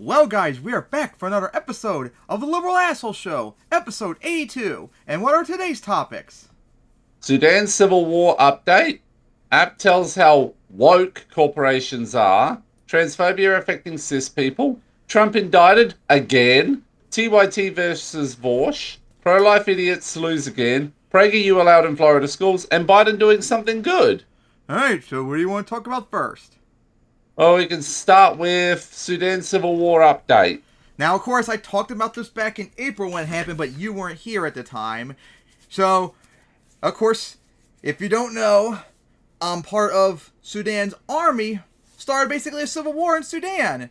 Well guys, we are back for another episode of the Liberal Asshole Show, episode 82. And what are today's topics? Sudan Civil War update. App tells how woke corporations are. Transphobia affecting cis people. Trump indicted again. TYT versus Vaush. Pro-life idiots lose again. PragerU allowed in Florida schools. And Biden doing something good. Alright, so what do you want to talk about first? Well, we can start with Sudan Civil War update. Now, of course, I talked about this back in April when it happened, but you weren't here at the time. So, of course, if you don't know, part of Sudan's army started basically a civil war in Sudan.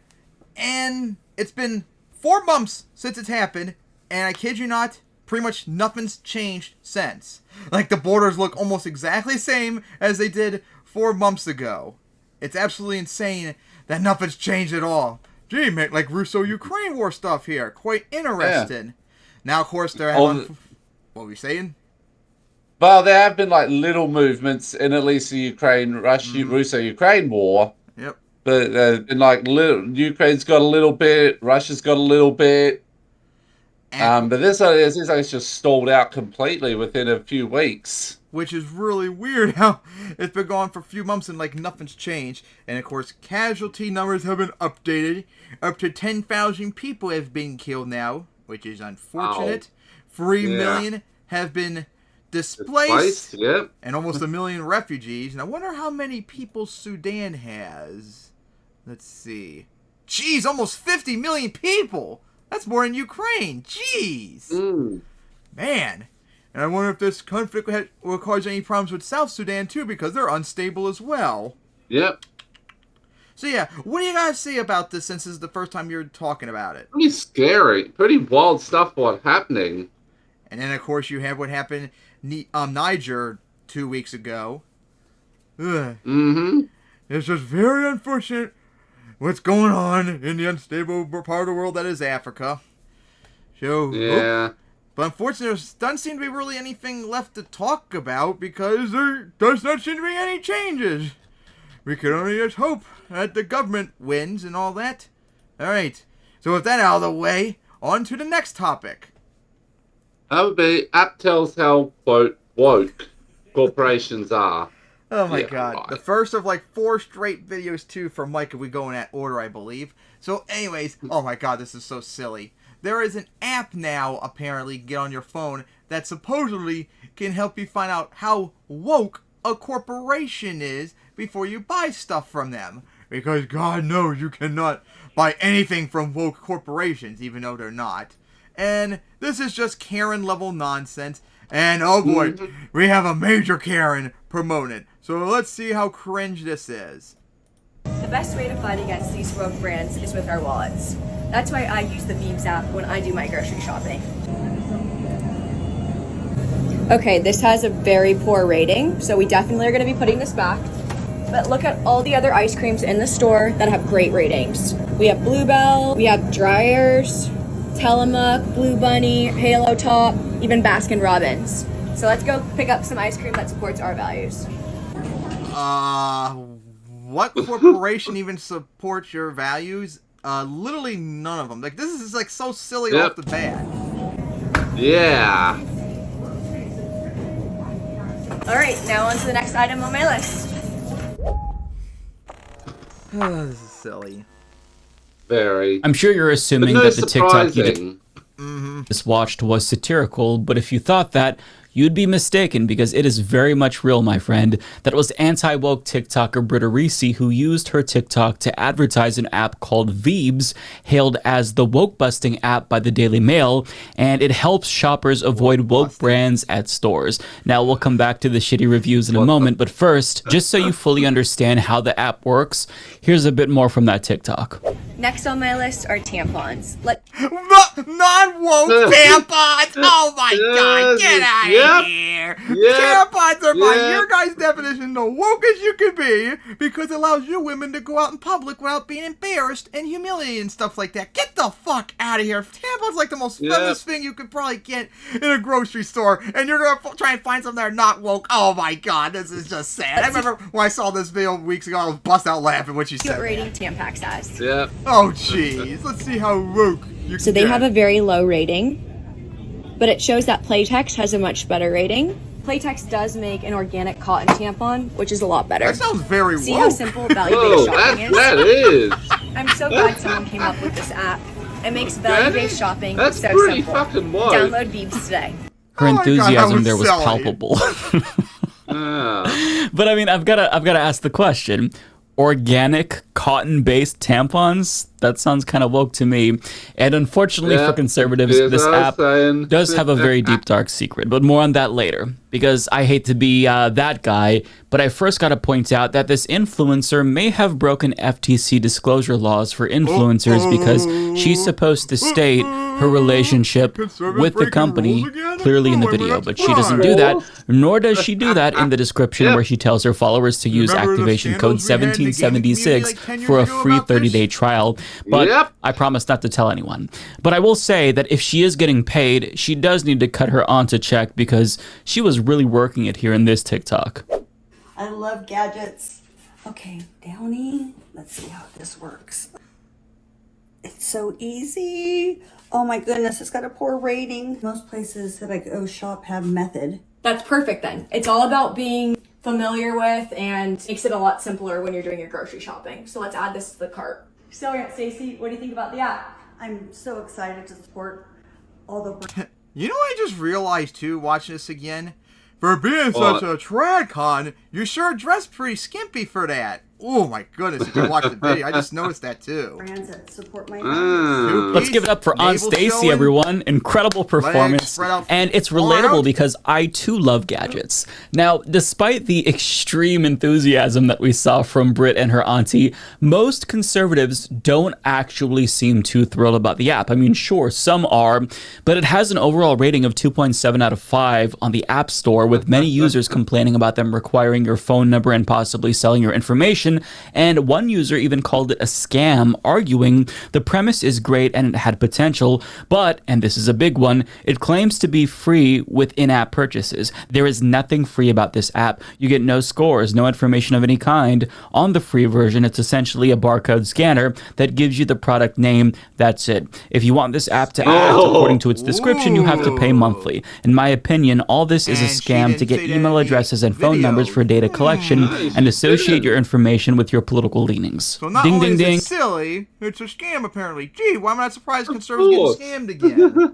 And it's been 4 months since it's happened, and I kid you not, pretty much nothing's changed since. Like, the borders look almost exactly the same as they did 4 months ago. It's absolutely insane that nothing's changed at all. Gee, make like Russo-Ukraine war stuff here. Quite interesting. Yeah. Now, of course, they're having... What were we saying? Well, there have been like little movements in at least the Russo-Ukraine war. Yep. But been like Ukraine's got a little bit, Russia's got a little bit. But this is just stalled out completely within a few weeks. Which is really weird how it's been going for a few months and like nothing's changed. And of course, casualty numbers have been updated. Up to 10,000 people have been killed now, which is unfortunate. 3 million have been displaced. Yep. And almost 1 million refugees. And I wonder how many people Sudan has. Let's see. Jeez, almost 50 million people! That's more than Ukraine. Jeez. Man. And I wonder if this conflict will cause any problems with South Sudan, too, because they're unstable as well. Yep. So, yeah, what do you guys say about this since this is the first time you're talking about it? Pretty scary. Pretty wild stuff what's happening. And then, of course, you have what happened in Niger 2 weeks ago. Ugh. It's just very unfortunate what's going on in the unstable part of the world that is Africa. So, yeah. But unfortunately, there doesn't seem to be really anything left to talk about because there does not seem to be any changes. We can only just hope that the government wins and all that. Alright, so with that out of the way, on to the next topic. That would be app tells how, quote, woke corporations are. Oh my god. Right. The first of like 4 straight videos too from Mike if we go in that order, I believe. So anyways, oh my god, this is so silly. There is an app now, apparently, get on your phone, that supposedly can help you find out how woke a corporation is before you buy stuff from them. Because God knows you cannot buy anything from woke corporations, even though they're not. And this is just Karen-level nonsense. And oh boy, we have a major Karen promoted. So let's see how cringe this is. The best way to fight against these rogue brands is with our wallets. That's why I use the Beams app when I do my grocery shopping. Okay, this has a very poor rating, so we definitely are going to be putting this back. But look at all the other ice creams in the store that have great ratings. We have Bluebell, we have Dryers, Tillamook, Blue Bunny, Halo Top, even Baskin Robbins. So let's go pick up some ice cream that supports our values. What corporation even supports your values? Literally none of them. Like, this is like so silly off the bat. Yeah. Alright, now on to the next item on my list. Oh, this is silly. Very. I'm sure you're assuming that the TikTok you just watched was satirical, but if you thought that, you'd be mistaken because it is very much real, my friend. That was anti-woke TikToker Britta Reese who used her TikTok to advertise an app called Veebs, hailed as the woke-busting app by the Daily Mail, and it helps shoppers avoid woke brands at stores. Now, we'll come back to the shitty reviews in a moment, but first, just so you fully understand how the app works, here's a bit more from that TikTok. Next on my list are tampons. Non-woke tampons! Oh my god, get out of here! there. Yeah. Tampons are by Yeah. your guys' definition the woke as you can be because it allows you women to go out in public without being embarrassed and humiliated and stuff like that. Get the fuck out of here. Tampons like the most feminist thing you could probably get in a grocery store, and you're gonna try and find something that are not woke. Oh my god, this is just sad. I remember when I saw this video weeks ago, I was bust out laughing when she said What rating that. Tampax has. Yeah. Oh jeez, let's see how woke you So can they get. have a very low rating, but it shows that Playtex has a much better rating. Playtex does make an organic cotton tampon, which is a lot better. That sounds very See woke. how simple value-based Whoa, shopping that is? is. I'm so glad someone came up with this app. It makes value-based shopping That's so pretty simple. fucking woke. Download Beeps today. Her Oh my God, enthusiasm that was there was silly. palpable. Ah. But I mean, I've gotta ask the question: organic cotton-based tampons? That sounds kind of woke to me. And unfortunately Yeah, for conservatives, here's this what I was app saying. does have a very deep, dark secret. But more on that later, because I hate to be that guy, but I first got to point out that this influencer may have broken FTC disclosure laws for influencers because she's supposed to state her relationship Conservative with the breaking company rules again? clearly in the Oh, I'm video, gonna but she doesn't do that, nor does she do that in the description where she tells her followers to use Remember the activation code scandals we had in the gaming 1776 community like 10 years for a ago free about this? 30-day trial. But Yep. I promise not to tell anyone. But I will say that if she is getting paid, she does need to cut her onto check because she was really working it here in this TikTok. I love gadgets. Okay, Downy, let's see how this works. It's so easy. Oh my goodness, it's got a poor rating. Most places that I go shop have method. That's perfect then. It's all about being familiar with and makes it a lot simpler when you're doing your grocery shopping. So let's add this to the cart. So Aunt Stacey, what do you think about the app? I'm so excited to support all the You know what I just realized too, watching this again? For being What? such a trad con, you sure dressed pretty skimpy for that. Oh my goodness, if you watch the video, I just noticed that too. brands that support my Mm. Let's give it up for Aunt Navel Stacy, showing, everyone. Incredible performance. spread out And it's far relatable out. because I too love gadgets. Now, despite the extreme enthusiasm that we saw from Brit and her auntie, most conservatives don't actually seem too thrilled about the app. I mean, sure, some are, but it has an overall rating of 2.7 out of 5 on the App Store, with many users complaining about them requiring your phone number and possibly selling your information. And one user even called it a scam, arguing the premise is great and it had potential, but, and this is a big one, it claims to be free with in-app purchases. There is nothing free about this app. You get no scores, no information of any kind. On the free version, it's essentially a barcode scanner that gives you the product name. That's it. If you want this app to act according to its description, you have to pay monthly. In my opinion, all this is a And she scam didn't to get say that email in the addresses and phone video. numbers for data collection and associate your information with your political leanings. So not Ding, only ding, is ding. it silly, it's a scam apparently. Gee, why am I not surprised conservatives getting scammed again?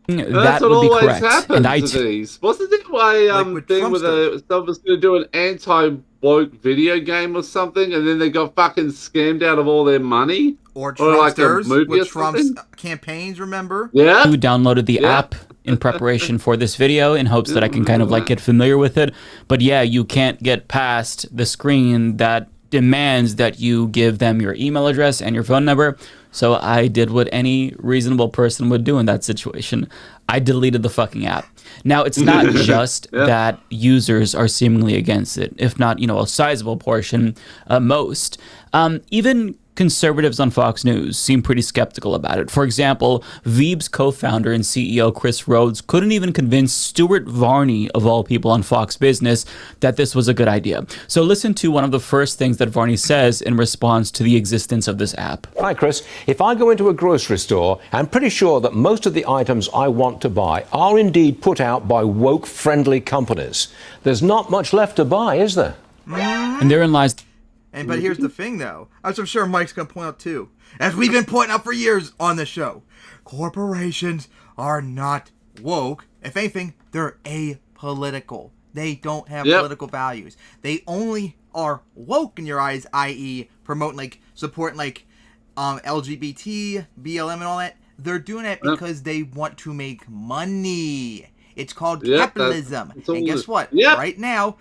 That That's what would be always correct. happens And I to these. Wasn't there a Like with thing Trump with someone's going to do an anti-woke video game or something, and then they got fucking scammed out of all their money? Or like a Trumpsters movie or with Trump's something? campaigns, remember? Yeah. who downloaded the Yeah. app in preparation for this video in hopes that I can kind of like get familiar with it. But yeah, you can't get past the screen that demands that you give them your email address and your phone number. So I did what any reasonable person would do in that situation. I deleted the fucking app. Now, it's not just that users are seemingly against it, if not, a sizable portion, most. Even conservatives on Fox News seem pretty skeptical about it. For example, Veeb's co-founder and CEO Chris Rhodes couldn't even convince Stuart Varney, of all people on Fox Business, that this was a good idea. So listen to one of the first things that Varney says in response to the existence of this app. Hi, Chris. If I go into a grocery store, I'm pretty sure that most of the items I want to buy are indeed put out by woke-friendly companies. There's not much left to buy, is there? And therein lies... But here's the thing, though, as I'm sure Mike's gonna point out too, as we've been pointing out for years on the show, corporations are not woke. If anything, they're apolitical. They don't have political values. They only are woke in your eyes, i.e., promoting supporting LGBT, BLM, and all that. They're doing it because they want to make money. It's called capitalism. And guess what? Right now,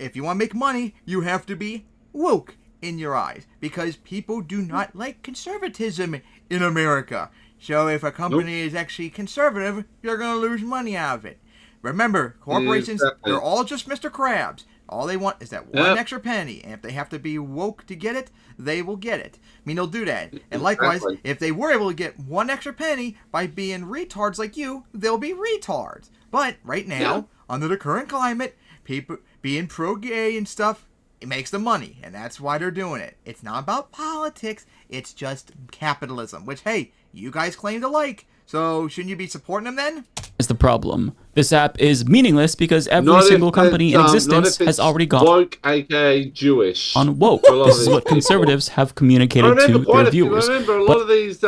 if you want to make money, you have to be woke in your eyes, because people do not like conservatism in America. So if a company is actually conservative, you're going to lose money out of it. Remember, corporations, Exactly. they're all just Mr. Krabs. All they want is that one extra penny. And if they have to be woke to get it, they will get it. I mean, they'll do that. And likewise, Exactly. if they were able to get one extra penny by being retards like you, they'll be retards. But right now, under the current climate, people being pro-gay and stuff, it makes them money. And that's why they're doing it. It's not about politics. It's just capitalism, which, hey, you guys claim to like. So shouldn't you be supporting them then? Is the problem. This app is meaningless because every Not if single company in it's, existence not if has it's already gone woke, aka Jewish. on woke. For a lot This of is these what people. conservatives have I communicated remember to quite their a few. I viewers. remember a lot of these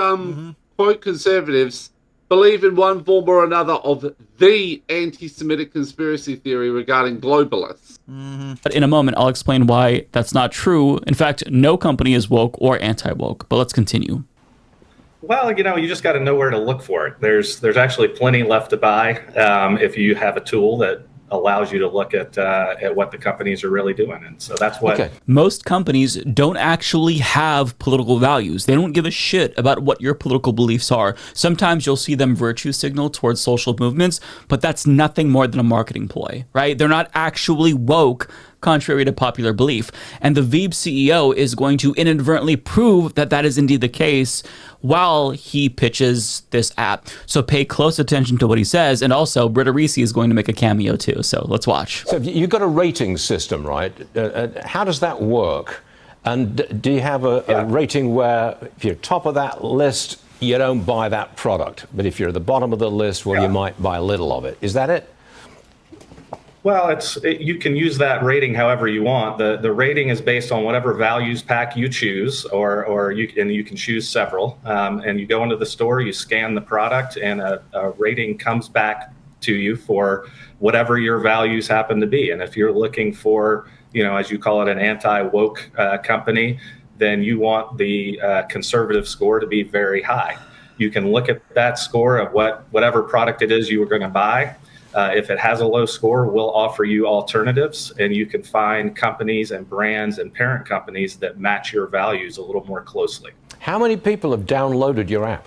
quote conservatives believe in one form or another of the anti-Semitic conspiracy theory regarding globalists. But in a moment, I'll explain why that's not true. In fact, no company is woke or anti-woke. But let's continue. Well, you just got to know where to look for it. There's actually plenty left to buy if you have a tool that allows you to look at what the companies are really doing. And so that's what. Okay. Most companies don't actually have political values. They don't give a shit about what your political beliefs are. Sometimes you'll see them virtue signal towards social movements, but that's nothing more than a marketing ploy, right? They're not actually woke, contrary to popular belief. And the Veeb CEO is going to inadvertently prove that that is indeed the case while he pitches this app. So pay close attention to what he says. And also, Britta Reese is going to make a cameo too. So let's watch. So you've got a rating system, right? How does that work? And do you have a rating where if you're top of that list, you don't buy that product? But if you're at the bottom of the list, well, you might buy a little of it. Is that it? Well, you can use that rating however you want. The rating is based on whatever values pack you choose, or you can choose several. And you go into the store, you scan the product, and a rating comes back to you for whatever your values happen to be. And if you're looking for, as you call it, an anti-woke company, then you want the conservative score to be very high. You can look at that score of whatever product it is you were going to buy. If it has a low score, we'll offer you alternatives, and you can find companies and brands and parent companies that match your values a little more closely. How many people have downloaded your app?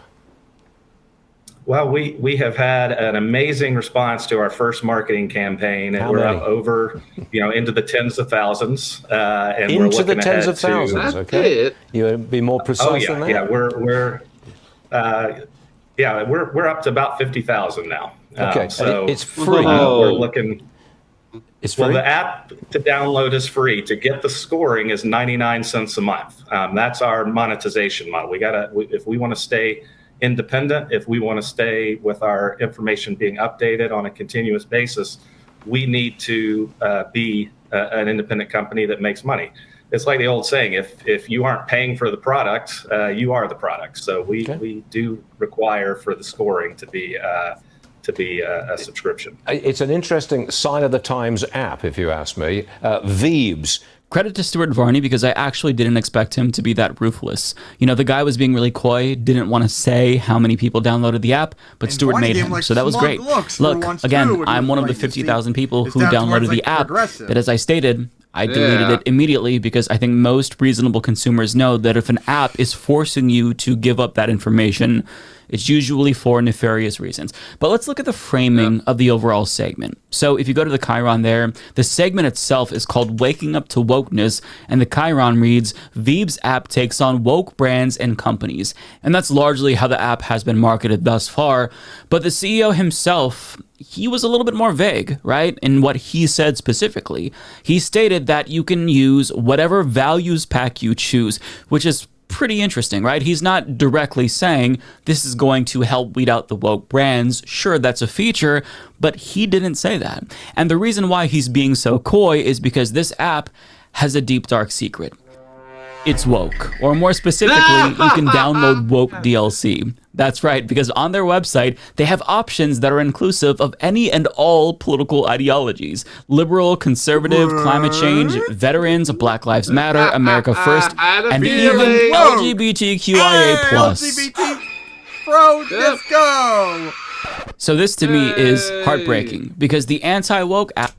Well, we have had an amazing response to our first marketing campaign, and How we're many? up over, into the tens of thousands. And we're Into the looking tens ahead of thousands, That's okay? it. You be more precise than that? We're up to about 50,000 now. Okay, so it's free. we're looking. It's free? Well, the app to download is free. To get the scoring is 99 cents a month. That's our monetization model. If we want to stay independent, if we want to stay with our information being updated on a continuous basis, we need to be an independent company that makes money. It's like the old saying: if you aren't paying for the product, you are the product. So we do require for the scoring to be a subscription. It's an interesting sign of the times app, if you ask me. Veebs. Credit to Stuart Varney, because I actually didn't expect him to be that ruthless. The guy was being really coy, didn't want to say how many people downloaded the app, but And Stuart Varney made gave him, him, so that was smug great. looks for Look, once, again, too, when he I'm was one of the like, 50,000 people it's who down downloaded towards, the app, progressive. but as I stated, I deleted it immediately because I think most reasonable consumers know that if an app is forcing you to give up that information, it's usually for nefarious reasons. But let's look at the framing of the overall segment. So if you go to the Chiron there, the segment itself is called Waking Up to Wokeness, and the Chiron reads, Veeb's app takes on woke brands and companies. And that's largely how the app has been marketed thus far. But the CEO himself, he was a little bit more vague, right? In what he said specifically. He stated that you can use whatever values pack you choose, which is pretty interesting, right? He's not directly saying this is going to help weed out the woke brands. Sure, that's a feature, but he didn't say that. And the reason why he's being so coy is because this app has a deep, dark secret. It's woke, or more specifically, you can download woke DLC. That's right, because on their website, they have options that are inclusive of any and all political ideologies. Liberal, conservative, climate change, veterans, Black Lives Matter, America First, and even LGBTQIA+. LGBT, bro, let's go. So this to me is heartbreaking, because the anti-woke app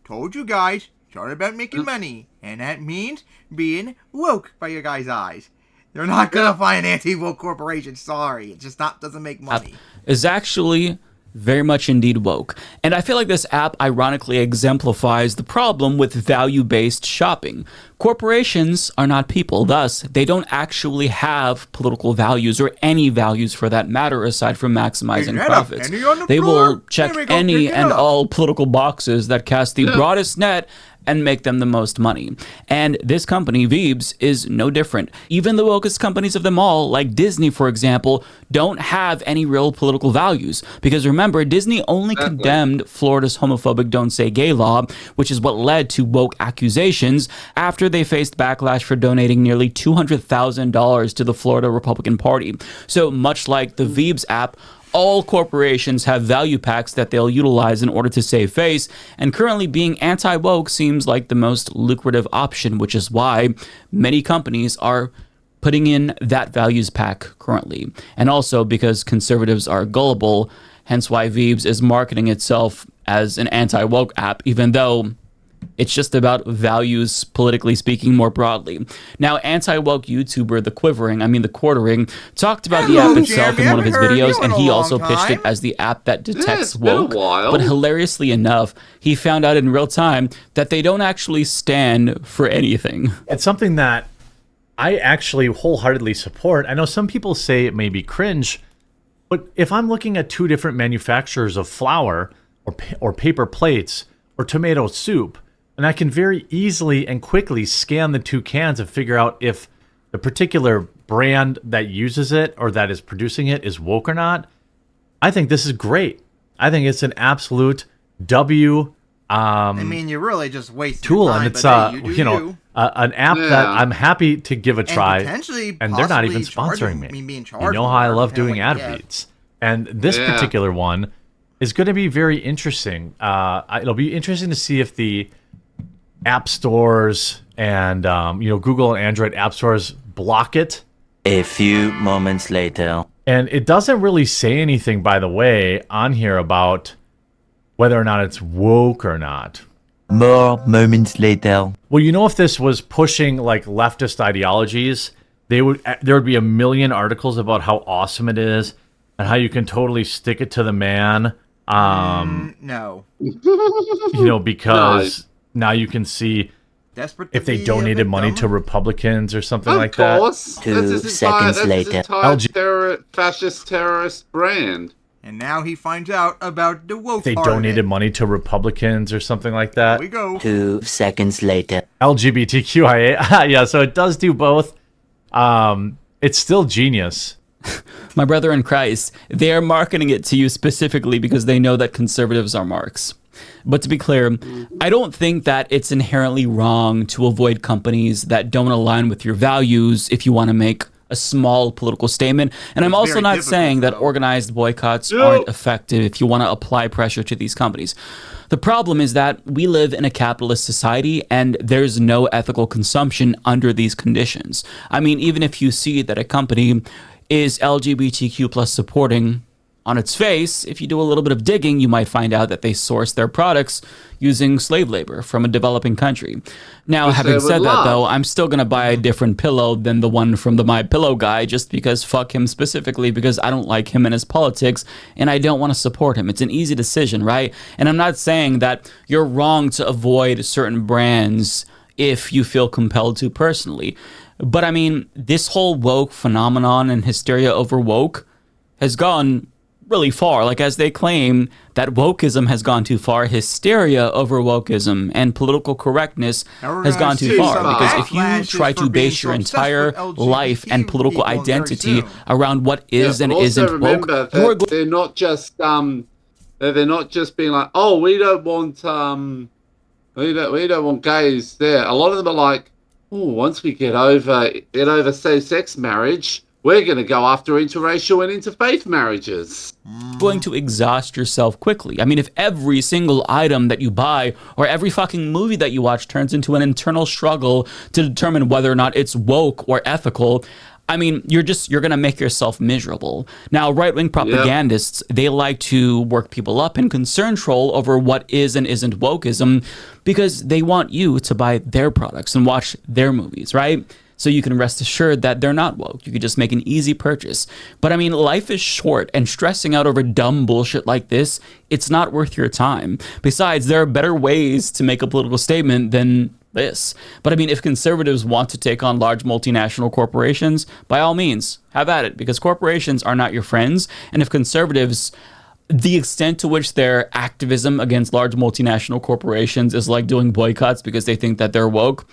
Told you guys, it's all about making money, and that means being woke by your guys' eyes. They're not gonna find an anti-woke corporation. Sorry, it just doesn't make money. is actually very much indeed woke. And I feel like this app ironically exemplifies the problem with value-based shopping. Corporations are not people, thus they don't actually have political values or any values for that matter aside from maximizing profits. They will check any and all political boxes that cast the broadest net and make them the most money. And this company, Veebs, is no different. Even the wokest companies of them all, like Disney, for example, don't have any real political values. Because remember, Disney only condemned Florida's homophobic Don't Say Gay law, which is what led to woke accusations after they faced backlash for donating nearly $200,000 to the Florida Republican Party. So much like the Veebs app, all corporations have value packs that they'll utilize in order to save face, and currently being anti-woke seems like the most lucrative option, which is why many companies are putting in that values pack currently. And also because conservatives are gullible, hence why Veebs is marketing itself as an anti-woke app, even though it's just about values, politically speaking, more broadly. Now, anti-woke YouTuber The Quartering, talked about the app itself in one of his videos, and he also pitched it as the app that detects woke. But hilariously enough, he found out in real time that they don't actually stand for anything. It's something that I actually wholeheartedly support. I know some people say it may be cringe, but if I'm looking at two different manufacturers of flour or paper plates or tomato soup, and I can very easily and quickly scan the two cans and figure out if the particular brand that uses it or that is producing it is woke or not, I think this is great. I think it's an absolute W. You really just waste tool, your time, and it's an app that I'm happy to give a try. And they're not even sponsoring me. You know how I love doing ad reads, and this particular one is going to be very interesting. It'll be interesting to see if the app stores and Google and Android app stores block it. A few moments later. And it doesn't really say anything, by the way, on here about whether or not it's woke or not. More moments later. Well, if this was pushing like leftist ideologies, there would be a million articles about how awesome it is and how you can totally stick it to the man. No. Because now you can see if they donated money to Republicans or something like that. Of course. 2 seconds later. Fascist terrorist brand. And now he finds out about the woke They donated money to Republicans or something like that. Here we go. 2 seconds later. LGBTQIA. Yeah, so it does do both. It's still genius. My brother in Christ, they are marketing it to you specifically because they know that conservatives are marks. But to be clear, I don't think that it's inherently wrong to avoid companies that don't align with your values if you want to make a small political statement. And I'm also not saying that organized boycotts aren't effective if you want to apply pressure to these companies. The problem is that we live in a capitalist society and there's no ethical consumption under these conditions. Even if you see that a company is LGBTQ plus supporting, on its face, if you do a little bit of digging, you might find out that they source their products using slave labor from a developing country. Now, having said that, though, I'm still going to buy a different pillow than the one from the My Pillow guy, just because fuck him specifically, because I don't like him and his politics, and I don't want to support him. It's an easy decision, right? And I'm not saying that you're wrong to avoid certain brands if you feel compelled to personally. But this whole woke phenomenon and hysteria over woke has gone really far. Like, as they claim that wokeism has gone too far, hysteria over wokeism and political correctness has gone too far. Because if you try to base your entire life and political identity around what is and isn't woke, they're not just being like, oh, we don't want gays there. A lot of them are like, oh, once we get over same-sex marriage, we're going to go after interracial and interfaith marriages. Going to exhaust yourself quickly. If every single item that you buy or every fucking movie that you watch turns into an internal struggle to determine whether or not it's woke or ethical, you're going to make yourself miserable. Now, right-wing propagandists, they like to work people up and concern troll over what is and isn't wokeism because they want you to buy their products and watch their movies, right? so you can rest assured that they're not woke. You could just make an easy purchase. But I mean, life is short, and stressing out over dumb bullshit like this, it's not worth your time. Besides, there are better ways to make a political statement than this. But I mean, if conservatives want to take on large multinational corporations, by all means, have at it, because corporations are not your friends. And if conservatives, the extent to which their activism against large multinational corporations is like doing boycotts because they think that they're woke,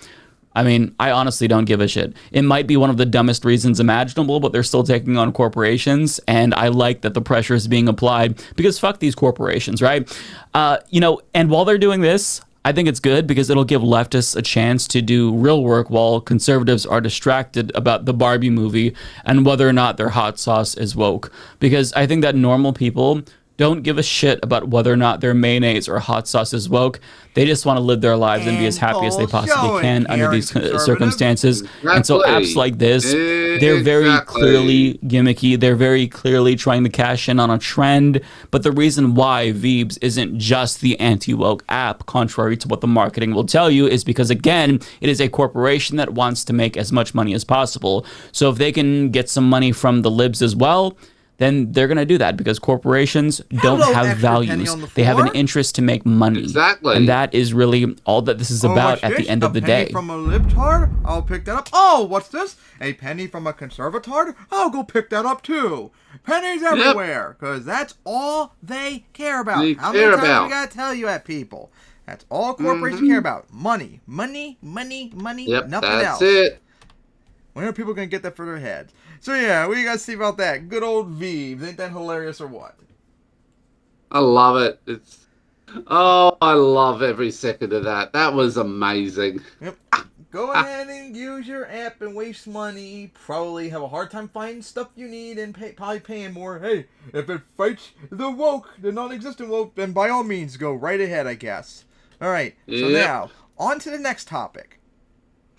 I mean, I honestly don't give a shit. It might be one of the dumbest reasons imaginable, but they're still taking on corporations, and I like that the pressure is being applied because fuck these corporations, right? And while they're doing this, I think it's good because it'll give leftists a chance to do real work while conservatives are distracted about the Barbie movie and whether or not their hot sauce is woke. Because I think that normal people don't give a shit about whether or not their mayonnaise or hot sauce is woke. They just want to live their lives and be as happy as they possibly can under these circumstances. Exactly. And so apps like this, they're very clearly gimmicky. They're very clearly trying to cash in on a trend. But the reason why Veebs isn't just the anti-woke app, contrary to what the marketing will tell you, is because, again, it is a corporation that wants to make as much money as possible. So if they can get some money from the libs as well, then they're going to do that because corporations don't have values. They have an interest to make money. Exactly. And that is really all that this is about at the end of the day. A penny from a libtard? I'll pick that up. Oh, what's this? A penny from a conservatard? I'll go pick that up too. Pennies everywhere, because that's all they care about. How many times we got to tell you that, people? That's all corporations care about. Money. Money, money, money, nothing else. That's it. When are people going to get that for their heads? So yeah, what do you guys see about that? Good old Veebs. Ain't that hilarious or what? I love it. I love every second of that. That was amazing. Yep. Go ahead and use your app and waste money. Probably have a hard time finding stuff you need and probably paying more. Hey, if it fights the woke, the non-existent woke, then by all means go right ahead, I guess. Alright, so now, on to the next topic.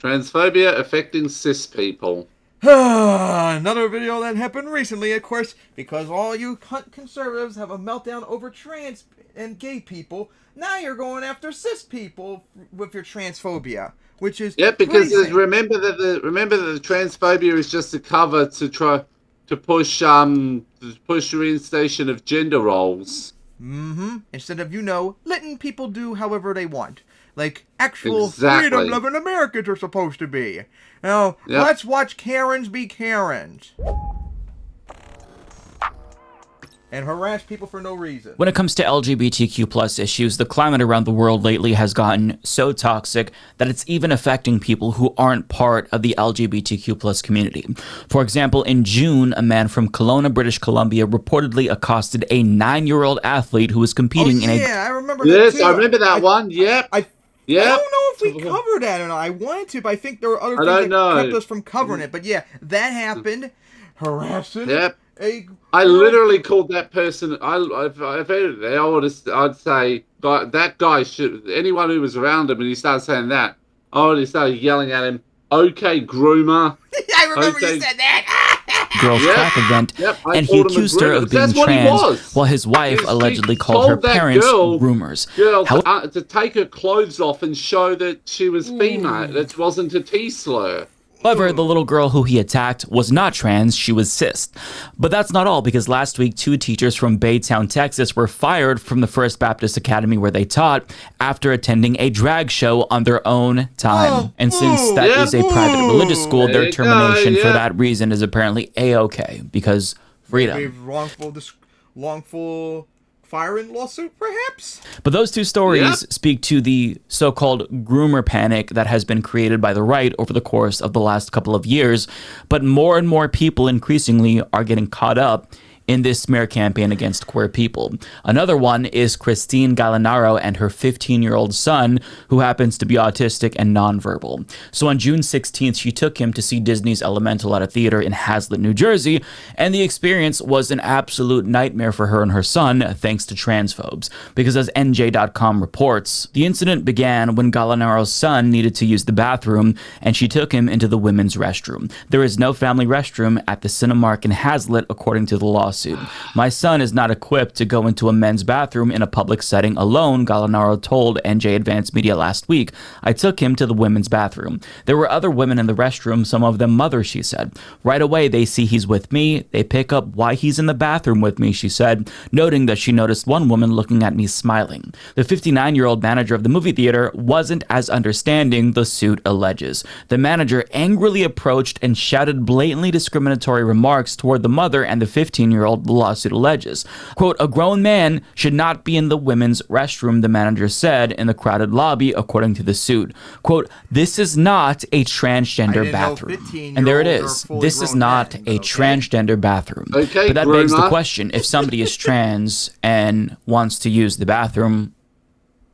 Transphobia affecting cis people. Another video that happened recently, of course, because all you conservatives have a meltdown over trans and gay people. Now you're going after cis people with your transphobia, which is because crazy. remember that the transphobia is just a cover to try to push the reinstatation of gender roles. Instead of letting people do however they want. Like actual freedom-loving Americans are supposed to be. Now, let's watch Karens be Karens. And harass people for no reason. When it comes to LGBTQ plus issues, the climate around the world lately has gotten so toxic that it's even affecting people who aren't part of the LGBTQ plus community. For example, in June, a man from Kelowna, British Columbia, reportedly accosted a 9-year-old athlete who was competing in a... I remember that too. I remember that one. Yep. I don't know if we covered that or not. I wanted to, but I think there were other things that kept us from covering it. But yeah, that happened. Harassing. Yep. I literally called that person. I'd say that guy should. Anyone who was around him and he started saying that, I already started yelling at him. Okay, groomer. I remember you said that. Girls' track event, and he accused her of being trans, while his wife allegedly called her parents groomers. To take her clothes off and show that she was female. That wasn't a T-slur. However, the little girl who he attacked was not trans, she was cis. But that's not all, because last week, 2 teachers from Baytown, Texas were fired from the First Baptist Academy where they taught after attending a drag show on their own time. And since that is a private religious school, their termination for that reason is apparently A-okay, because freedom. Wrongful firing lawsuit, perhaps? But those 2 stories speak to the so-called groomer panic that has been created by the right over the course of the last couple of years. But more and more people increasingly are getting caught up in this smear campaign against queer people. Another one is Christine Gallinaro and her 15-year-old son, who happens to be autistic and nonverbal. So on June 16th, she took him to see Disney's Elemental at a theater in Hazlet, New Jersey, and the experience was an absolute nightmare for her and her son, thanks to transphobes. Because as NJ.com reports, the incident began when Gallinaro's son needed to use the bathroom, and she took him into the women's restroom. There is no family restroom at the Cinemark in Hazlet, according to the lawsuit. lawsuit. My son is not equipped to go into a men's bathroom in a public setting alone, Gallinaro told NJ Advanced Media last week. I took him to the women's bathroom. There were other women in the restroom, some of them mothers, she said. Right away, they see he's with me. They pick up why he's in the bathroom with me, she said, noting that she noticed one woman looking at me smiling. The 59-year-old manager of the movie theater wasn't as understanding, the suit alleges. The manager angrily approached and shouted blatantly discriminatory remarks toward the mother and the 15-year-old, the lawsuit alleges. Quote, a grown man should not be in the women's restroom, the manager said in the crowded lobby, according to the suit. Quote, this is not a transgender bathroom. And there it is. This is not a transgender bathroom. Okay, but that begs the question, if somebody is trans and wants to use the bathroom,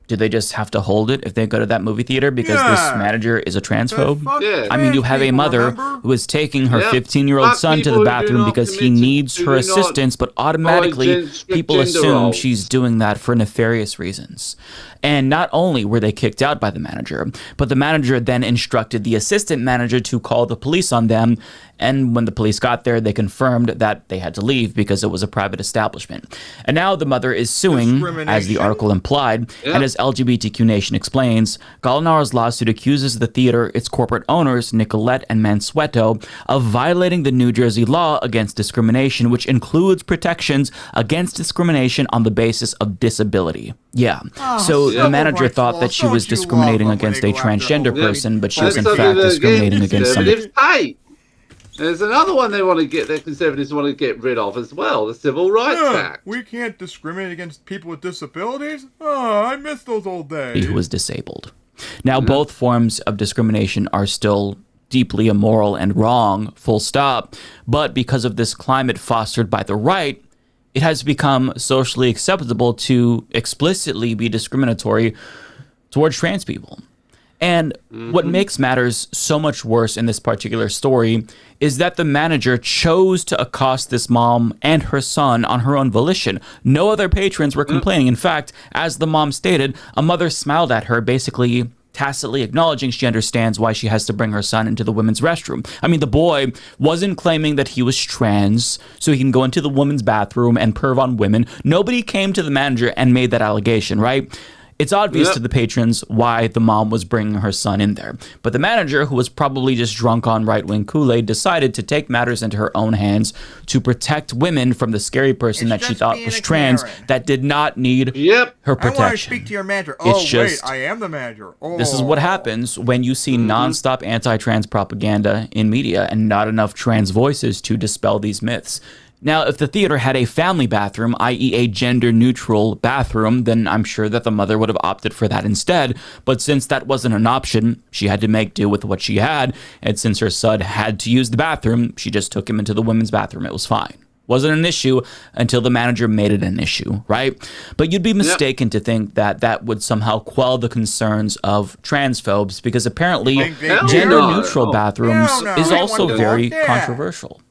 do they just have to hold it if they go to that movie theater because this manager is a transphobe? Yeah. I mean, you have a mother who is taking her 15-year-old son to the bathroom because he needs her assistance, but automatically people assume she's doing that for nefarious reasons. And not only were they kicked out by the manager, but the manager then instructed the assistant manager to call the police on them. And when the police got there, they confirmed that they had to leave because it was a private establishment. And now the mother is suing, as the article implied, and as LGBTQ Nation explains, Gallinaro's lawsuit accuses the theater, its corporate owners, Nicolette and Mansueto, of violating the New Jersey law against discrimination, which includes protections against discrimination on the basis of disability. Yeah. So the manager thought that she was discriminating against a transgender person, but she was in fact discriminating against somebody. Hey, there's another one they want to get, the conservatives want to get rid of as well, the Civil Rights Act. We can't discriminate against people with disabilities? Oh, I miss those old days. Who was disabled. Now, both forms of discrimination are still deeply immoral and wrong, full stop. But because of this climate fostered by the right, it has become socially acceptable to explicitly be discriminatory towards trans people. And what makes matters so much worse in this particular story is that the manager chose to accost this mom and her son on her own volition. No other patrons were complaining. In fact, as the mom stated, a mother smiled at her, basically tacitly acknowledging she understands why she has to bring her son into the women's restroom. I mean, the boy wasn't claiming that he was trans so he can go into the women's bathroom and perv on women. Nobody came to the manager and made that allegation, right? It's obvious to the patrons why the mom was bringing her son in there. But the manager, who was probably just drunk on right-wing Kool-Aid, decided to take matters into her own hands to protect women from the scary person that she thought was trans that did not need her protection. I want to speak to your manager. Oh, wait, I am the manager. Oh. This is what happens when you see nonstop anti-trans propaganda in media and not enough trans voices to dispel these myths. Now, if the theater had a family bathroom, i.e. a gender-neutral bathroom, then I'm sure that the mother would have opted for that instead. But since that wasn't an option, she had to make do with what she had. And since her son had to use the bathroom, she just took him into the women's bathroom. It was fine. Wasn't an issue until the manager made it an issue, right? But you'd be mistaken to think that that would somehow quell the concerns of transphobes, because apparently gender-neutral bathrooms is also very controversial.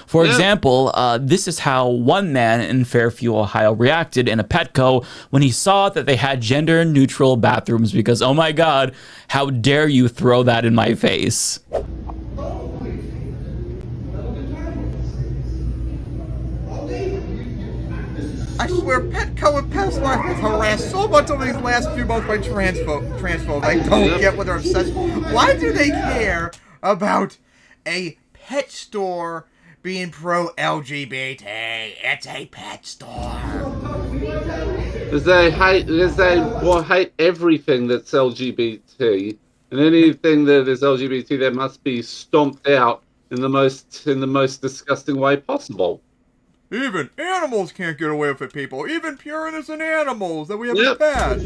For example, this is how one man in Fairview, Ohio reacted in a Petco when he saw that they had gender-neutral bathrooms because, oh my God, how dare you throw that in my face? I swear Petco and PetSmart has harassed so much over these last few months by transphobes. I don't get what their obsession. Why do they care about a pet store being pro-LGBT? It's a pet store. Because they hate everything that's LGBT, and anything that is LGBT, that must be stomped out in the most disgusting way possible. Even animals can't get away with it, people. Even pure innocent animals that we have as pets.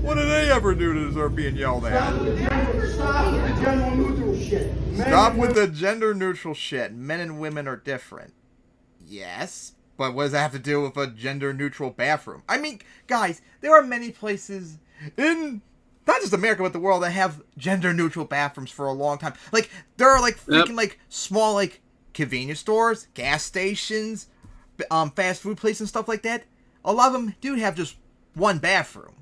What do they ever do to deserve being yelled at? Stop with the gender-neutral shit. Men and women are different. Yes, but what does that have to do with a gender-neutral bathroom? I mean, guys, there are many places in not just America, but the world that have gender-neutral bathrooms for a long time. Like, there are, like, freaking, like, small, like, convenience stores, gas stations, fast food places and stuff like that. A lot of them do have just one bathroom.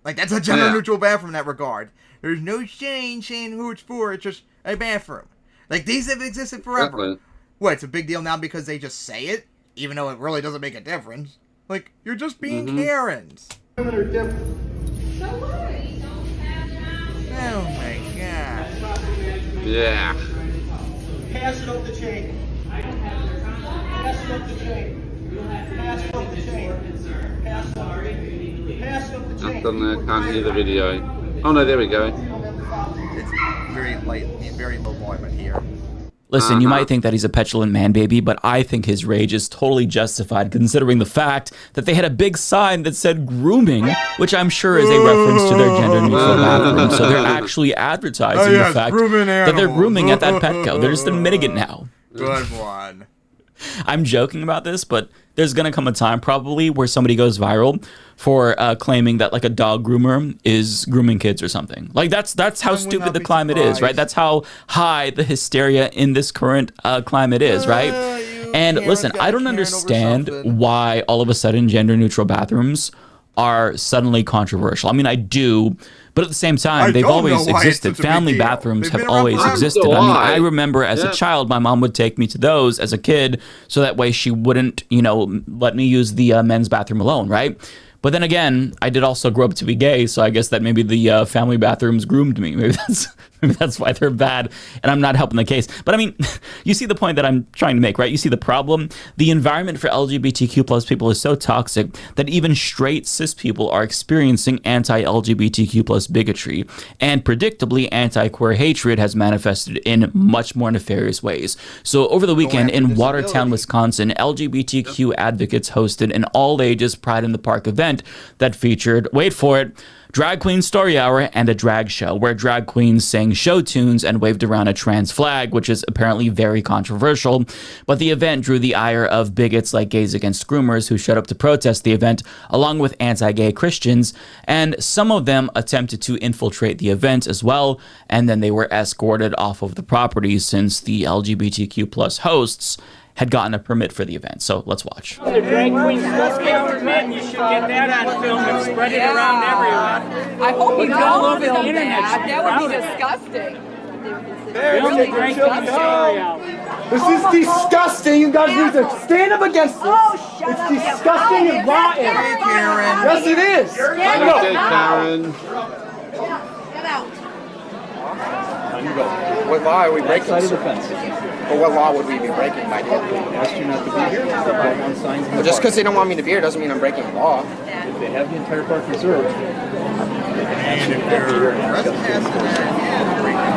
Like, that's a gender-neutral bathroom in that regard. There's no saying who it's for. It's just a bathroom. Like, these have existed forever. Definitely. What, it's a big deal now because they just say it? even though it really doesn't make a difference. Like, you're just being Karens. Women are different. Oh my god. Yeah. Pass it up the chain. Pass it up the chain. Pass it up the chain. Pass it up the chain. Pass it up the chain. Nothing there. Can't hear the video. Oh no, there we go. It's very light, very low volume in here. Listen, you might think that he's a petulant man baby, but I think his rage is totally justified considering the fact that they had a big sign that said grooming, which I'm sure is a reference to their gender-neutral bathroom. So they're actually advertising the fact that they're grooming at that Petco. They're just admitting it now. Good one. I'm joking about this, but there's going to come a time probably where somebody goes viral for claiming that like a dog groomer is grooming kids or something. Like that's how stupid the climate is, right? That's how high the hysteria in this current climate is, right? And listen, I don't understand why all of a sudden gender neutral bathrooms are suddenly controversial. I mean, I do, but at the same time, they've always existed. Family bathrooms have always existed. I mean, I remember as a child, my mom would take me to those as a kid, so that way she wouldn't, let me use the men's bathroom alone, right? But then again, I did also grow up to be gay, so I guess that maybe the family bathrooms groomed me. Maybe that's why they're bad, and I'm not helping the case. But I mean, you see the point that I'm trying to make, right? You see the problem? The environment for LGBTQ plus people is so toxic that even straight cis people are experiencing anti-LGBTQ plus bigotry, and predictably, anti-queer hatred has manifested in much more nefarious ways. So over the weekend in Watertown, Wisconsin, LGBTQ advocates hosted an all-ages Pride in the Park event that featured, wait for it, drag queen story hour and a drag show where drag queens sang show tunes and waved around a trans flag, which is apparently very controversial. But the event drew the ire of bigots like Gays Against Groomers who showed up to protest the event, along with anti-gay Christians, and some of them attempted to infiltrate the event as well, and then they were escorted off of the property since the LGBTQ plus hosts had gotten a permit for the event. So let's watch. The drag queens must be permit. You should get that on film and spread it around everywhere. I hope you all don't over the film internet. that. That would be disgusting. Film the drag queen story out. This is disgusting. You guys need to stand up against this. It's disgusting and rotten. Hey, Karen. Yes, it is. Okay, Karen. Get out. What law are we breaking? Side of the fence. Well, what law would we be breaking by doing? They asked you not to be here. Well, just because they don't want me to be here doesn't mean I'm breaking the law. If they have the entire park reserved. And if they're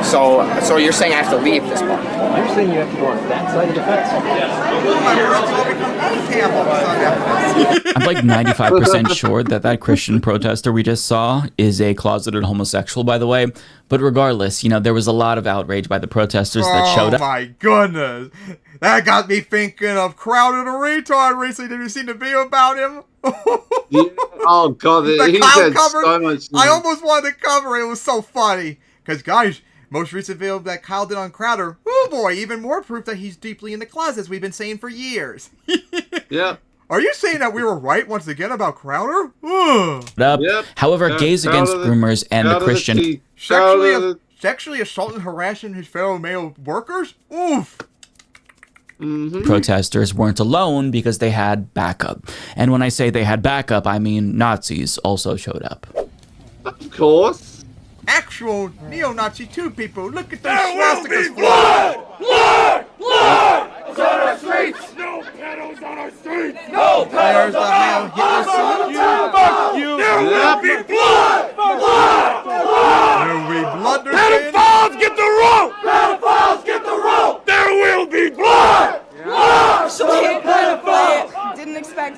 so you're saying I have to leave this park? I'm saying you have to go on that side of the fence. I'm like 95% sure that Christian protester we just saw is a closeted homosexual, by the way. But regardless, there was a lot of outrage by the protesters that showed up. Oh my goodness. That got me thinking of Crowder the retard recently. Have you seen the video about him? Yeah. Oh god, he said so much. I almost wanted to cover it. It was so funny. Because guys, most recent video that Kyle did on Crowder, oh boy, even more proof that he's deeply in the closet, as we've been saying for years. Yeah. Are you saying that we were right once again about Crowder? Yep. However, Gays Against Groomers and the Christian sexually assaulting and harassing his fellow male workers? Oof. Protesters weren't alone because they had backup. And when I say they had backup, I mean Nazis also showed up. Of course. Actual neo-Nazi too, people. Look at those swastikas. There will be blood! Blood! Blood! It's on our streets! No pedos on our streets! No pedos on our streets! Fuck you! There will be blood! Blood! Blood! There will be blood. Pedophiles get the rope! Pedophiles get the rope! There will be blood! Blood! So the pedophile didn't expect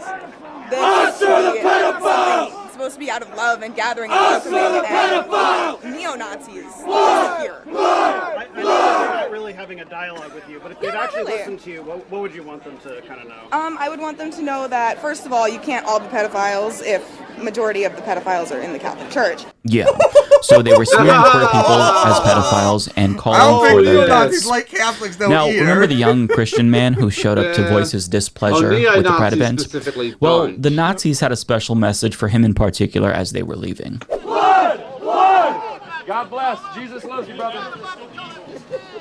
this to be something supposed to be out of love and gathering and welcoming and neo-Nazis here. I know they're not really having a dialogue with you, but if they'd actually listened to you, what would you want them to kind of know? I would want them to know that, first of all, you can't all be pedophiles if majority of the pedophiles are in the Catholic Church. Yeah. So they were smearing queer people as pedophiles and calling for their deaths. Like Catholics don't now, either. remember the young Christian man who showed up to voice his displeasure with the Pride event? Well, the Nazis had a special message for him in particular as they were leaving. Blood! Blood! God bless. Jesus loves you, brother.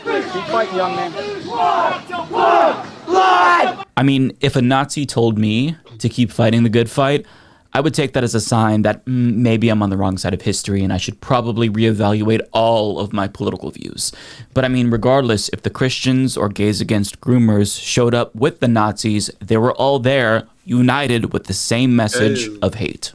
Keep fighting, young man. Blood! Blood! Blood! I mean, if a Nazi told me to keep fighting the good fight, I would take that as a sign that maybe I'm on the wrong side of history and I should probably reevaluate all of my political views. But I mean, regardless, if the Christians or gays against groomers showed up with the Nazis, they were all there, united with the same message of hate.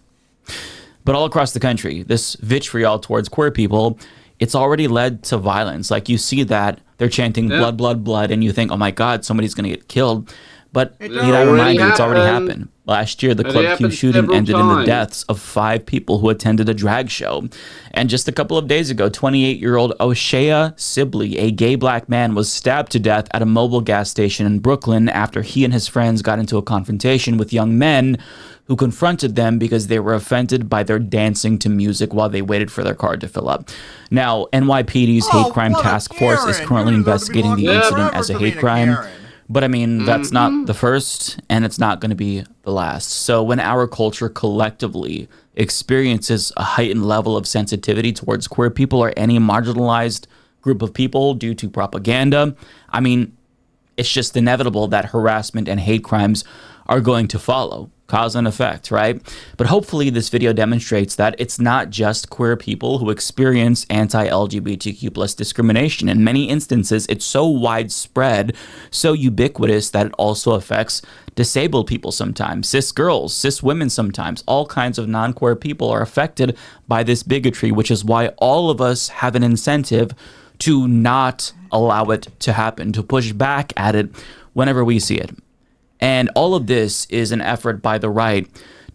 But all across the country, this vitriol towards queer people, it's already led to violence. Like, you see that they're chanting blood, blood, blood, and you think, oh my God, somebody's going to get killed. But need I remind you, it's already happened. Last year, the Club Q shooting ended in the deaths of 5 people who attended a drag show. And just a couple of days ago, 28-year-old O'Shea Sibley, a gay black man, was stabbed to death at a mobile gas station in Brooklyn after he and his friends got into a confrontation with young men who confronted them because they were offended by their dancing to music while they waited for their car to fill up. Now, NYPD's Hate Crime Task Force is currently investigating the incident as a hate crime. But I mean, that's not the first, and it's not going to be the last. So when our culture collectively experiences a heightened level of sensitivity towards queer people or any marginalized group of people due to propaganda, I mean, it's just inevitable that harassment and hate crimes are going to follow. Cause and effect, right? But hopefully this video demonstrates that it's not just queer people who experience anti-LGBTQ plus discrimination. In many instances, it's so widespread, so ubiquitous that it also affects disabled people sometimes, cis girls, cis women sometimes. All kinds of non-queer people are affected by this bigotry, which is why all of us have an incentive to not allow it to happen, to push back at it whenever we see it. And all of this is an effort by the right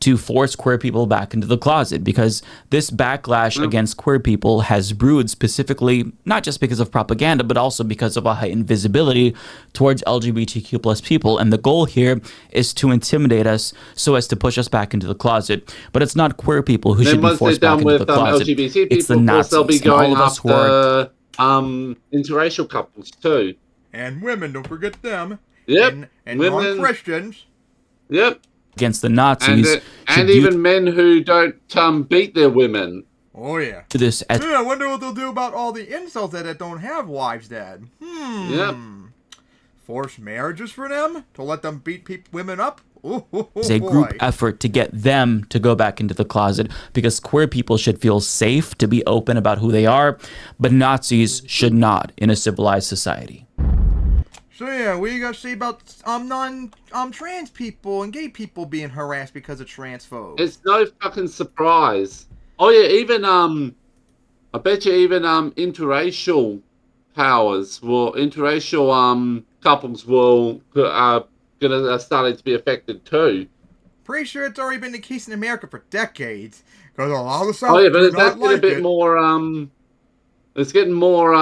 to force queer people back into the closet, because this backlash against queer people has brewed specifically, not just because of propaganda, but also because of a heightened visibility towards LGBTQ plus people. And the goal here is to intimidate us so as to push us back into the closet. But it's not queer people who should be forced back into the closet. LGBT people, it's the Nazis. They'll be going after interracial couples too. And women, don't forget them. Yep. And women, non-Christians. Yep. Against the Nazis. And even men who don't beat their women. Oh, yeah. To this I wonder what they'll do about all the incels that don't have wives, Dad. Yep. Forced marriages for them? To let them beat women up? It's a group effort to get them to go back into the closet, because queer people should feel safe to be open about who they are, but Nazis should not in a civilized society. So yeah, what do you got to say about trans people and gay people being harassed because of transphobes? It's no fucking surprise. Oh yeah, even I bet you even interracial couples will starting to be affected too. Pretty sure it's already been the case in America for decades, because a lot of the South but that's getting a bit more it's getting more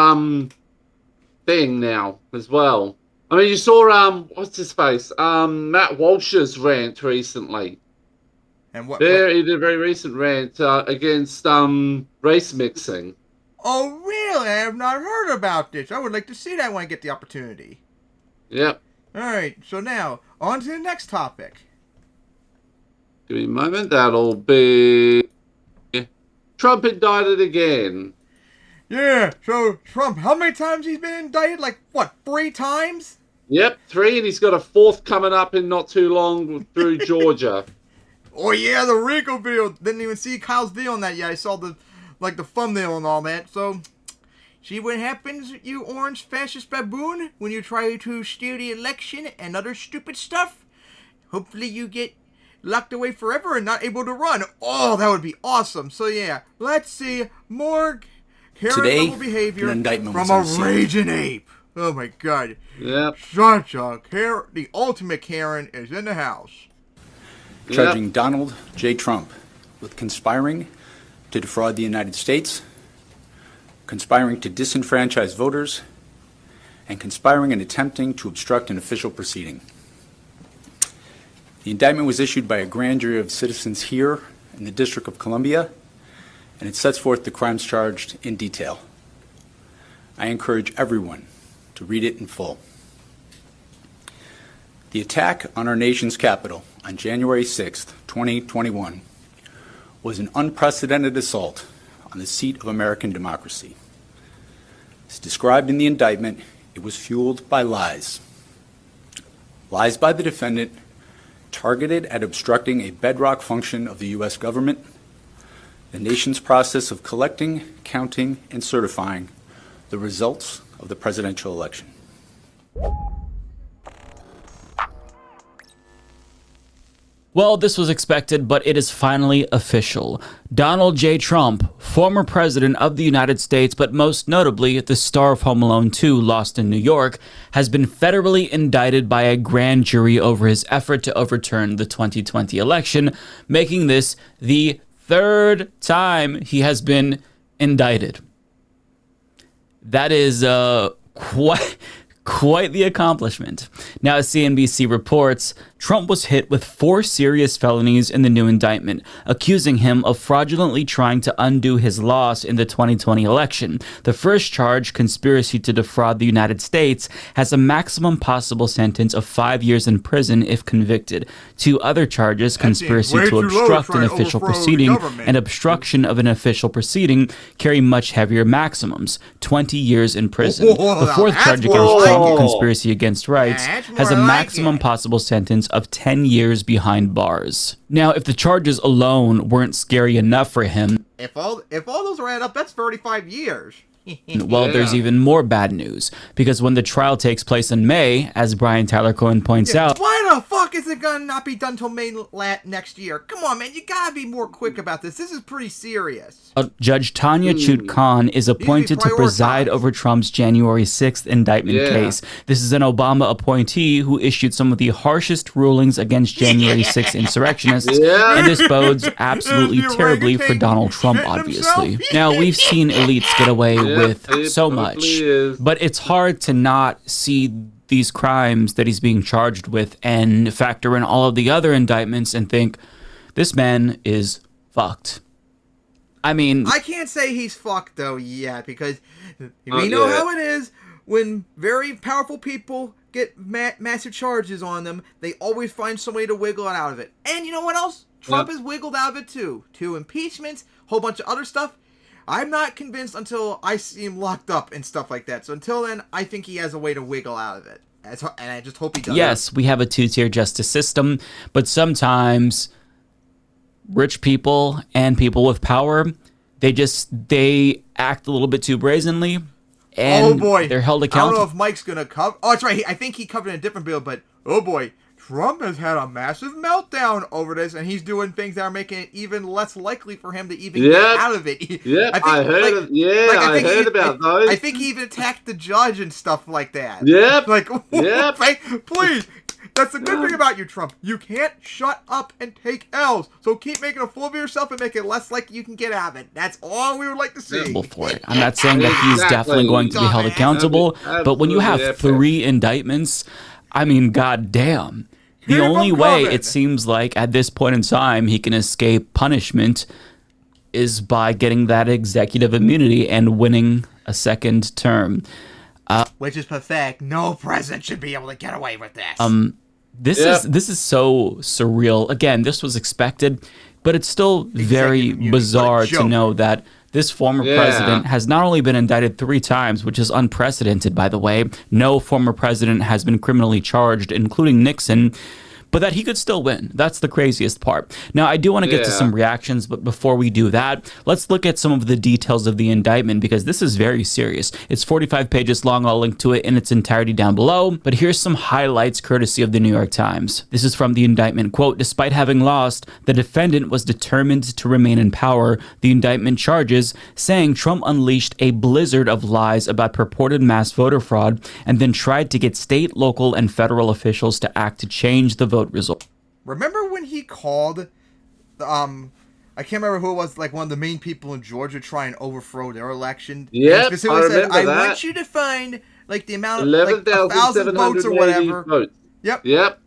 thing now as well. I mean, you saw what's his face? Matt Walsh's rant recently. And what? He did a very recent rant against race mixing. Oh, really? I have not heard about this. I would like to see that when I get the opportunity. Yep. All right. So now on to the next topic. Give me a moment. That'll be Trump indicted again. Yeah, so Trump, how many times he's been indicted? Like, what, 3 times? Yep, 3, and he's got a 4th coming up in not too long through Georgia. Oh, yeah, the Rico video. Didn't even see Kyle's video on that yet. I saw the thumbnail and all that. So, see what happens, you orange fascist baboon, when you try to steal the election and other stupid stuff? Hopefully you get locked away forever and not able to run. Oh, that would be awesome. So, yeah, let's see more Karen behavior from a raging ape. Oh my God. Yep. The ultimate Karen is in the house. Charging Donald J. Trump with conspiring to defraud the United States, conspiring to disenfranchise voters, and conspiring and attempting to obstruct an official proceeding. The indictment was issued by a grand jury of citizens here in the District of Columbia, and it sets forth the crimes charged in detail. I encourage everyone to read it in full. The attack on our nation's capital on January 6th, 2021 was an unprecedented assault on the seat of American democracy. As described in the indictment, it was fueled by lies. lies by the defendant targeted at obstructing a bedrock function of the U.S. government, the nation's process of collecting, counting, and certifying the results of the presidential election. Well, this was expected, but it is finally official. Donald J. Trump, former president of the United States, but most notably the star of Home Alone 2, Lost in New York, has been federally indicted by a grand jury over his effort to overturn the 2020 election, making this the third time he has been indicted. That is quite the accomplishment. Now, as CNBC reports, Trump was hit with 4 serious felonies in the new indictment, accusing him of fraudulently trying to undo his loss in the 2020 election. The first charge, conspiracy to defraud the United States, has a maximum possible sentence of 5 years in prison if convicted. 2 other charges, conspiracy to obstruct an official proceeding and obstruction of an official proceeding, carry much heavier maximums, 20 years in prison. The fourth charge against Trump, conspiracy against rights, has a maximum possible sentence of 10 years behind bars. Now, if the charges alone weren't scary enough for him, if all those are added up, that's 35 years. Well, there's even more bad news, because when the trial takes place in May, as Brian Tyler Cohen points out... Why the fuck is it gonna not be done till May next year? Come on, man, you gotta be more quick about this. This is pretty serious. Judge Tanya Chut Khan is appointed to preside over Trump's January 6th indictment case. This is an Obama appointee who issued some of the harshest rulings against January 6th insurrectionists, and this bodes absolutely terribly for Donald Trump, obviously. Now, we've seen elites get away with so much, but it's hard to not see these crimes that he's being charged with and factor in all of the other indictments and think, this man is fucked. I mean... I can't say he's fucked, though, yet, because we know how it is when very powerful people get massive charges on them. They always find some way to wiggle out of it. And you know what else? Trump has wiggled out of it, too. 2 impeachments, whole bunch of other stuff. I'm not convinced until I see him locked up and stuff like that. So until then, I think he has a way to wiggle out of it. And I just hope he does. Yes, we have a 2-tier justice system, but sometimes rich people and people with power, they act a little bit too brazenly, and they're held accountable. I don't know if Mike's going to cover... Oh, that's right. I think he covered in a different bill, but oh boy, Trump has had a massive meltdown over this, and he's doing things that are making it even less likely for him to even get out of it. I heard about those. I think he even attacked the judge and stuff like that. Please. That's the good thing about you, Trump. You can't shut up and take L's. So keep making a fool of yourself and make it less likely you can get out of it. That's all we would like to see. For it. I'm not saying that he's definitely going to be held accountable, but when you have 3 indictments, I mean, goddamn. The only way it seems like at this point in time he can escape punishment is by getting that executive immunity and winning a second term. Which is pathetic. No president should be able to get away with this. This is so surreal. Again, this was expected, but it's still very bizarre to know that this former president has not only been indicted 3 times, which is unprecedented, by the way. No former president has been criminally charged, including Nixon, but that he could still win. That's the craziest part. Now, I do want to get to some reactions, but before we do that, let's look at some of the details of the indictment, because this is very serious. It's 45 pages long. I'll link to it in its entirety down below, but here's some highlights courtesy of the New York Times. This is from the indictment. Quote, despite having lost, the defendant was determined to remain in power. The indictment charges, saying Trump unleashed a blizzard of lies about purported mass voter fraud and then tried to get state, local, and federal officials to act to change the vote result. Remember when he called I can't remember who it was, like one of the main people in Georgia try and overthrow their election? Yeah, I remember said, I that. want you to find like the amount of like 1,000 votes or whatever. Votes. Yep.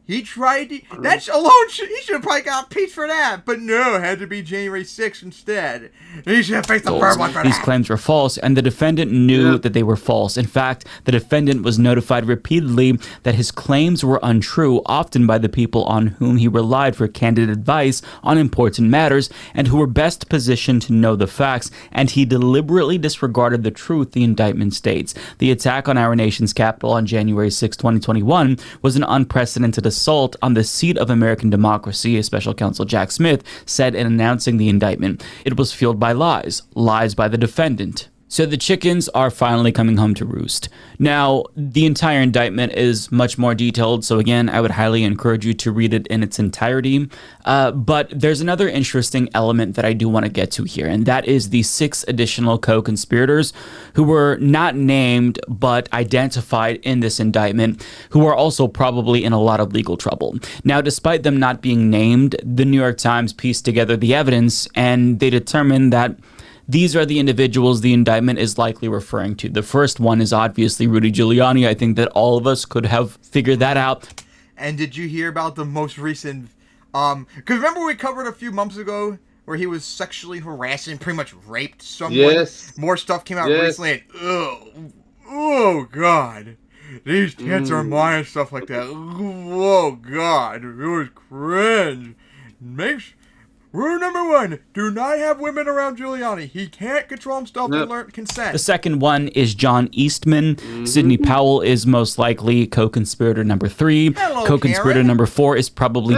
He tried to, that's alone, he should have probably got impeached for that. But no, it had to be January 6th instead. He should have faced the first one for These that. claims were false, and the defendant knew that they were false. In fact, the defendant was notified repeatedly that his claims were untrue, often by the people on whom he relied for candid advice on important matters, and who were best positioned to know the facts, and he deliberately disregarded the truth, the indictment states. The attack on our nation's capital on January 6, 2021 was an unprecedented assault on the seat of American democracy, as Special Counsel Jack Smith said in announcing the indictment. It was fueled by lies by the defendant. So the chickens are finally coming home to roost. Now, the entire indictment is much more detailed, so again, I would highly encourage you to read it in its entirety. But there's another interesting element that I do want to get to here, and that is the 6 additional co-conspirators who were not named but identified in this indictment, who are also probably in a lot of legal trouble. Now, despite them not being named, the New York Times pieced together the evidence, and they determined that these are the individuals the indictment is likely referring to. The first one is obviously Rudy Giuliani. I think that all of us could have figured that out. And did you hear about the most recent, because remember we covered a few months ago where he was sexually harassing, pretty much raped someone? Yes. More stuff came out recently, and oh God. These tits are mine and stuff like that. Oh God, it was cringe. Rule number 1, do not have women around Giuliani. He can't control himself and learn consent. The second one is John Eastman. Sidney Powell is most likely co-conspirator number 3. Hello, Co-conspirator Karen. number 4 is probably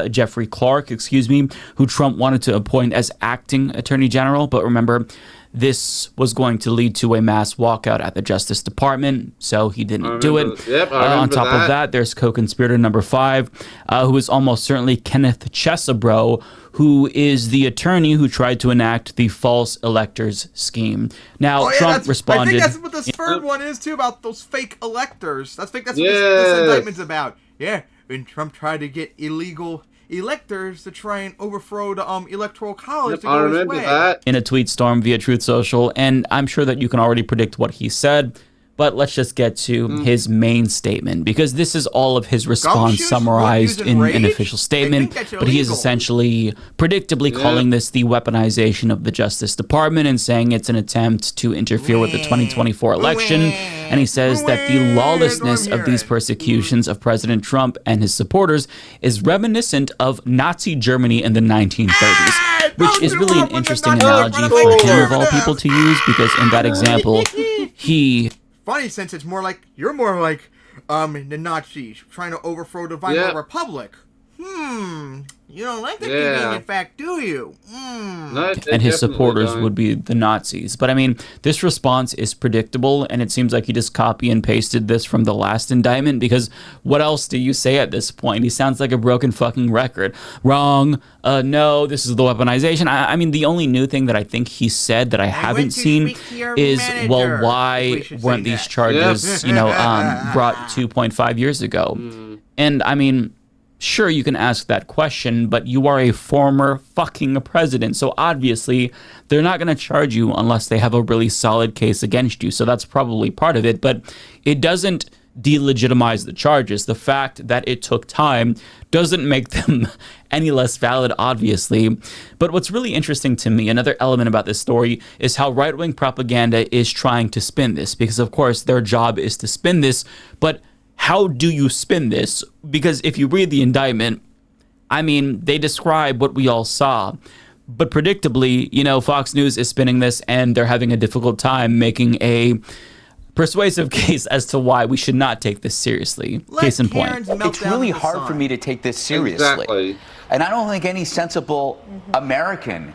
Jeffrey Clark, who Trump wanted to appoint as acting attorney general. But remember, this was going to lead to a mass walkout at the Justice Department, so he didn't do it. Yep, On top of that, there's co-conspirator number 5, who is almost certainly Kenneth Chesebro, who is the attorney who tried to enact the false electors scheme. Now, Trump responded. I think that's what this third one is, too, about those fake electors. That's what this indictment's about. Yeah, when Trump tried to get illegal electors to try and overthrow the electoral college to go his way. In a tweet storm via Truth Social, and I'm sure that you can already predict what he said, but let's just get to his main statement, because this is all of his response summarized in an official statement, but he is essentially predictably calling this the weaponization of the Justice Department and saying it's an attempt to interfere with the 2024 election, and he says that the lawlessness of these persecutions of President Trump and his supporters is reminiscent of Nazi Germany in the 1930s, which is really an interesting analogy for him of all people to use, because in that example, he... Funny, since it's more like, you're more like the Nazis trying to overthrow the Weimar Republic. You don't like that convenient fact, do you? No, and his supporters would be the Nazis. But I mean, this response is predictable, and it seems like he just copy and pasted this from the last indictment, because what else do you say at this point? He sounds like a broken fucking record. Wrong. No, this is the weaponization. I mean, the only new thing that I think he said that I haven't seen is, well, why weren't these charges, brought 2.5 years ago? And I mean, sure, you can ask that question, but you are a former fucking president, so obviously they're not going to charge you unless they have a really solid case against you. So that's probably part of it, but it doesn't delegitimize the charges. The fact that it took time doesn't make them any less valid, obviously. But what's really interesting to me, another element about this story, is how right-wing propaganda is trying to spin this, because of course their job is to spin this, but how do you spin this? Because if you read the indictment, I mean, they describe what we all saw. But predictably, Fox News is spinning this, and they're having a difficult time making a persuasive case as to why we should not take this seriously. Case in point. It's really hard for me to take this seriously. Exactly. And I don't think any sensible American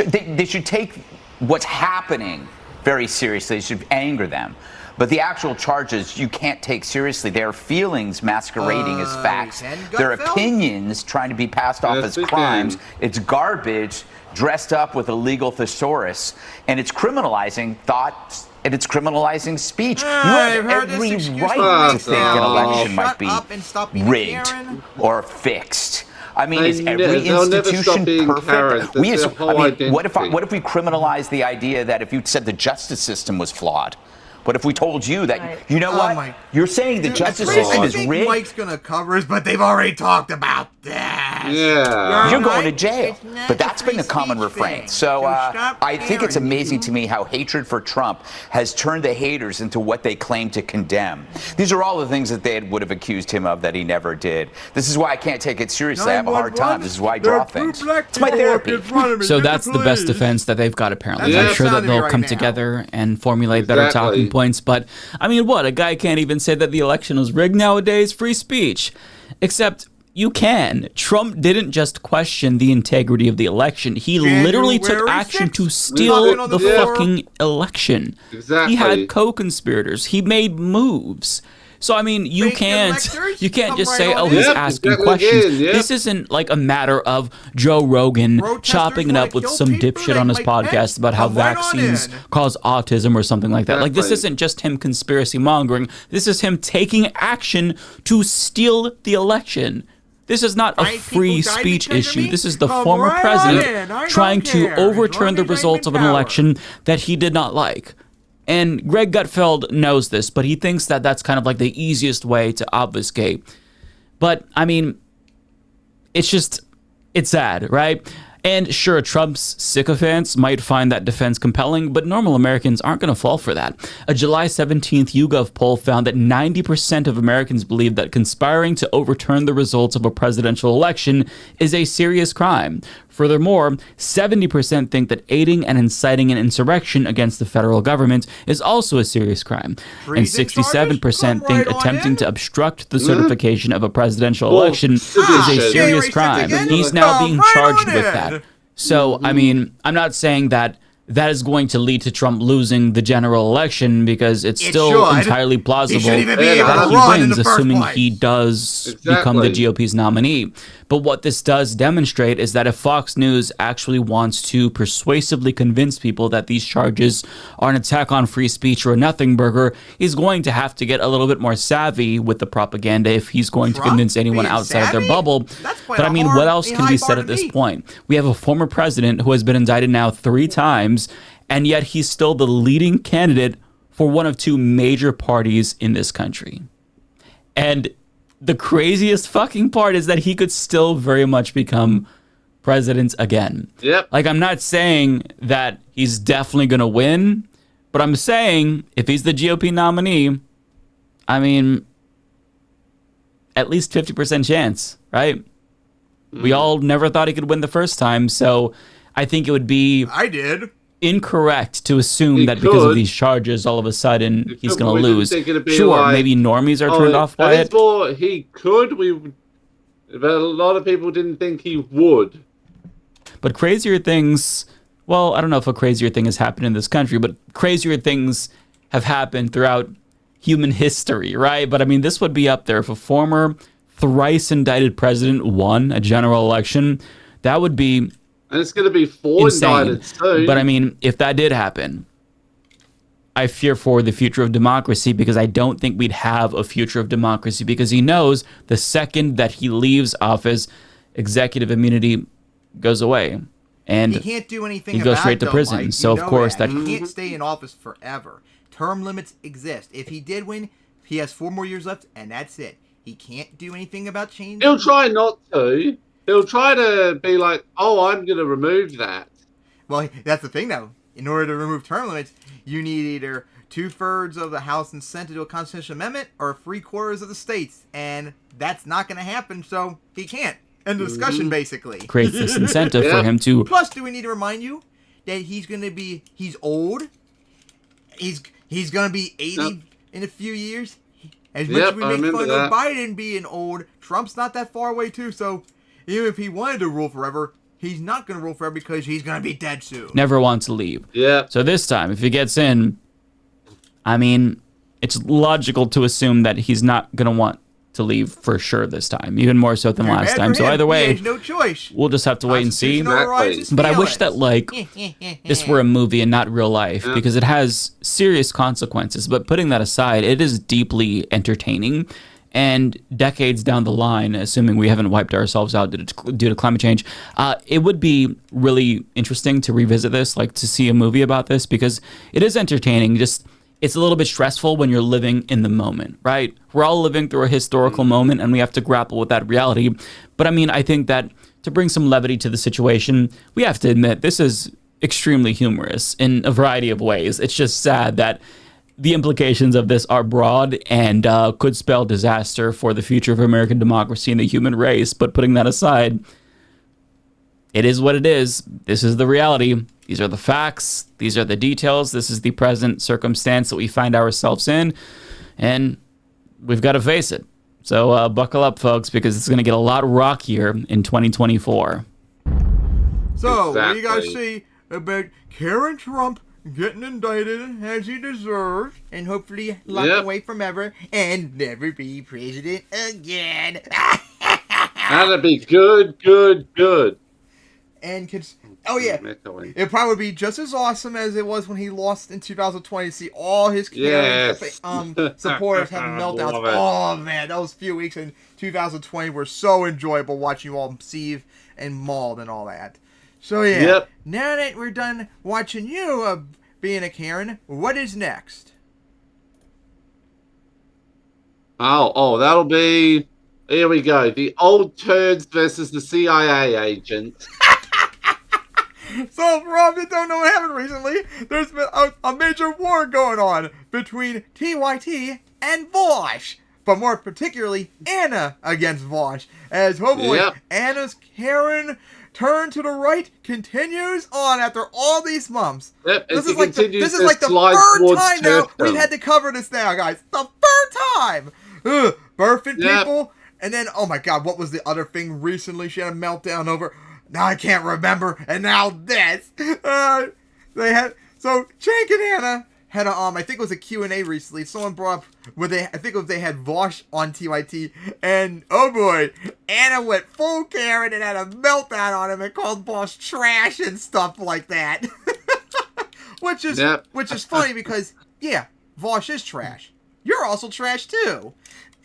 they should take what's happening very seriously. It should anger them. But the actual charges you can't take seriously. They are feelings masquerading as facts. They're opinions trying to be passed off as crimes. It's garbage dressed up with a legal thesaurus. And it's criminalizing thoughts, and it's criminalizing speech. You have every right to think an election might be rigged or fixed. I mean, is every institution perfect? What if we criminalize the idea that if you said the justice system was flawed? But if we told you that, you know what? You're saying the justice I system is think rigged. Mike's gonna cover us, but they've already talked about that. Yeah. You're going to jail. But that's been the common refrain. So I think it's amazing to me how hatred for Trump has turned the haters into what they claim to condemn. These are all the things that they would have accused him of that he never did. This is why I can't take it seriously. I have a hard time. This is why I draw things. It's my therapy. So that's the best defense that they've got, apparently. I'm sure that they'll come together and formulate better talking points. But, I mean, what? A guy can't even say that the election was rigged nowadays? Free speech. Except you can. Trump didn't just question the integrity of the election. He literally took action to steal the fucking election. Exactly. He had co-conspirators. He made moves. So I mean, you can't just say, "Oh, he's asking questions." This isn't like a matter of Joe Rogan chopping it up with some dipshit on his podcast about how vaccines cause autism or something like that. Like, this isn't just him conspiracy mongering. This is him taking action to steal the election. This is not a free speech issue. This is the former president trying to overturn the results of an election that he did not like. And Greg Gutfeld knows this, but he thinks that that's kind of like the easiest way to obfuscate. But, I mean, it's sad, right? And sure, Trump's sycophants might find that defense compelling, but normal Americans aren't going to fall for that. A July 17th YouGov poll found that 90% of Americans believe that conspiring to overturn the results of a presidential election is a serious crime. Furthermore, 70% think that aiding and inciting an insurrection against the federal government is also a serious crime. And 67% think attempting to obstruct the certification of a presidential election is a serious crime. He's now being charged with that. So, I mean, I'm not saying that that is going to lead to Trump losing the general election, because it's still entirely plausible that he wins, assuming he does become the GOP's nominee. But what this does demonstrate is that if Fox News actually wants to persuasively convince people that these charges are an attack on free speech or a nothing burger, he's going to have to get a little bit more savvy with the propaganda if he's going to convince anyone outside of their bubble. But I mean, what else can be said at this point? We have a former president who has been indicted now 3 times, and yet he's still the leading candidate for one of 2 major parties in this country. And the craziest fucking part is that he could still very much become president again. Yep. Like, I'm not saying that he's definitely going to win, but I'm saying if he's the GOP nominee, I mean, at least 50% chance, right? We all never thought he could win the first time, so I think it would be incorrect to assume that because of these charges, all of a sudden he's going to lose. Sure, like, maybe normies are turned off by it. He could, but a lot of people didn't think he would. But crazier things, well, I don't know if a crazier thing has happened in this country, but crazier things have happened throughout human history, right? But I mean, this would be up there. If a former thrice indicted president won a general election, that would be and it's going to be 4 indicted soon. But I mean, if that did happen, I fear for the future of democracy, because I don't think we'd have a future of democracy, because he knows the second that he leaves office, executive immunity goes away. And he can't do anything. He goes straight to prison. Mike. So, of course, that he can't stay in office forever. Term limits exist. If he did win, he has 4 more years left, and that's it. He can't do anything about changing. He'll try not to. He'll try to be like, oh, I'm going to remove that. Well, that's the thing, though. In order to remove term limits, you need either 2/3 of the House and Senate to do a constitutional amendment, or 3/4 of the states. And that's not going to happen, so he can't. End of discussion, basically. Creates this incentive for him to... Plus, do we need to remind you that he's old? He's going to be 80 in a few years? As much as we make fun of Biden being old, Trump's not that far away, too, so... Even if he wanted to rule forever, he's not going to rule forever, because he's going to be dead soon. Never wants to leave. Yeah. So this time, if he gets in, I mean, it's logical to assume that he's not going to want to leave for sure this time, even more so than last time. So either way, he has no choice. We'll just have to wait and see. But I wish that, like, this were a movie and not real life, because it has serious consequences. But putting that aside, it is deeply entertaining. And decades down the line, assuming we haven't wiped ourselves out due to climate change, it would be really interesting to revisit this, like to see a movie about this, because it is entertaining. Just it's a little bit stressful when you're living in the moment, right? We're all living through a historical moment and we have to grapple with that reality. But I mean, I think that to bring some levity to the situation, we have to admit this is extremely humorous in a variety of ways. It's just sad that the implications of this are broad and could spell disaster for the future of American democracy and the human race. But putting that aside, it is what it is. This is the reality. These are the facts. These are the details. This is the present circumstance that we find ourselves in. And we've got to face it. So buckle up, folks, because it's going to get a lot rockier in 2024. So, what do you guys see about Karen Trump getting indicted as he deserves and hopefully locked away forever and never be president again? That'd be good, good, good. And it probably would be just as awesome as it was when he lost in 2020 to see all his Karen supporters having meltdowns. Oh man, those few weeks in 2020 were so enjoyable watching you all seethe and mauled and all that. So now that we're done watching you being a Karen, what is next? Oh, that'll be, here we go, the old turds versus the CIA agent. So, for all of you who don't know what happened recently, there's been a major war going on between TYT and Vaush. But more particularly, Anna against Vaush. As, Anna's Karen turn to the right continues on after all these months. This is like the third time now we've had to cover this now, guys. The third time! Birthing people. And then, oh my god, what was the other thing recently she had a meltdown over? Now I can't remember, and now this. So Jake and Anna had I think it was a Q&A recently. Someone brought up I think they had Vaush on TYT, and oh boy, Anna went full Karen and had a meltdown on him and called Vaush trash and stuff like that. which is funny because Vaush is trash. You're also trash too.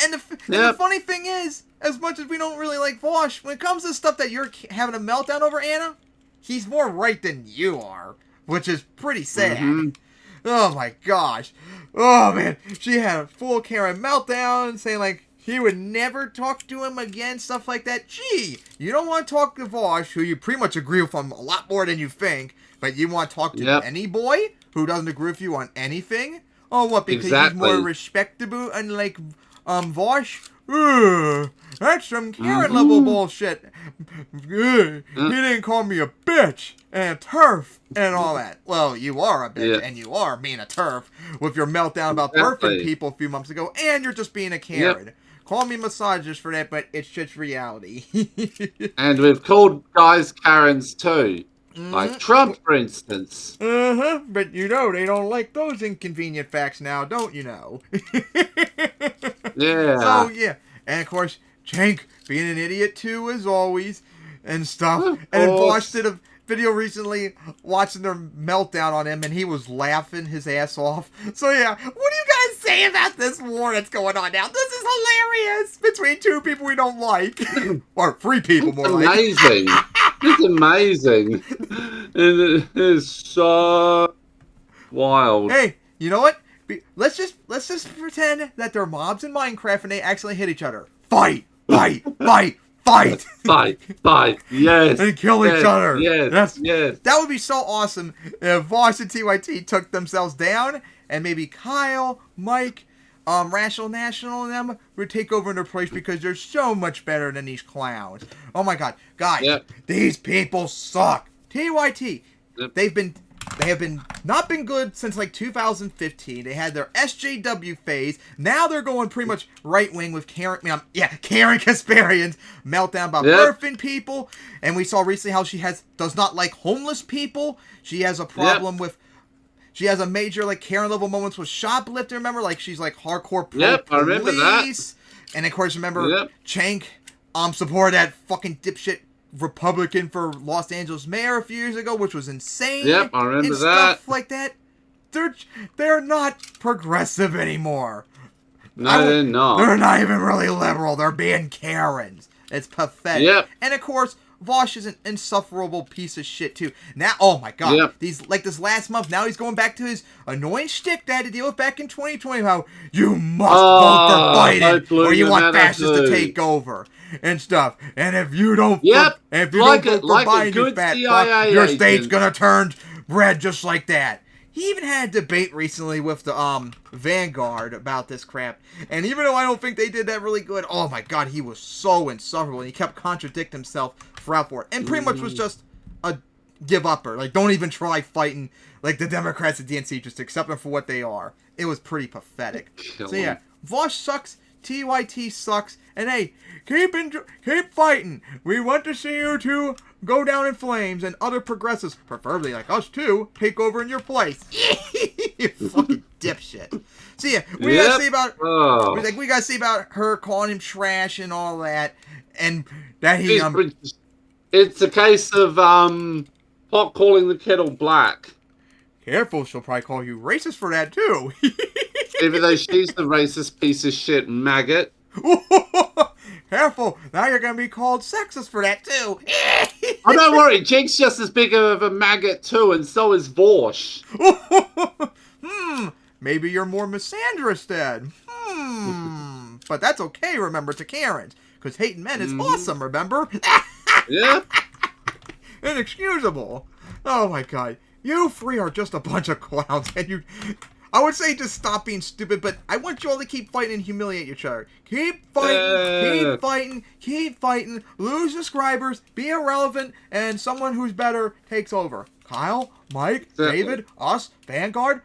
And the funny thing is, as much as we don't really like Vaush, when it comes to stuff that you're having a meltdown over, Anna, he's more right than you are, which is pretty sad. Oh my gosh. Oh man, she had a full Karen meltdown, saying like he would never talk to him again, stuff like that. Gee, you don't want to talk to Vaush, who you pretty much agree with him a lot more than you think, but you want to talk to any boy who doesn't agree with you on anything? Oh, what, because he's more respectable, unlike Vaush? That's some Karen level bullshit. He didn't call me a bitch and a turf and all that. Well, you are a bitch and you are being a turf with your meltdown about birthing people a few months ago, and you're just being a Karen. Call me misogynist for that, but it's just reality. And we've called guys Karens too. Like Trump, for instance. But you know, they don't like those inconvenient facts now, don't you know? So, and of course, Cenk being an idiot too, as always, and stuff. And then Vaush did a video recently watching their meltdown on him, and he was laughing his ass off. So what do you guys say about this war that's going on now? This is hilarious between two people we don't like. Or three people, more like. Amazing. It's amazing. It is so wild. Hey, you know what? Let's just pretend that they're mobs in Minecraft and they accidentally hit each other. Fight! Fight! Fight! Fight! Fight! Yes! And kill each other. Yes! That would be so awesome if Vaush and TYT took themselves down, and maybe Kyle, Mike, Rational National, and them would take over in their place because they're so much better than these clowns. Oh my god, guys, these people suck. TYT, they have not been good since like 2015. They had their SJW phase. Now they're going pretty much right wing with Karen Kasparian's meltdown about birthing people. And we saw recently how she does not like homeless people. She has a problem with. She has a major like Karen level moments with shoplifting. Remember, like she's like hardcore pro I remember that. And of course, remember Cenk supported that fucking dipshit Republican for Los Angeles mayor a few years ago, which was insane. I remember and stuff like that. They're not progressive anymore. No, they're not. They're not even really liberal. They're being Karens. It's pathetic. And of course, Vaush is an insufferable piece of shit too. Now, oh my god, Yep. this last month, now he's going back to his annoying shtick that I had to deal with back in 2020. How you must vote for Biden or you want fascists to take over and stuff. And if you don't, if you don't vote for Biden, you fat fuck, your state's gonna turn red just like that. He even had a debate recently with the Vanguard about this crap. And even though I don't think they did that really good, oh my god, he was so insufferable. And he kept contradicting himself throughout for it. And pretty much was just a give-upper. Like, don't even try fighting, like, the Democrats at DNC. Just accept them for what they are. It was pretty pathetic. So yeah, Vaush sucks. TYT sucks. And hey, keep fighting. We want to see you two go down in flames, and other progressives, preferably like us too, take over in your place. You fucking dipshit. So yeah, we gotta see about we gotta see about her calling him trash and all that, and that he It's a case of pot calling the kettle black. Careful, she'll probably call you racist for that too. Even though she's the racist piece of shit maggot. Careful, now you're gonna be called sexist for that too. Oh, don't worry, Jake's just as big of a maggot too, and so is Vaush. Maybe you're more misandrous then. But that's okay, remember, to Karens, because hating men is awesome, remember? Yeah. Inexcusable. Oh my god. You three are just a bunch of clowns, and you... I would say just stop being stupid, but I want you all to keep fighting and humiliate each other. Keep fighting, keep fighting, lose subscribers, be irrelevant, and someone who's better takes over. Kyle, Mike, David, us, Vanguard,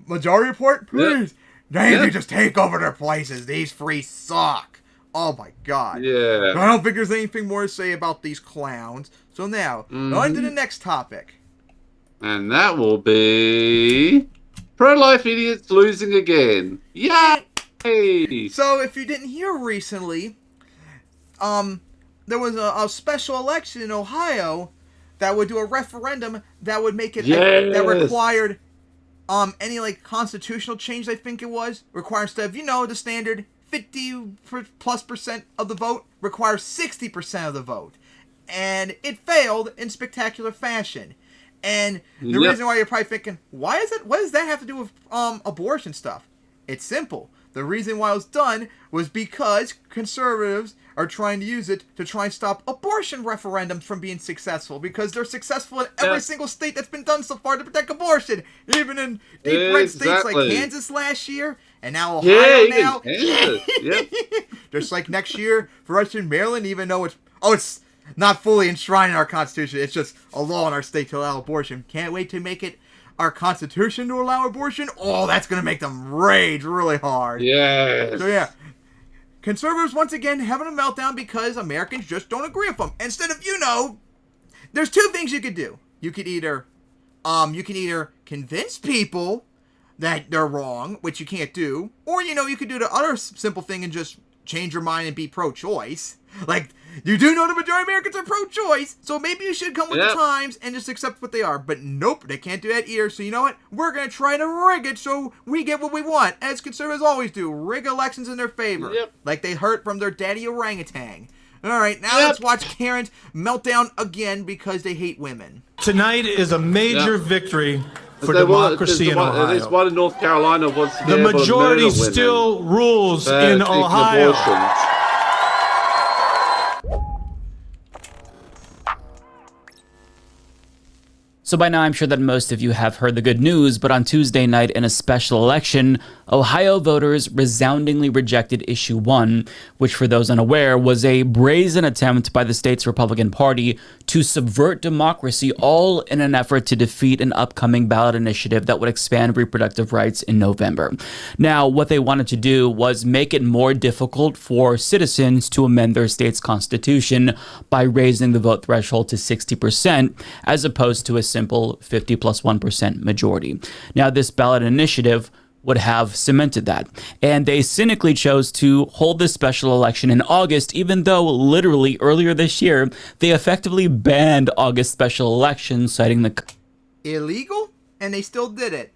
Majority Report, please. They need to just take over their places. These three suck. Oh my god. Yeah. I don't think there's anything more to say about these clowns. So now, on to the next topic. And that will be... pro-life idiots losing again. Yay! So, if you didn't hear recently, there was a special election in Ohio that would do a referendum that would make it that required any like constitutional change. I think it was required instead of the standard 50+% of the vote requires 60% of the vote, and it failed in spectacular fashion. And the reason why you're probably thinking, what does that have to do with abortion stuff? It's simple. The reason why it was done was because conservatives are trying to use it to try and stop abortion referendums from being successful, because they're successful in every single state that's been done so far to protect abortion, even in deep red states like Kansas last year, and now Ohio now. Just like next year for us in Maryland, even though it's not fully enshrined in our Constitution. It's just a law in our state to allow abortion. Can't wait to make it our Constitution to allow abortion. Oh, that's going to make them rage really hard. Yes. So, yeah. Conservatives, once again, having a meltdown because Americans just don't agree with them. Instead of, there's two things you could do. You could either convince people that they're wrong, which you can't do, or, you could do the other simple thing and just change your mind and be pro-choice. Like, you do know the majority of Americans are pro-choice, so maybe you should come with the times and just accept what they are. But nope, they can't do that either. So you know what? We're going to try to rig it so we get what we want, as conservatives always do. Rig elections in their favor. Like they heard from their daddy orangutan. Alright, now let's watch Karen's meltdown again because they hate women. Tonight is a major victory for democracy in Ohio. There's one in North Carolina wants to be the able majority to murder still rules in Ohio. Abortions. So by now I'm sure that most of you have heard the good news, but on Tuesday night in a special election, Ohio voters resoundingly rejected Issue 1, which for those unaware was a brazen attempt by the state's Republican Party to subvert democracy, all in an effort to defeat an upcoming ballot initiative that would expand reproductive rights in November. Now, what they wanted to do was make it more difficult for citizens to amend their state's constitution by raising the vote threshold to 60%, as opposed to a simple 50+1% majority. Now, this ballot initiative would have cemented that. And they cynically chose to hold this special election in August, even though literally earlier this year, they effectively banned August special elections, citing the... Illegal? And they still did it.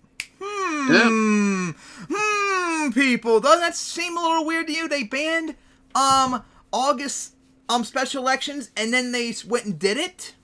People, doesn't that seem a little weird to you? They banned August special elections and then they went and did it?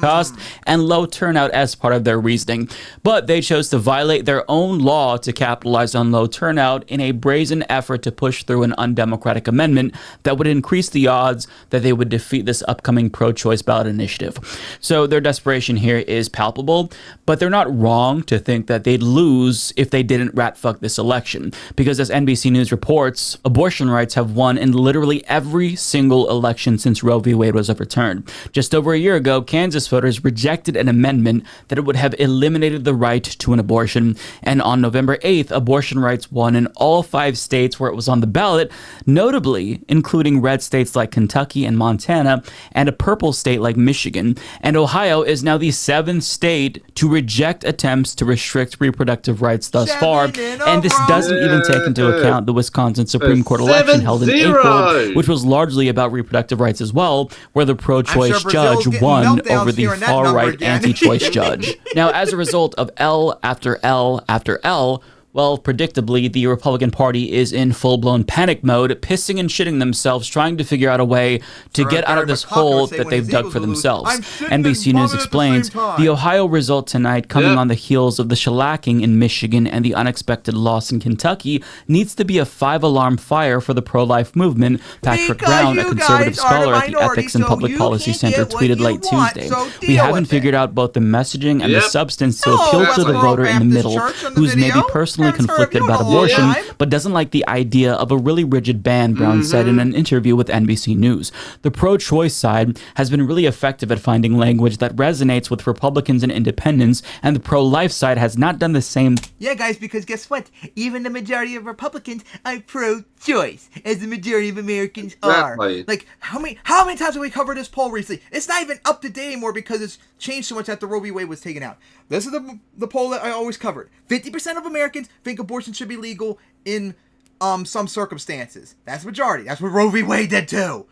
Cost and low turnout as part of their reasoning, but they chose to violate their own law to capitalize on low turnout in a brazen effort to push through an undemocratic amendment that would increase the odds that they would defeat this upcoming pro-choice ballot initiative. So their desperation here is palpable, but they're not wrong to think that they'd lose if they didn't rat fuck this election, because as NBC News reports, abortion rights have won in literally every single election since Roe v. Wade was overturned. Just over a year ago, Kansas voters rejected an amendment that it would have eliminated the right to an abortion. And on November 8th, abortion rights won in all 5 states where it was on the ballot, notably including red states like Kentucky and Montana, and a purple state like Michigan. And Ohio is now the 7th state to reject attempts to restrict reproductive rights thus far. And this doesn't even take into account the Wisconsin Supreme Court election held in April, which was largely about reproductive rights as well, where the pro-choice judge won over the far-right anti-choice judge. Now, as a result of L after L after L, well, predictably, the Republican Party is in full-blown panic mode, pissing and shitting themselves, trying to figure out a way to get out of this hole that they've dug for themselves. NBC News explains the Ohio result tonight, coming on the heels of the shellacking in Michigan and the unexpected loss in Kentucky, needs to be a 5-alarm fire for the pro-life movement. Patrick Brown, a conservative scholar at the Ethics and Public Policy Center, tweeted late Tuesday, "We haven't figured out both the messaging and the substance to appeal to the voter in the middle, who's maybe personally conflicted about abortion, but doesn't like the idea of a really rigid ban," Brown said in an interview with NBC News. The pro-choice side has been really effective at finding language that resonates with Republicans and independents, and the pro-life side has not done the same. Yeah, guys, because guess what? Even the majority of Republicans are pro-choice, as the majority of Americans are. Like, how many times have we covered this poll recently? It's not even up to date anymore because it's changed so much after Roe v. Wade was taken out. This is the poll that I always covered. 50% of Americans think abortion should be legal in some circumstances. That's the majority. That's what Roe v. Wade did too.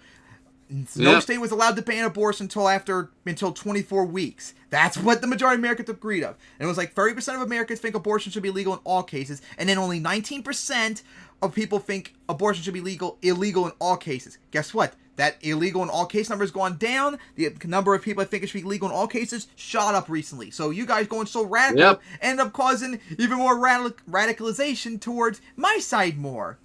No state was allowed to ban abortion until 24 weeks. That's what the majority of Americans agreed of. And it was like 30% of Americans think abortion should be legal in all cases, and then only 19% of people think abortion should be illegal in all cases. Guess what? That illegal in all case number has gone down. The number of people that think it should be legal in all cases shot up recently. So you guys going so radical end up causing even more radicalization towards my side more.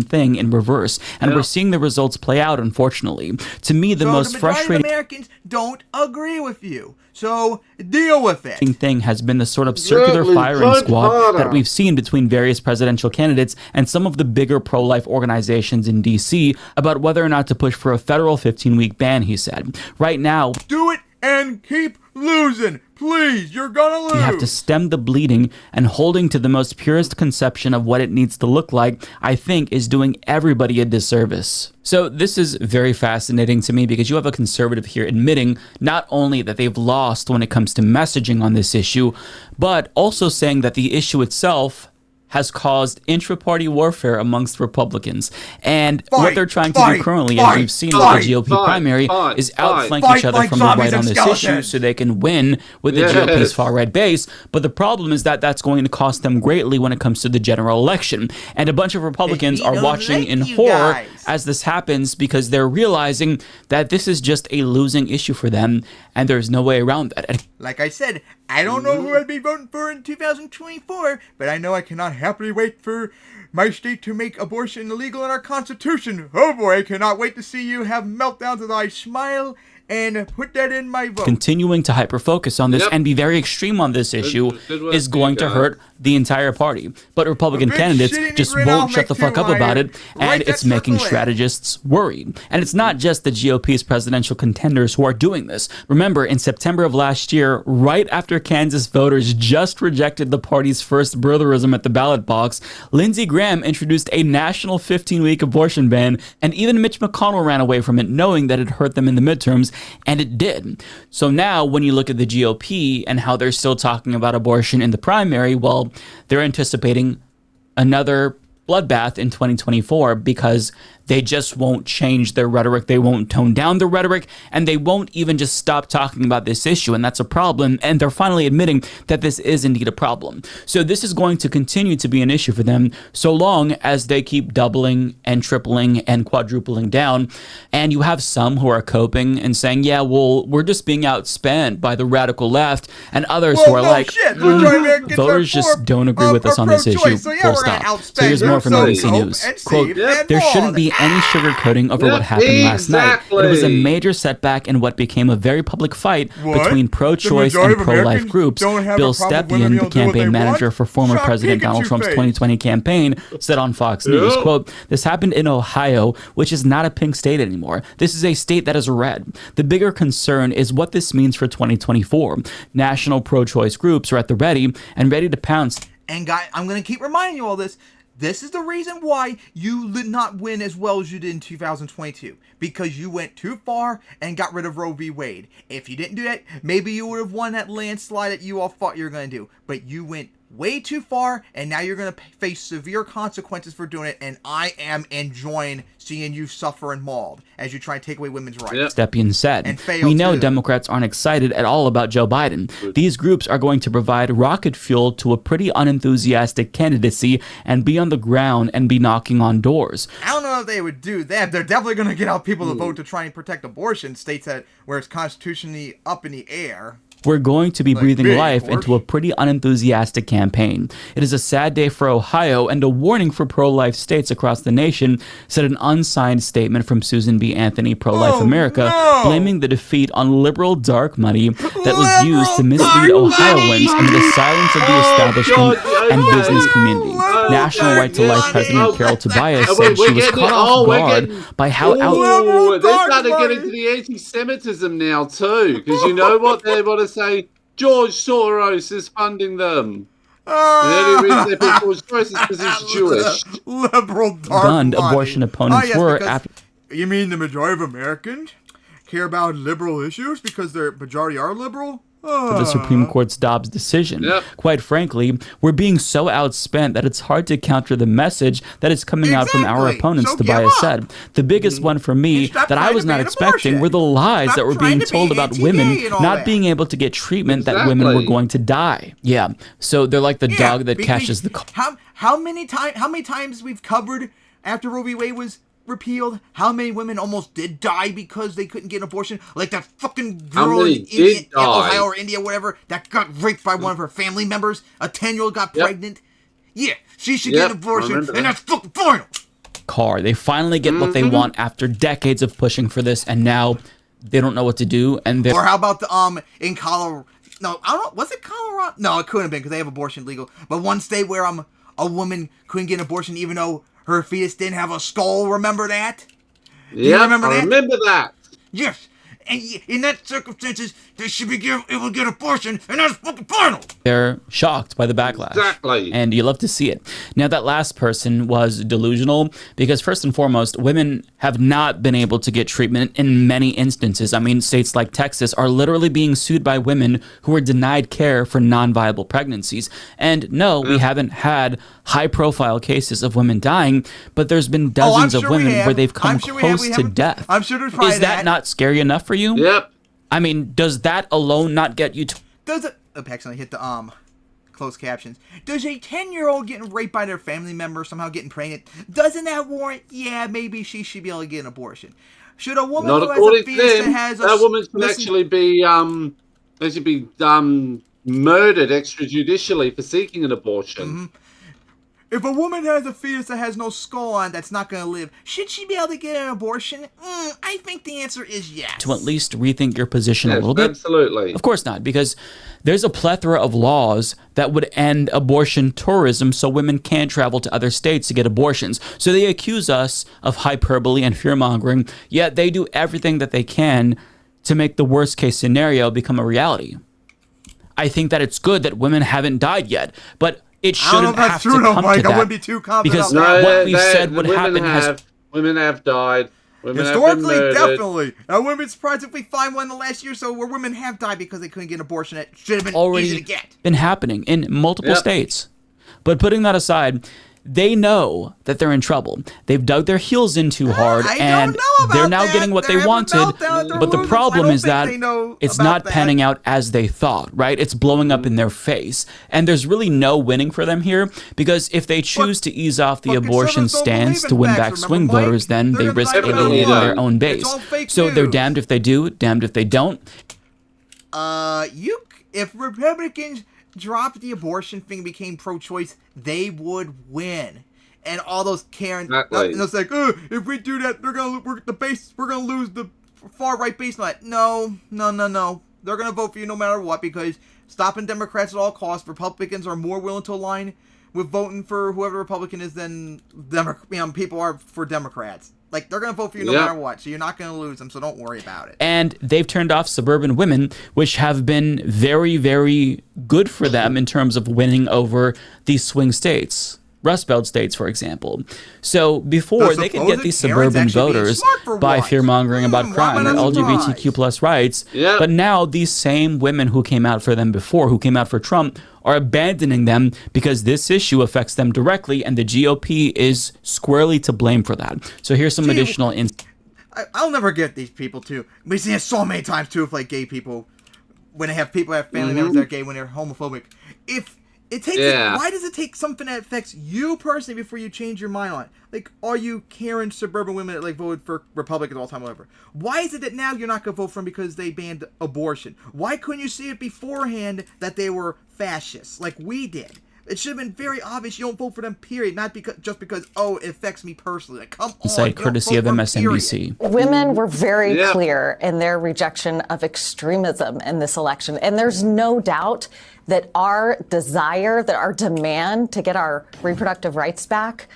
Thing in reverse, and we're seeing the results play out, unfortunately. To me, the most frustrating Americans don't agree with you, so deal with it. Thing has been the sort of circular firing squad that we've seen between various presidential candidates and some of the bigger pro-life organizations in DC about whether or not to push for a federal 15-week ban, he said. Right now, do it and keep losing. Please, you're gonna lose. We have to stem the bleeding, and holding to the most purest conception of what it needs to look like, I think, is doing everybody a disservice. So this is very fascinating to me because you have a conservative here admitting not only that they've lost when it comes to messaging on this issue, but also saying that the issue itself has caused intra-party warfare amongst Republicans. And what they're trying to do currently, as we've seen with the GOP primary, is outflank each other from the right on this issue so they can win with the GOP's far-right base. But the problem is that that's going to cost them greatly when it comes to the general election. And a bunch of Republicans are watching in horror as this happens because they're realizing that this is just a losing issue for them, and there's no way around that. Like I said, I don't know who I'd be voting for in 2024, but I know I cannot happily wait for my state to make abortion illegal in our Constitution. Oh boy, I cannot wait to see you have meltdowns as I smile and put that in my vote. Continuing to hyper-focus on this and be very extreme on this issue is going to hurt the entire party. But Republican candidates just won't shut the fuck up about it, and it's making strategists worried. And it's not just the GOP's presidential contenders who are doing this. Remember, in September of last year, right after Kansas voters just rejected the party's first birtherism at the ballot box, Lindsey Graham introduced a national 15-week abortion ban, and even Mitch McConnell ran away from it, knowing that it hurt them in the midterms. And it did. So now when you look at the GOP and how they're still talking about abortion in the primary, well, they're anticipating another bloodbath in 2024 because They just won't change their rhetoric. They won't tone down their rhetoric, and they won't even just stop talking about this issue, and that's a problem. And they're finally admitting that this is indeed a problem. So this is going to continue to be an issue for them so long as they keep doubling and tripling and quadrupling down. And you have some who are coping and saying, yeah, well, we're just being outspent by the radical left, and others who are like, voters just don't agree with us on this issue, full stop. So here's more from ABC News. Quote, there shouldn't be any sugarcoating over what happened last night. It was a major setback in what became a very public fight between pro-choice and pro-life groups. Bill Stepien, the campaign manager for former President Donald Trump's 2020 campaign, said on Fox News, quote, this happened in Ohio, which is not a pink state anymore. This is a state that is red. The bigger concern is what this means for 2024. National pro-choice groups are at the ready and ready to pounce. And guys, I'm going to keep reminding you all this. This is the reason why you did not win as well as you did in 2022. Because you went too far and got rid of Roe v. Wade. If you didn't do that, maybe you would have won that landslide that you all thought you were going to do. But you went way too far, and now you're going to face severe consequences for doing it, and I am enjoying seeing you suffer and mauled as you try and take away women's rights. Stepien said, we know Democrats aren't excited at all about Joe Biden. These groups are going to provide rocket fuel to a pretty unenthusiastic candidacy and be on the ground and be knocking on doors. I don't know if they would do that. They're definitely going to get out people to vote to try and protect abortion, states that where it's constitutionally up in the air. We're going to be breathing life into a pretty unenthusiastic campaign. It is a sad day for Ohio and a warning for pro-life states across the nation, said an unsigned statement from Susan B. Anthony, Pro-Life America, blaming the defeat on liberal dark money that was used to mislead Ohioans under the silence of the establishment and business community. National Right to Life President Carol Tobias said she was caught off guard by how they're starting to get into the anti-Semitism now too, because you know what they want to say? George Soros is funding them. And the only reason they pick George Soros is because he's Jewish. Liberal dark gunned money. Abortion opponents were after. You mean the majority of Americans care about liberal issues because their majority are liberal? For the Supreme Court's Dobbs decision. Quite frankly, we're being so outspent that it's hard to counter the message that is coming out from our opponents, Tobias said. The biggest one for me that I was not expecting were the lies that were being told about women not being able to get treatment, that women were going to die. Yeah, so they're like the dog that catches the... How many times we've covered after Roe v. Wade was repealed, how many women almost did die because they couldn't get an abortion? Like that fucking girl in Ohio or India, whatever, that got raped by one of her family members. A 10-year-old got pregnant. Yeah, she should get an abortion, and that's fucking final. They finally get what they want after decades of pushing for this, and now they don't know what to do. And or how about the in Colorado? No, I don't know. Was it Colorado? No, it couldn't have been because they have abortion legal. But one state where a woman couldn't get an abortion even though her fetus didn't have a skull. Remember that? Yeah, I remember that. Yes. And in that circumstances, they should be able to get abortion, and that's fucking final. They're shocked by the backlash. Exactly. And you love to see it. Now, that last person was delusional because, first and foremost, women have not been able to get treatment in many instances. I mean, states like Texas are literally being sued by women who are denied care for non-viable pregnancies. And no, we haven't had high-profile cases of women dying, but there's been dozens of women where they've come close to death. I'm sure there's probably Is that not scary enough for you? Yep. I mean, does that alone not get you to... Does it... Oh, actually, I hit the, closed captions. Does a 10-year-old getting raped by their family member somehow getting pregnant, doesn't that warrant, yeah, maybe she should be able to get an abortion? Should a woman who has a fetus that has a... That woman can actually be murdered extrajudicially for seeking an abortion. If a woman has a fetus that has no skull on that's not going to live, should she be able to get an abortion? I think the answer is yes. To at least rethink your position a little bit? Absolutely. Of course not, because there's a plethora of laws that would end abortion tourism so women can't travel to other states to get abortions. So they accuse us of hyperbole and fear-mongering, yet they do everything that they can to make the worst-case scenario become a reality. I think that it's good that women haven't died yet, but it shouldn't have to come to that. I wouldn't be too confident. Because what we've said would happen has... Women have died. Women historically, have been murdered. definitely. I wouldn't be surprised if we find one in the last year or so where women have died because they couldn't get an abortion. It should have been easy to get. Been happening in multiple states. But putting that aside, they know that they're in trouble. They've dug their heels in too hard, and they're now getting what they wanted. But the problem is that it's not panning out as they thought, right? It's blowing up in their face. And there's really no winning for them here, because if they choose to ease off the abortion stance to win back swing voters, then they risk alienating their own base. So they're damned if they do, damned if they don't. If Republicans dropped the abortion thing and became pro-choice, they would win. And all those Karens, it's like, if we do that, we're gonna lose the far right base. Like, no. They're gonna vote for you no matter what, because stopping Democrats at all costs, Republicans are more willing to align with voting for whoever Republican is than people are for Democrats. Like, they're going to vote for you no matter what, so you're not going to lose them, so don't worry about it. And they've turned off suburban women, which have been very, very good for them in terms of winning over these swing states. Rust Belt states, for example. So before they could get these suburban voters by fear-mongering about crime or LGBTQ plus rights, but now these same women who came out for them before, who came out for Trump, are abandoning them because this issue affects them directly, and the GOP is squarely to blame for that. So here's some additional I'll never get these people too. We see it so many times too with like gay people, when they have family members that are gay, when they're homophobic. If it takes why does it take something that affects you personally before you change your mind on it? Like, are you Karen suburban women that like voted for Republicans all the time, whatever? Why is it that now you're not gonna vote for them because they banned abortion? Why couldn't you see it beforehand that they were fascists like we did? It should have been very obvious you don't vote for them, period. Not just because, it affects me personally. Like, come on. Say, courtesy of MSNBC. Women were very clear in their rejection of extremism in this election. And there's no doubt that our desire, that our demand to get our reproductive rights back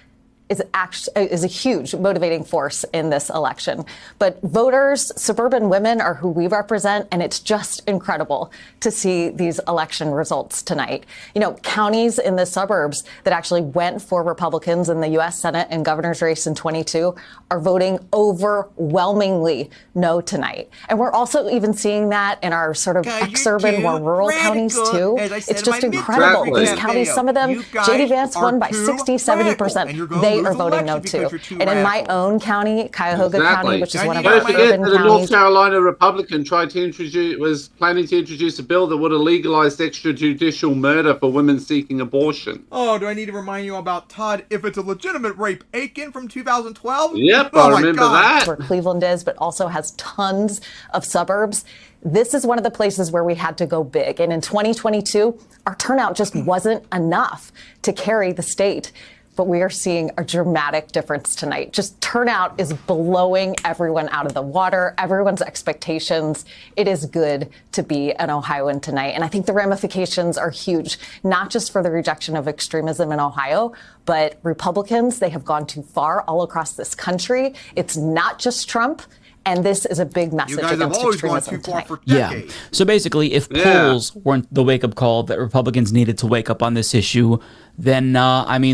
is a huge motivating force in this election. But voters, suburban women, are who we represent, and it's just incredible to see these election results tonight. You know, counties in the suburbs that actually went for Republicans in the U.S. Senate and governor's race in 22 are voting overwhelmingly no tonight. And we're also even seeing that in our sort of exurban, more rural counties too. It's just incredible. These counties, some of them, J.D. Vance won by 60, 70%. They are voting no too. And in my own county, Cuyahoga County, which is one of our urban counties. The North counties. Carolina Republican was planning to introduce a bill that would have legalized extrajudicial murder for women seeking abortion. Oh, do I need to remind you about Todd, if it's a legitimate rape, Aiken from 2012? Yep, I remember that. Where Cleveland is, but also has tons of suburbs. This is one of the places where we had to go big. And in 2022, our turnout just wasn't enough to carry the state. But we are seeing a dramatic difference tonight. Just turnout is blowing everyone out of the water, everyone's expectations. It is good to be an Ohioan tonight. And I think the ramifications are huge, not just for the rejection of extremism in Ohio, but Republicans, they have gone too far all across this country. It's not just Trump. And this is a big message against extremism tonight. Yeah. So basically, if polls weren't the wake-up call that Republicans needed to wake up on this issue, then,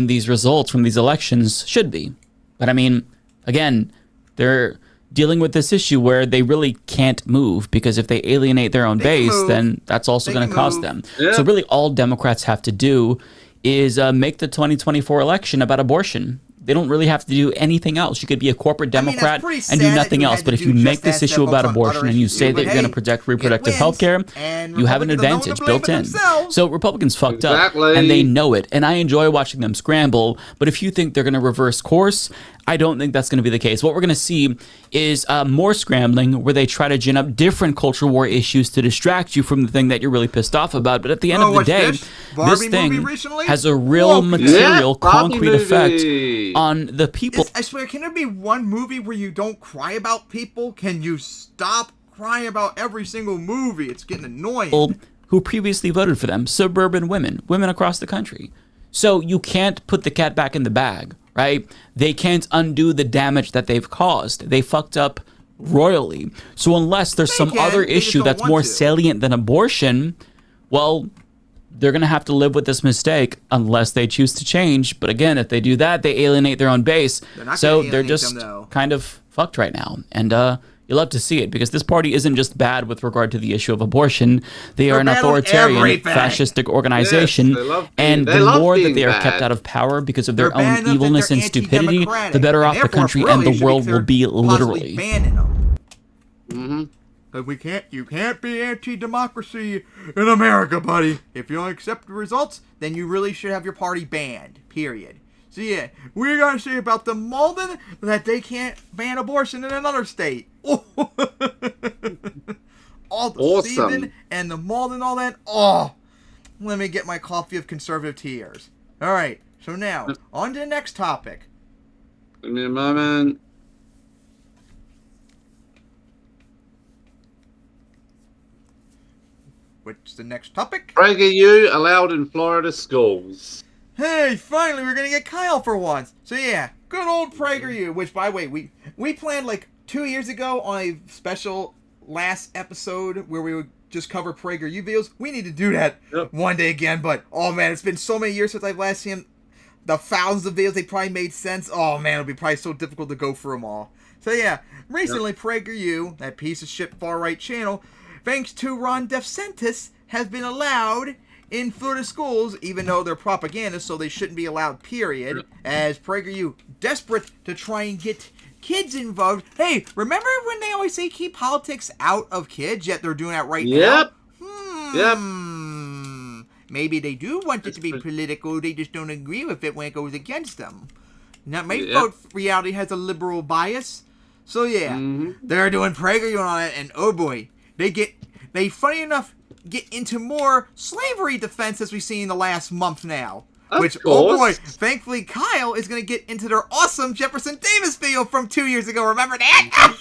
these results from these elections should be. But, again, they're dealing with this issue where they really can't move, because if they alienate their own base, then that's also going to cost them. Yeah. So really all Democrats have to do is make the 2024 election about abortion. They don't really have to do anything else. You could be a corporate Democrat and do nothing else. But if you make this issue about abortion and you say that you're going to protect reproductive health care, you have an advantage built in. So Republicans fucked up, and they know it. And I enjoy watching them scramble. But if you think they're going to reverse course, I don't think that's going to be the case. What we're going to see is more scrambling, where they try to gin up different culture war issues to distract you from the thing that you're really pissed off about. But at the end of the day, this thing has a real material, concrete effect on the people. I swear, can there be one movie where you don't cry about people? Can you stop crying about every single movie? It's getting annoying. Who previously voted for them, suburban women across the country. So you can't put the cat back in the bag, right? They can't undo the damage that they've caused. They fucked up royally. So unless there's some other issue that's more salient than abortion, well, they're going to have to live with this mistake unless they choose to change. But again, if they do that, they alienate their own base. So they're just kind of fucked right now. And You love to see it, because this party isn't just bad with regard to the issue of abortion. They are an bad on authoritarian, everything. fascistic organization, and the more that they are kept out of power because of their They're bad own enough that evilness they're and stupidity, the anti-democratic, better and off the therefore country really and the should be world will be, possibly literally. banning them. Mm-hmm. But you can't be anti-democracy in America, buddy. If you don't accept the results, then you really should have your party banned. Period. So yeah, we're gonna say about the Malden that they can't ban abortion in another state. All the Awesome. seething and the Malden, all that. Oh, let me get my coffee of conservative tears. All right. So now on to the next topic. Give me a moment. What's the next topic? PragerU allowed in Florida schools. Hey, finally we're gonna get Kyle for once. So yeah, good old PragerU, which by the way, we planned like 2 years ago on a special last episode where we would just cover PragerU videos. We need to do that one day again, but oh man, it's been so many years since I've last seen the thousands of videos. They probably made sense. Oh man, it'll be probably so difficult to go through them all. So yeah, recently PragerU, that piece of shit far-right channel, thanks to Ron DeSantis, has been allowed in Florida schools, even though they're propaganda, so they shouldn't be allowed, period. As PragerU, desperate to try and get kids involved. Hey, remember when they always say keep politics out of kids, yet they're doing that right now? Yep. Maybe they do want it to be political, they just don't agree with it when it goes against them. Now, my vote reality has a liberal bias. So yeah, they're doing PragerU on it, and oh boy, they funny enough get into more slavery defense as we've seen in the last month now. Of Which, course. oh boy, thankfully Kyle is going to get into their awesome Jefferson Davis video from 2 years ago. Remember that?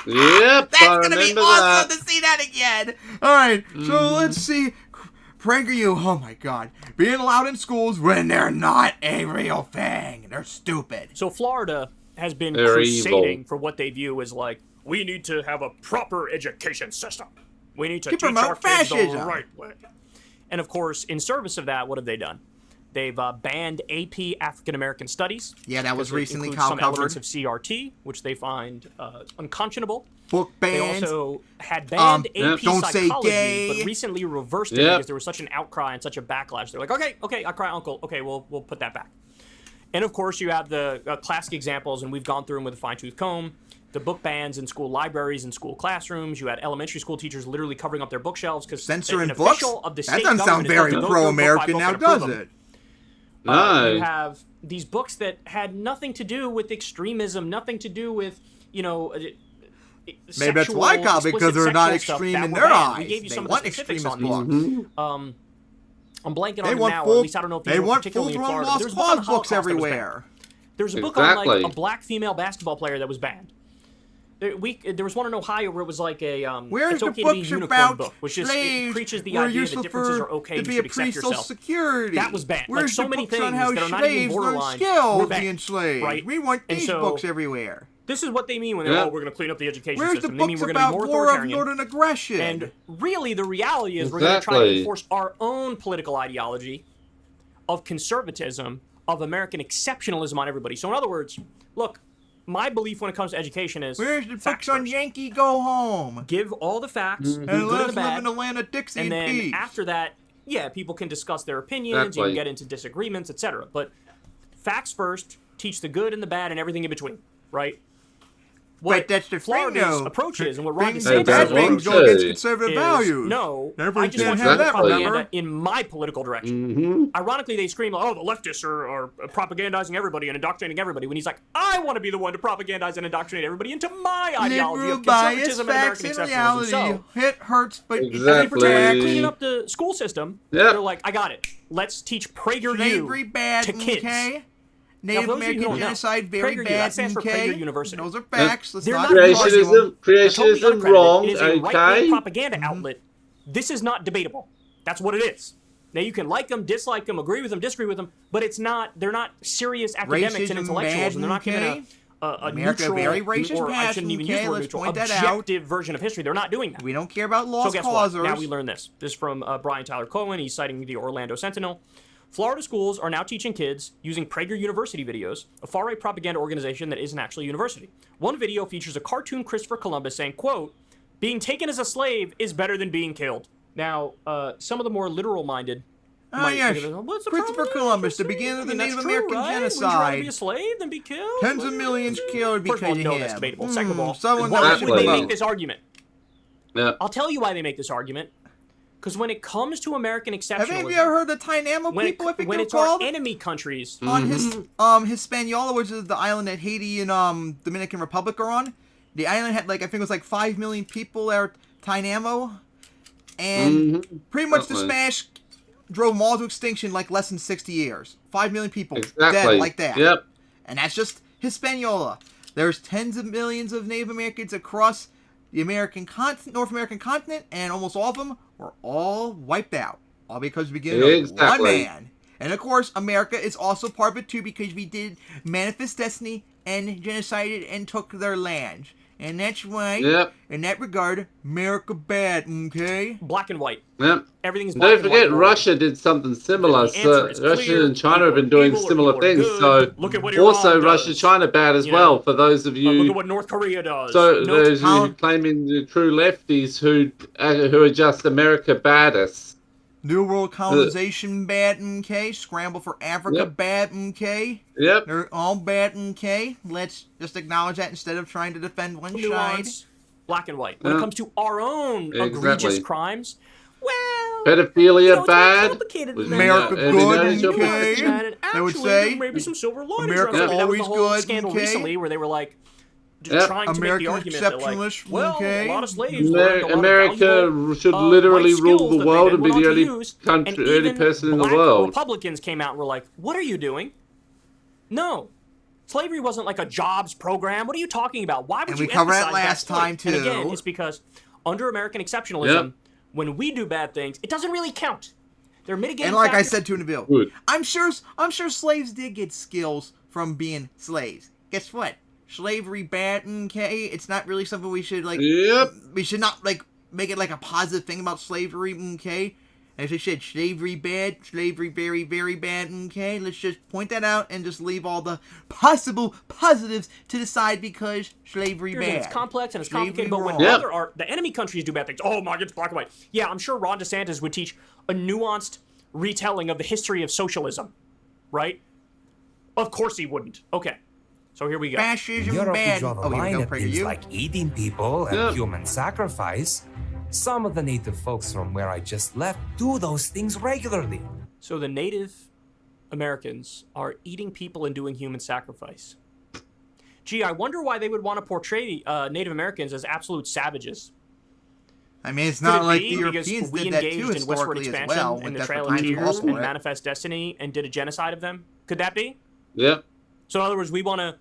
Yep, That's I going to be remember awesome that. to see that again. Alright, so let's see. PragerU, oh my god, being allowed in schools when they're not a real thing. They're stupid. So Florida has been They're crusading evil. for what they view as like, we need to have a proper education system. We need to teach promote our kids the fascism. right way. And of course, in service of that, what have they done? They've banned AP African American Studies. Yeah, that was because it recently includes some covered. elements of CRT, which they find unconscionable. Book They bans. also had banned AP Don't say Psychology, gay. but recently reversed it because there was such an outcry and such a backlash. They're like, okay, I cry uncle. Okay, we'll put that back. And of course, you have the classic examples, and we've gone through them with a fine-tooth comb. The book bans in school libraries and school classroums. You had elementary school teachers literally covering up their bookshelves because Censoring an books? official of the That state doesn't sound government is going very to go pro-American through book by now, book and does approve it? them. No. You have these books that had nothing to do with extremism, nothing to do with, Maybe that's why, Kyle, because they're not extreme in their eyes. We gave you They some of want the specifics extremist on books. these. I'm blanking They on them want now, full- or at least I don't know if these they were want particularly in full-blown Florida. Lost There's a book on Cause the books Holocaust that was everywhere. banned. There's a book on like Exactly. a black female basketball player that was banned. There was one in Ohio where it was like a Where's it's the okay to be a books unicorn about book, which is it slaves preaches the were idea useful that differences for- are okay. to You be should a accept pre-social yourself. security? That was banned. Where's Like so the many books things on how that are not even slaves learn borderline skills were the banned. enslaved? Right? We want And these so, books everywhere. This is what they mean when they're, we're going to clean up the education Where's system. the They mean books we're going to be about more war of authoritarian. northern aggression? And really, the reality is we're going to try to Exactly. enforce our own political ideology of conservatism, of American exceptionalism on everybody. So in other words, look, my belief when it comes to education is Where's the books on Yankee Go Home? give all the facts, And the good let and us the bad, live in the land of Dixie and and then peace. after that, yeah, people can discuss their opinions, you Exactly. can get into disagreements, etc. But facts first, teach the good and the bad and everything in between, right? What that's the thing, Florida's though. approach is, and what Ron Things DeSantis' bad approach things go against is- conservative is, values. no, Everybody I just can't want you to have do that, propaganda remember? in my political direction. Ironically, they scream, like, oh, the leftists are propagandizing everybody and indoctrinating everybody, when he's like, I want to be the one to propagandize and indoctrinate everybody into my ideology Liberal of bias, conservatism and facts, American and exceptionalism. reality. So, It hurts, but as they pretend they're Exactly. cleaning up the school system, Yep. they're like, I got it. Let's teach PragerU slavery bad, to kids. okay? Now, Native for those of you who American don't know, genocide, very PragerU, bad, that stands for okay? Prager University. Those are facts. Let's They're not not argue Creationism, them. They're totally creationism unaccredited. wrong, It is a right-wing okay? propaganda outlet. This is not debatable. That's what it is. Now you can like them, dislike them, agree with them, disagree with them, but it's not. They're not serious academics Racism and intellectuals, bad, and they're not given okay? a America, neutral, very racist or I past, shouldn't even okay? use the word Let's neutral, point that out. objective version of history. They're not doing that. We don't care about So lost guess causers. what? Now we learn this. This is from Brian Tyler Cohen. He's citing the Orlando Sentinel. Florida schools are now teaching kids using Prager University videos, a far-right propaganda organization that isn't actually a university. One video features a cartoon Christopher Columbus saying, quote, "Being taken as a slave is better than being killed." Now, some of the more literal-minded might think of it, what's the Christopher problem? Columbus, the beginner of the Native That's true, American right? Would you rather genocide. be a slave than be killed? Tens of millions killed First of all, because no, of that's him. debatable. Second of all, Someone why knows would they what make this argument? Yeah. I'll tell you why they make this argument. Because when it comes to American exceptionalism, Have any of you ever heard the Tainamo people? I think when they're it's our called enemy countries, on Hispaniola, which is the island that Haiti and Dominican Republic are on. The island had I think it was 5 million people there. Tainamo, and pretty much the Spanish drove them all to extinction less than 60 years. 5 million people dead like that. Yep. And that's just Hispaniola. There's tens of millions of Native Americans across the North American continent, and almost all of them were all wiped out. All because we began with one man. And of course, America is also part of it too, because we did manifest destiny and genocided and took their land. And that's why, in that regard, America bad, okay? Black and white. Yep. Everything's black Don't forget, and white. Russia did something similar. So Russia and China have been doing similar things. Good. Look at what Iran Also, does. Russia, China bad as well. For those of you, look at what North Korea does. So those who claiming the true lefties who are just America baddest. New World colonization bad, okay? Scramble for Africa bad, okay? Yep. They're all bad, okay? Let's just acknowledge that instead of trying to defend one side. Black and white. When it comes to our own egregious crimes, well, pedophilia bad. America good, okay? They would say maybe some silver linings. America that was always the whole good, scandal okay? recently where they were just trying to make the argument that a lot of slaves America should literally rule the world and be the only person in the world. Republicans came out and were like, "What are you doing? No, slavery wasn't like a jobs program. What are you talking about? Why would you covered emphasize that last time point?" And again, too. it's because under American exceptionalism, when we do bad things, it doesn't really count. They're mitigating. And like I factors. said to Nabil, I'm sure slaves did get skills from being slaves. Guess what? Slavery bad, okay? It's not really something we should we should not make it a positive thing about slavery, okay? As I said, slavery bad, slavery very, very bad, okay? Let's just point that out and just leave all the possible positives to the side because slavery bad. It's complex and it's complicated, but when the enemy countries do bad things, oh my, it's black and white. Yeah, I'm sure Ron DeSantis would teach a nuanced retelling of the history of socialism, right? Of course he wouldn't. Okay. So here we go. Fascism Europe bad. draw the line at things like eating people and human sacrifice. Some of the native folks from where I just left do those things regularly. So the Native Americans are eating people and doing human sacrifice. Gee, I wonder why they would want to portray Native Americans as absolute savages. I mean, it's not like the because Europeans we did that engaged too in westward historically as expansion well. and with the that Trail of time Tears also, and right? Manifest Destiny and did a genocide of them? Could that be? Yeah. So in other words, we want to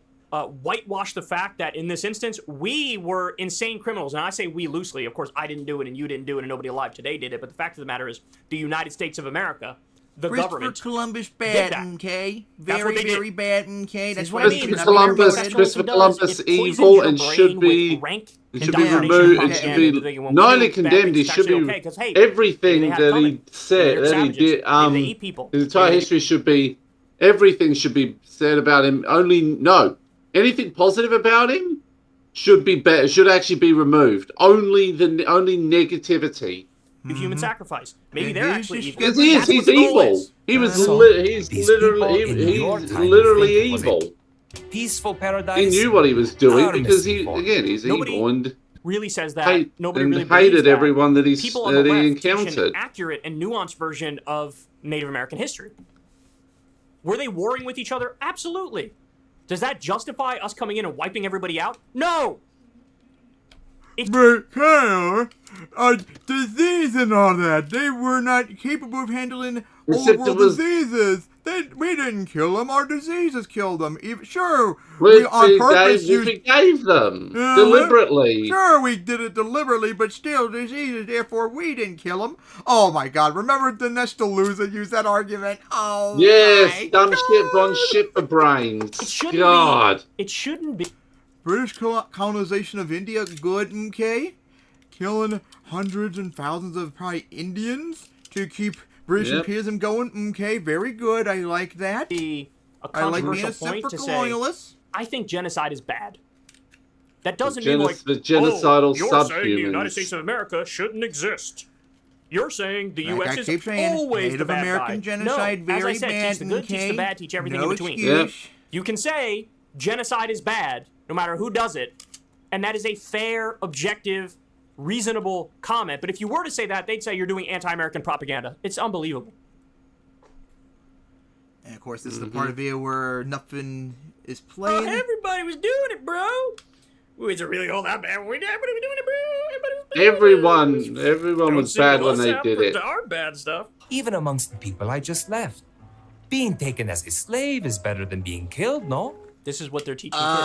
whitewash the fact that in this instance, we were insane criminals. And I say we loosely. Of course, I didn't do it and you didn't do it and nobody alive today did it. But the fact of the matter is the United States of America, the government, Christopher Columbus did bad, that. okay? That's what Very, they very did. bad, okay? That's what Christopher Columbus evil and should be removed. It should be not only condemned. He should be everything that he said that he did. His entire history should be everything should be said about him. Anything positive about him should be better. Should actually be removed. Only negativity. Human sacrifice. Maybe they're actually evil. Because he is. He's evil. He's literally evil. Peaceful paradise. He knew what he was doing because he's evil and really says that. Nobody really hated believes that. everyone that he Teach encountered. an accurate and nuanced version of Native American history. Were they warring with each other? Absolutely. Does that justify us coming in and wiping everybody out? No. But Kyle, disease and all that, they were not capable of handling old world diseases. We didn't kill them. Our diseases killed them. We on purpose gave them deliberately. Sure, we did it deliberately, but still diseases. Therefore, we didn't kill them. Oh my God! Remember Dinesh D'Souza used that argument. Oh yes, dumb shit on shit for brains. It shouldn't be. British colonization of India, good, okay? Killing hundreds and thousands of probably Indians to keep British imperialism going, okay, very good. I like that. A I like being controversial a point super to say, colonialist. I think genocide is bad. That doesn't mean like, the genocidal you're saying the United subhumans. States of America shouldn't exist. You're saying the Like U.S. I is keep saying, always the Native bad American guy. genocide, no, as I very said, bad, teach the good, teach the okay? bad, teach everything No in between. excuse. You can say genocide is bad, no matter who does it, and that is a fair, objective, reasonable comment. But if you were to say that, they'd say you're doing anti-American propaganda. It's unbelievable. And of course, this is the part of it where nothing is playing. Everybody was doing it, bro. Was it really all that bad when we did? Everybody was doing it, bro. Everyone was bad when they did it. Our bad stuff. Even amongst the people I just left. Being taken as a slave is better than being killed, no? This is what they're teaching kids.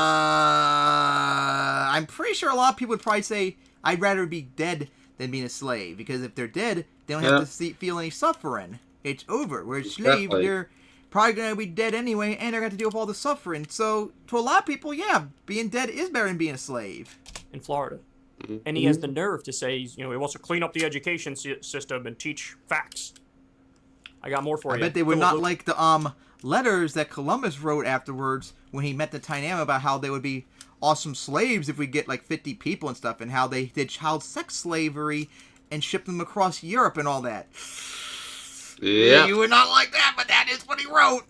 I'm pretty sure a lot of people would probably say, I'd rather be dead than being a slave. Because if they're dead, they don't have to feel any suffering. It's over. Whereas slave, they're probably going to be dead anyway, and they're going to deal with all the suffering. So, to a lot of people, yeah, being dead is better than being a slave. In Florida. And he has the nerve to say, he wants to clean up the education system and teach facts. I got more for you. I bet they would not like the letters that Columbus wrote afterwards when he met the Tainam about how they would be awesome slaves if we get like 50 people and stuff, and how they did child sex slavery and shipped them across Europe and all that. Yeah. You would not like that, but that is what he wrote.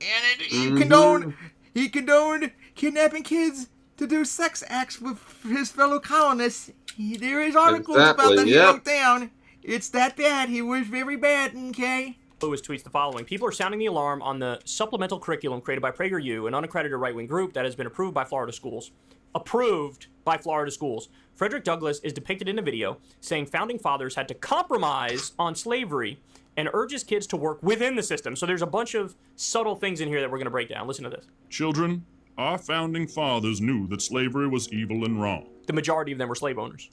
And he condoned kidnapping kids to do sex acts with his fellow colonists. There is articles about that he wrote down. It's that bad. He was very bad, okay? Lewis tweets the following. People are sounding the alarm on the supplemental curriculum created by PragerU, an unaccredited right-wing group that has been approved by Florida schools. Approved by Florida schools. Frederick Douglass is depicted in a video saying founding fathers had to compromise on slavery and urges kids to work within the system. So there's a bunch of subtle things in here that we're going to break down. Listen to this. Children, our founding fathers knew that slavery was evil and wrong. The majority of them were slave owners.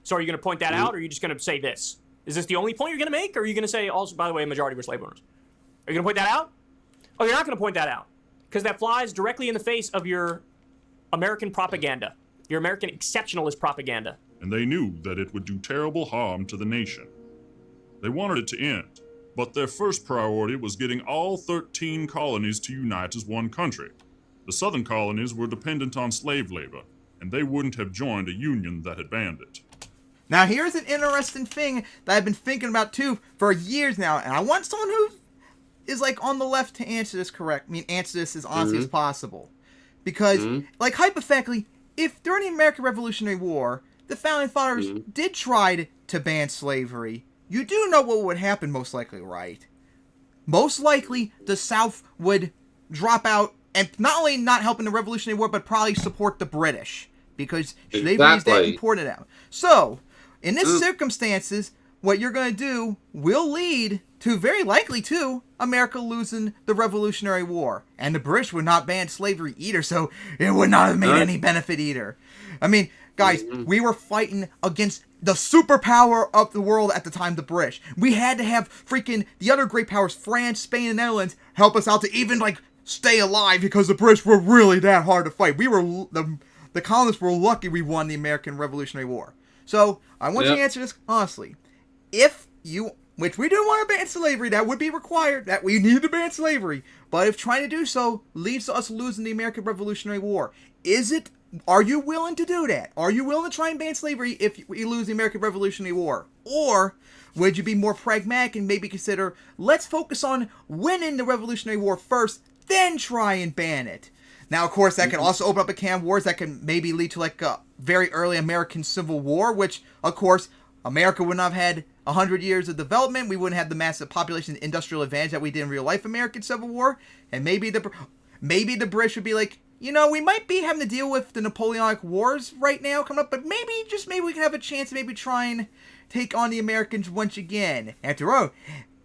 So are you going to point that out, or are you just going to say this? Is this the only point you're going to make, or are you going to say, also, by the way, a majority were slave owners? Are you going to point that out? Oh, you're not going to point that out. Because that flies directly in the face of your American propaganda. Your American exceptionalist propaganda. And they knew that it would do terrible harm to the nation. They wanted it to end, but their first priority was getting all 13 colonies to unite as one country. The southern colonies were dependent on slave labor, and they wouldn't have joined a union that had banned it. Now, here's an interesting thing that I've been thinking about, too, for years now, and I want someone who is, like, on the left to answer this correct. I mean, answer this as honestly as possible. Because, like, hypothetically, if during the American Revolutionary War, the Founding Fathers did try to ban slavery, you do know what would happen, most likely, right? Most likely, the South would drop out and not only not help in the Revolutionary War, but probably support the British. Because slavery is that important now. So, in this circumstances, what you're going to do will lead to, very likely to, America losing the Revolutionary War. And the British would not ban slavery either, so it would not have made any benefit either. I mean, guys, we were fighting against the superpower of the world at the time, the British. We had to have freaking the other great powers, France, Spain, and Netherlands, help us out to even, like, stay alive, because the British were really that hard to fight. We were, the colonists were lucky we won the American Revolutionary War. So, I want you to answer this honestly. If you, which we do want to ban slavery, that would be required, that we need to ban slavery, but if trying to do so leads to us losing the American Revolutionary War, are you willing to do that? Are you willing to try and ban slavery if we lose the American Revolutionary War? Or would you be more pragmatic and maybe consider, let's focus on winning the Revolutionary War first, then try and ban it? Now, of course, that can also open up a can of wars that can maybe lead to, like, a very early American Civil War, which, of course, America would not have had 100 years of development. We wouldn't have the massive population industrial advantage that we did in real life American Civil War. And maybe the British would be like, we might be having to deal with the Napoleonic Wars right now coming up, but maybe we can have a chance to maybe try and take on the Americans once again. After all,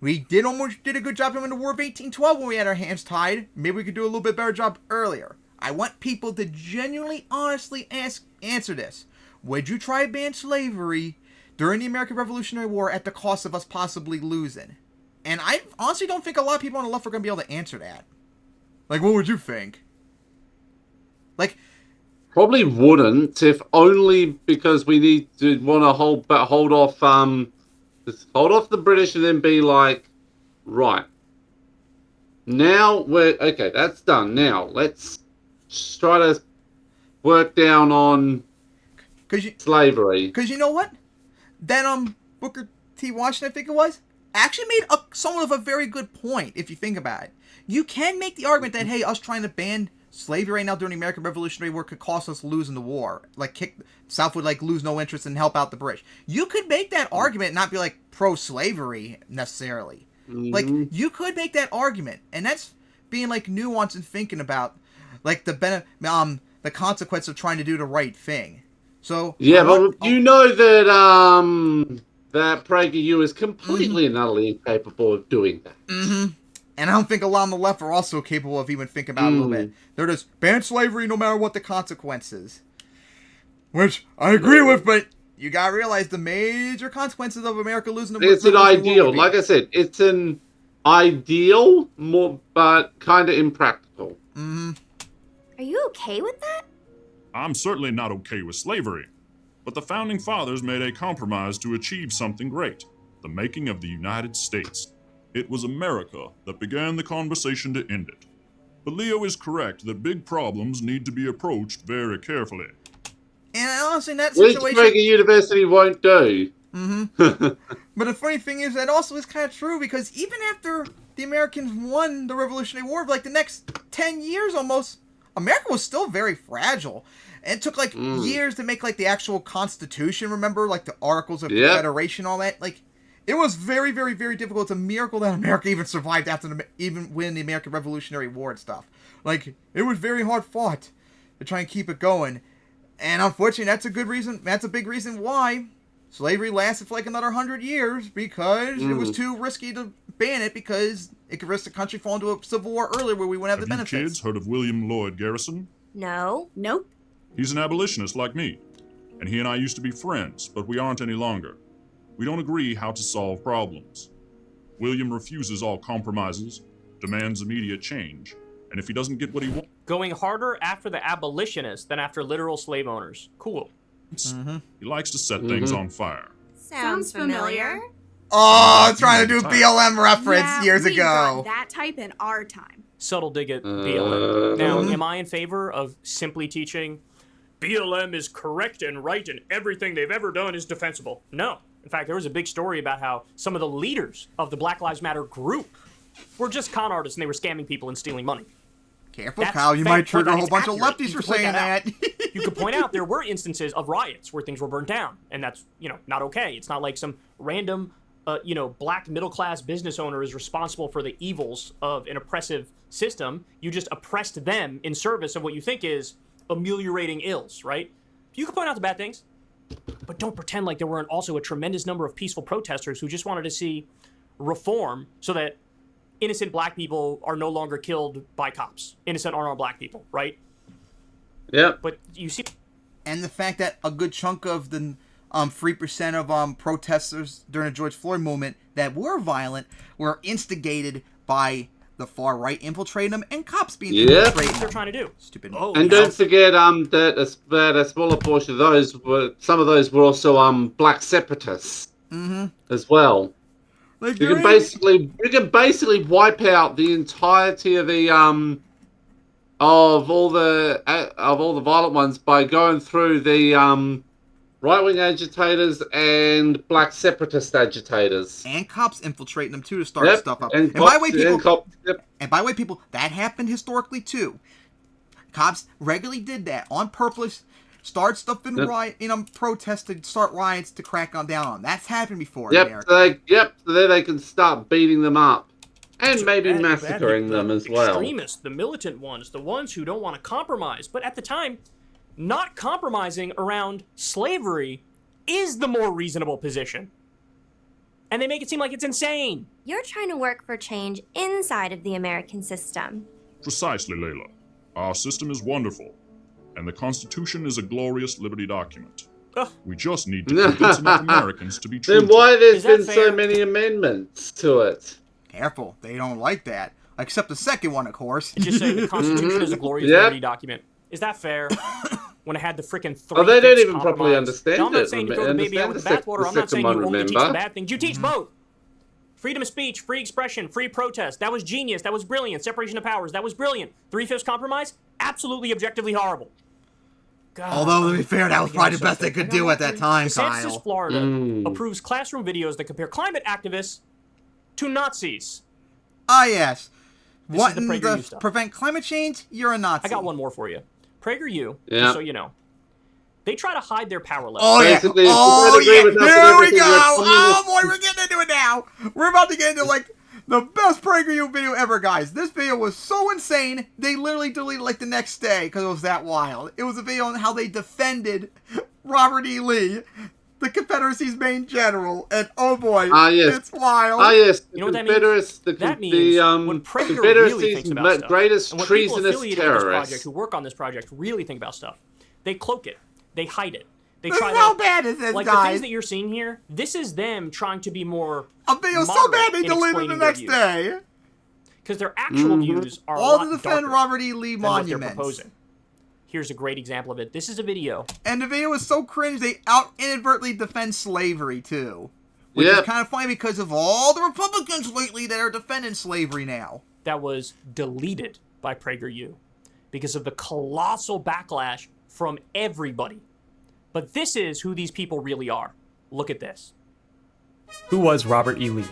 we almost did a good job in the War of 1812 when we had our hands tied. Maybe we could do a little bit better job earlier. I want people to genuinely, honestly answer this. Would you try to ban slavery during the American Revolutionary War at the cost of us possibly losing? And I honestly don't think a lot of people on the left are going to be able to answer that. Like, what would you think? Like, probably wouldn't, if only because we want to hold off the Just hold off the British and then be like, right. Now okay, that's done. Now let's try to work down on slavery. Because you know what? That Booker T. Washington, I think it was, actually made somewhat of a very good point if you think about it. You can make the argument that, hey, us trying to ban slavery right now during the American Revolutionary War could cost us losing the war. Like, South would, like, lose no interest and help out the British. You could make that argument and not be, like, pro-slavery, necessarily. Like, you could make that argument. And that's being, like, nuanced and thinking about, like, the consequence of trying to do the right thing. So... Yeah, but you know that, that PragerU is completely and utterly incapable of doing that. Mm-hmm. And I don't think a lot on the left are also capable of even thinking about it a little bit. They're just ban slavery no matter what the consequences. Which I agree with, but you gotta realize the major consequences of America losing the war. It's an ideal. Like I said, it's an ideal, but kind of impractical. Mm-hmm. Are you okay with that? I'm certainly not okay with slavery. But the Founding Fathers made a compromise to achieve something great. The making of the United States. It was America that began the conversation to end it. But Leo is correct that big problems need to be approached very carefully. And honestly, in that situation... Which Prager University won't do. Mm-hmm. But the funny thing is, that also is kind of true, because even after the Americans won the Revolutionary War, like the next 10 years almost, America was still very fragile. And it took, like, years to make, like, the actual Constitution, remember? Like, the Articles of Confederation, all that. Like, it was very, very, very difficult. It's a miracle that America even survived after even winning the American Revolutionary War and stuff. Like, it was very hard fought to try and keep it going. And unfortunately, that's a good reason. That's a big reason why slavery lasted for like another 100 years, because it was too risky to ban it, because it could risk the country falling into a civil war earlier where we wouldn't have the benefits. You kids heard of William Lloyd Garrison? No. Nope. He's an abolitionist like me, and he and I used to be friends, but we aren't any longer. We don't agree how to solve problems. William refuses all compromises, demands immediate change, and if he doesn't get what he wants... Going harder after the abolitionists than after literal slave owners. Cool. He likes to set things on fire. Sounds familiar. Oh, trying to do BLM reference years we ago. got that type in our time. Subtle dig at BLM. Now, am I in favor of simply teaching BLM is correct and right and everything they've ever done is defensible? No. In fact, there was a big story about how some of the leaders of the Black Lives Matter group were just con artists and they were scamming people and stealing money. Careful, Kyle. You might trigger a whole bunch of lefties for saying that. You could point out there were instances of riots where things were burned down, and that's, not okay. It's not like some random, black middle-class business owner is responsible for the evils of an oppressive system. You just oppressed them in service of what you think is ameliorating ills, right? You could point out the bad things, but don't pretend like there weren't also a tremendous number of peaceful protesters who just wanted to see reform so that innocent black people are no longer killed by cops. Innocent unarmed black people, right? Yeah. But you see... And the fact that a good chunk of the 3% of protesters during the George Floyd movement that were violent were instigated by the far right infiltrating them and cops being infiltrated. That's what they're trying to do. Stupid. And don't forget that a smaller portion of those some of those were also black separatists as well. Like you can basically wipe out the entirety of the of all the violent ones by going through the right-wing agitators and black separatist agitators. And cops infiltrating them too to start stuff up. And by the way, people, that happened historically too. Cops regularly did that on purpose. Start stuff in protests to start riots to crack down on. That's happened before in America. So then they can start beating them up. And maybe massacring them as well. Extremists, the militant ones, the ones who don't want to compromise. But at the time, not compromising around slavery is the more reasonable position. And they make it seem like it's insane. You're trying to work for change inside of the American system. Precisely, Layla. Our system is wonderful. And the Constitution is a glorious liberty document. We just need to convince enough Americans to be true. Then why there's been so many amendments to it? Careful, they don't like that. Except the second one, of course. Just say the Constitution is a glorious liberty document. Is that fair? when it had the freaking Oh, they don't even properly understand now, I'm not it. saying you throw the baby out with the bathwater. I'm not saying you only teach the bad things. You teach both. Freedom of speech, free expression, free protest. That was genius. That was brilliant. Separation of powers. That was brilliant. 3/5 compromise. Absolutely objectively horrible. God, although, to be fair, that was probably the best they could do at that time, DeSantis, Kyle. Florida approves classroom videos that compare climate activists to Nazis. Ah, yes. This What is the PragerU stuff. prevent climate change? You're a Nazi. I got one more for you. PragerU, Yeah. just so you know, they try to hide their power level. Oh, yeah. Basically, Oh, agree yeah. with us Here and we everything, go. we're Oh, communists. boy, we're getting into it now. We're about to get into, like, the best PragerU video ever, guys. This video was so insane, they literally deleted, like, the next day because it was that wild. It was a video on how they defended Robert E. Lee, the Confederacy's main general, and oh boy, yes. it's wild. Yes, You know what that Confederates, means? That means when Prager really thinks about stuff, greatest and when people treasonous affiliated with this terrorists. project, who work on this project, really think about stuff, they cloak it, they hide it, they This try is to. how bad is this, like the guys? things that you're seeing here, this is them trying to be more. A video so bad they deleted the next day. Because their actual views are all a to lot defend darker Robert E. Lee than what they're monuments. proposing. Here's a great example of it. This is a video. And the video was so cringe, they inadvertently defend slavery, too. Which is kind of funny because of all the Republicans lately that are defending slavery now. That was deleted by PragerU because of the colossal backlash from everybody. But this is who these people really are. Look at this. Who was Robert E. Lee?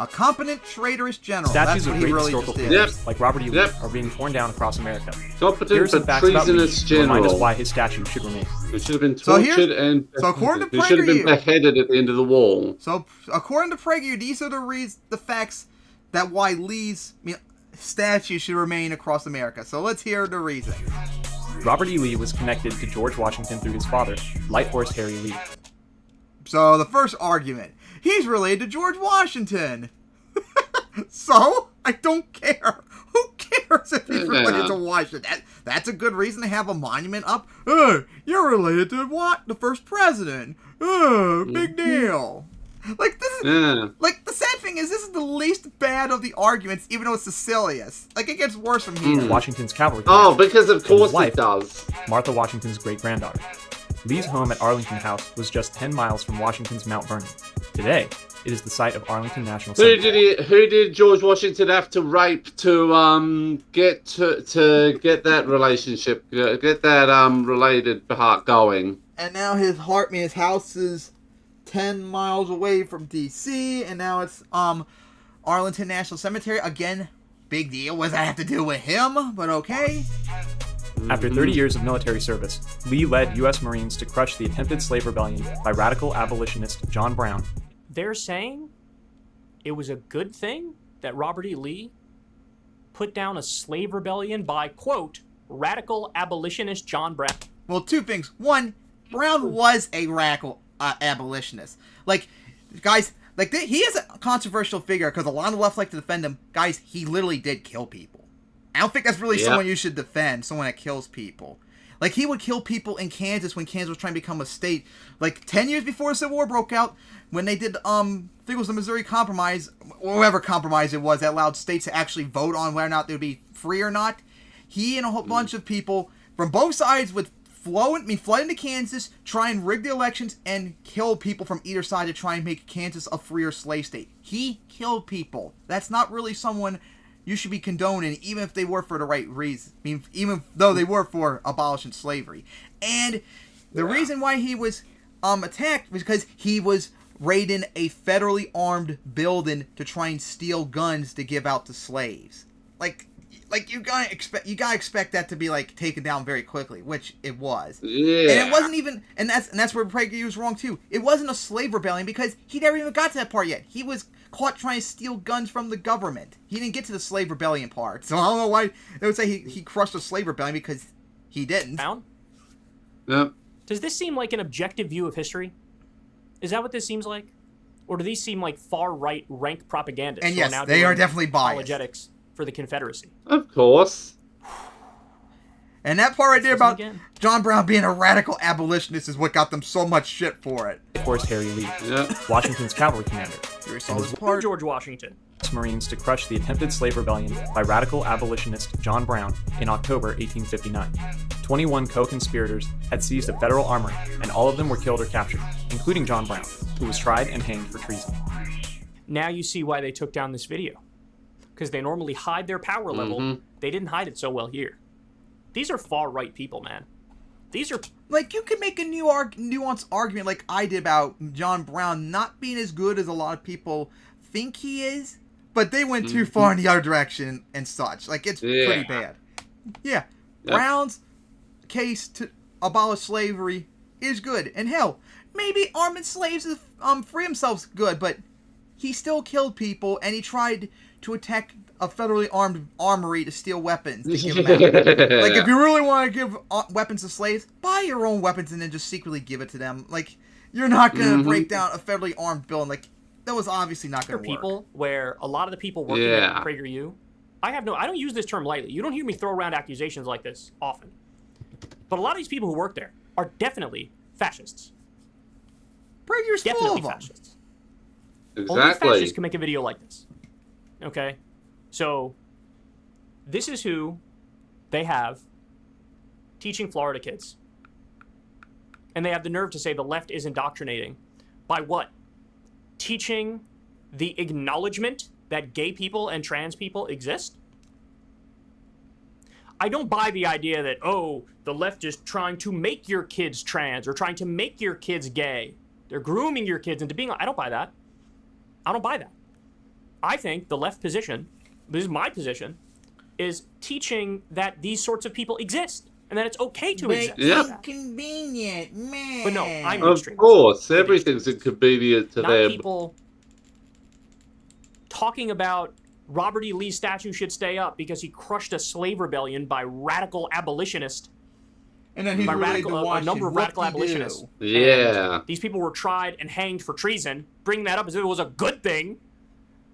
A competent, traitorous general. Statues That's of what great he really historical just figures, did. like Robert E. Lee, are being torn down across America. Competent Here are some but facts about Lee treasonous to remind us general. why his statue should remain. He should have been So tortured and so according to he should have been PragerU- beheaded at the end of the wall. So, according to PragerU, these are the facts that why Lee's statue should remain across America. So let's hear the reason. Robert E. Lee was connected to George Washington through his father, Light Horse Harry Lee. So the first argument, he's related to George Washington. So, I don't care. Who cares if he's related to Washington? That's a good reason to have a monument up. You're related to what? The first president. Big deal. Like, this is, like, the sad thing is, this is the least bad of the arguments, even though it's the silliest. Like, it gets worse from here. Washington's cavalry. Oh, because of course his wife, it does. Martha Washington's great-granddaughter. Lee's home at Arlington House was just 10 miles from Washington's Mount Vernon. Today, it is the site of Arlington National Who Cemetery. Who did George Washington have to rape to get that relationship, get that related heart going? And now his house is 10 miles away from D.C. and now it's Arlington National Cemetery. Again, big deal. What does that have to do with him? But okay. After 30 years of military service, Lee led U.S. Marines to crush the attempted slave rebellion by radical abolitionist John Brown. They're saying it was a good thing that Robert E. Lee put down a slave rebellion by, quote, radical abolitionist John Brown. Well, two things. One, Brown was a radical abolitionist. Like, guys, like he is a controversial figure because a lot of the left like to defend him. Guys, he literally did kill people. I don't think that's really someone you should defend, someone that kills people. Like, he would kill people in Kansas when Kansas was trying to become a state. Like, 10 years before the Civil War broke out, when they did, I think it was the Missouri Compromise, or whatever compromise it was, that allowed states to actually vote on whether or not they would be free or not. He and a whole bunch of people from both sides would flood into Kansas, try and rig the elections, and kill people from either side to try and make Kansas a freer slave state. He killed people. That's not really someone you should be condoning, even if they were for the right reason. I mean, even though they were for abolishing slavery. And the reason why he was attacked was because he was raiding a federally armed building to try and steal guns to give out to slaves. Like you gotta expect that to be like taken down very quickly, which it was. Yeah. And it wasn't even, and that's where PragerU was wrong too. It wasn't a slave rebellion because he never even got to that part yet. He was caught trying to steal guns from the government. He didn't get to the slave rebellion part. So I don't know why they would say he crushed a slave rebellion, because he didn't. Yep. Does this seem like an objective view of history? Is that what this seems like? Or do these seem like far-right rank propagandists? And who yes, now they doing are definitely biased. Apologetics for the Confederacy. Of course. And that part right there about again. John Brown being a radical abolitionist is what got them so much shit for it. Of course, Harry Lee, Washington's cavalry commander. You saw this part. George Washington. His U.S. Marines to crush the attempted slave rebellion by radical abolitionist John Brown in October 1859. 21 co-conspirators had seized a federal armory, and all of them were killed or captured, including John Brown, who was tried and hanged for treason. Now you see why they took down this video. Because they normally hide their power level. They didn't hide it so well here. These are far-right people, man. These are... Like, you can make a nuanced argument like I did about John Brown not being as good as a lot of people think he is, but they went too far in the other direction and such. Like, it's pretty bad. Yeah. Brown's case to abolish slavery is good. And hell, maybe arming slaves to free themselves good, but he still killed people, and he tried to attack a federally armed armory to steal weapons to give them out. Like, if you really want to give weapons to slaves, buy your own weapons and then just secretly give it to them. Like, you're not going to break down a federally armed building. Like, that was obviously not going to work. People where a lot of the people working at PragerU, I don't use this term lightly. You don't hear me throw around accusations like this often. But a lot of these people who work there are definitely fascists. PragerU's definitely full of fascists. Exactly. Only fascists can make a video like this. Okay? So, this is who they have teaching Florida kids. And they have the nerve to say the left is indoctrinating. By what? Teaching the acknowledgement that gay people and trans people exist? I don't buy the idea that, oh, the left is trying to make your kids trans or trying to make your kids gay. They're grooming your kids into being... I don't buy that. I don't buy that. I think the left position, this is my position, is teaching that these sorts of people exist and that it's okay to exist. Inconvenient, man. But no, I'm Of extreme. course, everything's inconvenient to Not them. people talking about Robert E. Lee's statue should stay up because he crushed a slave rebellion by radical abolitionists. And then he's by related radical, to a number of radical Whoop-de-doo. abolitionists. Yeah. And these people were tried and hanged for treason. Bringing that up as if it was a good thing.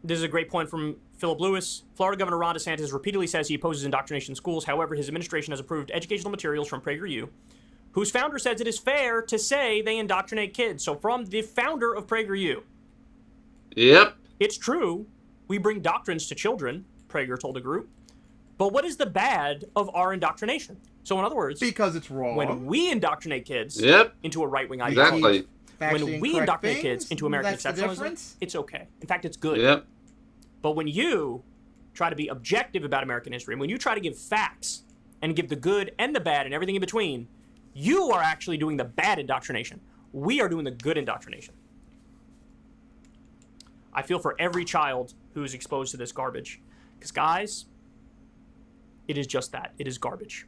This is a great point from Philip Lewis. Florida Governor Ron DeSantis repeatedly says he opposes indoctrination in schools. However, his administration has approved educational materials from PragerU, whose founder says it is fair to say they indoctrinate kids. So from the founder of PragerU. Yep. It's true. We bring doctrines to children, Prager told a group. But what is the bad of our indoctrination? So in other words... Because it's wrong. When we indoctrinate kids into a right-wing Exactly. ideology, when we indoctrinate things, kids into American that's the exceptionalism, difference? it's okay. In fact, it's good. Yep. But when you try to be objective about American history, and when you try to give facts and give the good and the bad and everything in between, you are actually doing the bad indoctrination. We are doing the good indoctrination. I feel for every child who is exposed to this garbage. Because, guys, it is just that. It is garbage.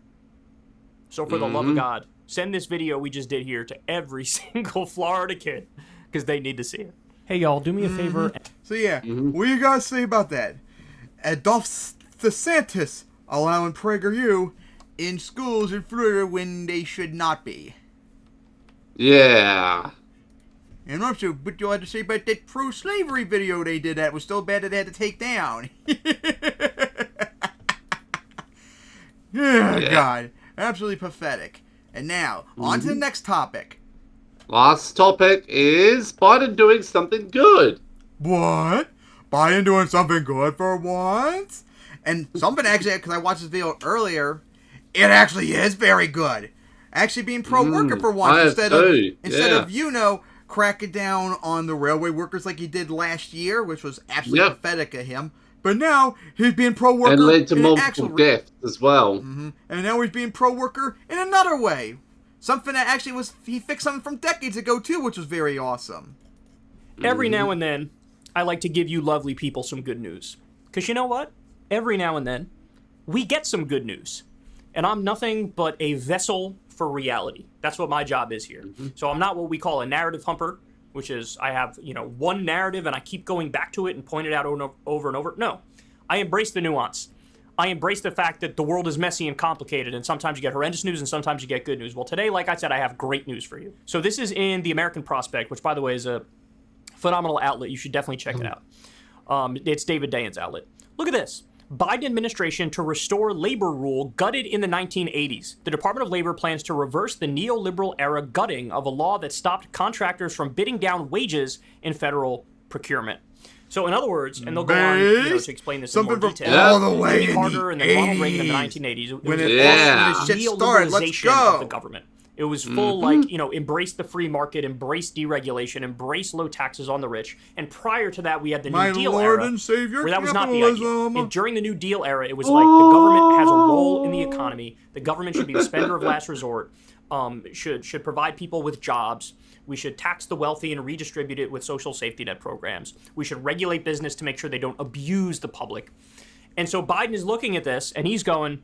So for the love of God, send this video we just did here to every single Florida kid, because they need to see it. Hey, y'all, do me a favor. So yeah, what do you guys say about that? Adolph DeSantis allowing PragerU in schools in Florida when they should not be. Yeah. And also, what do you have to say about that pro-slavery video they did that was so bad that they had to take down? Yeah, God. Absolutely pathetic. And now, on to the next topic. Last topic is Biden doing something good. What? Biden doing something good for once? And something actually, because I watched this video earlier, it actually is very good. Actually being pro-worker for once, instead of, you know, cracking down on the railway workers like he did last year, which was absolutely pathetic of him. But now, he's being pro-worker And led to in multiple deaths as well. And now he's being pro-worker in another way. Something that actually was, he fixed something from decades ago too, which was very awesome. Every now and then, I like to give you lovely people some good news. Because you know what? Every now and then, we get some good news. And I'm nothing but a vessel for reality. That's what my job is here. So I'm not what we call a narrative humper, which is I have, you know, one narrative and I keep going back to it and point it out over and over. No, I embrace the nuance. I embrace the fact that the world is messy and complicated, and sometimes you get horrendous news and sometimes you get good news. Well, today, like I said, I have great news for you. So this is in the American Prospect, which, by the way, is a phenomenal outlet. You should definitely check it out. It's David Dayen's outlet. Look at this. Biden administration to restore labor rule gutted in the 1980s. The Department of Labor plans to reverse the neoliberal era gutting of a law that stopped contractors from bidding down wages in federal procurement. So in other words, and they'll go on to explain this in more detail. all the way in Carter and then Ronald Reagan in the 1980s. It when was this shit started, let's neoliberalization go. of the government. It was full, embrace the free market, embrace deregulation, embrace low taxes on the rich. And prior to that, we had the New Deal Lord era, and Savior where that was not the idea. capitalism. And during the New Deal era, it was like the government has a role in the economy. The government should be the spender of last resort. Should provide people with jobs. We should tax the wealthy and redistribute it with social safety net programs. We should regulate business to make sure they don't abuse the public. And so Biden is looking at this and he's going,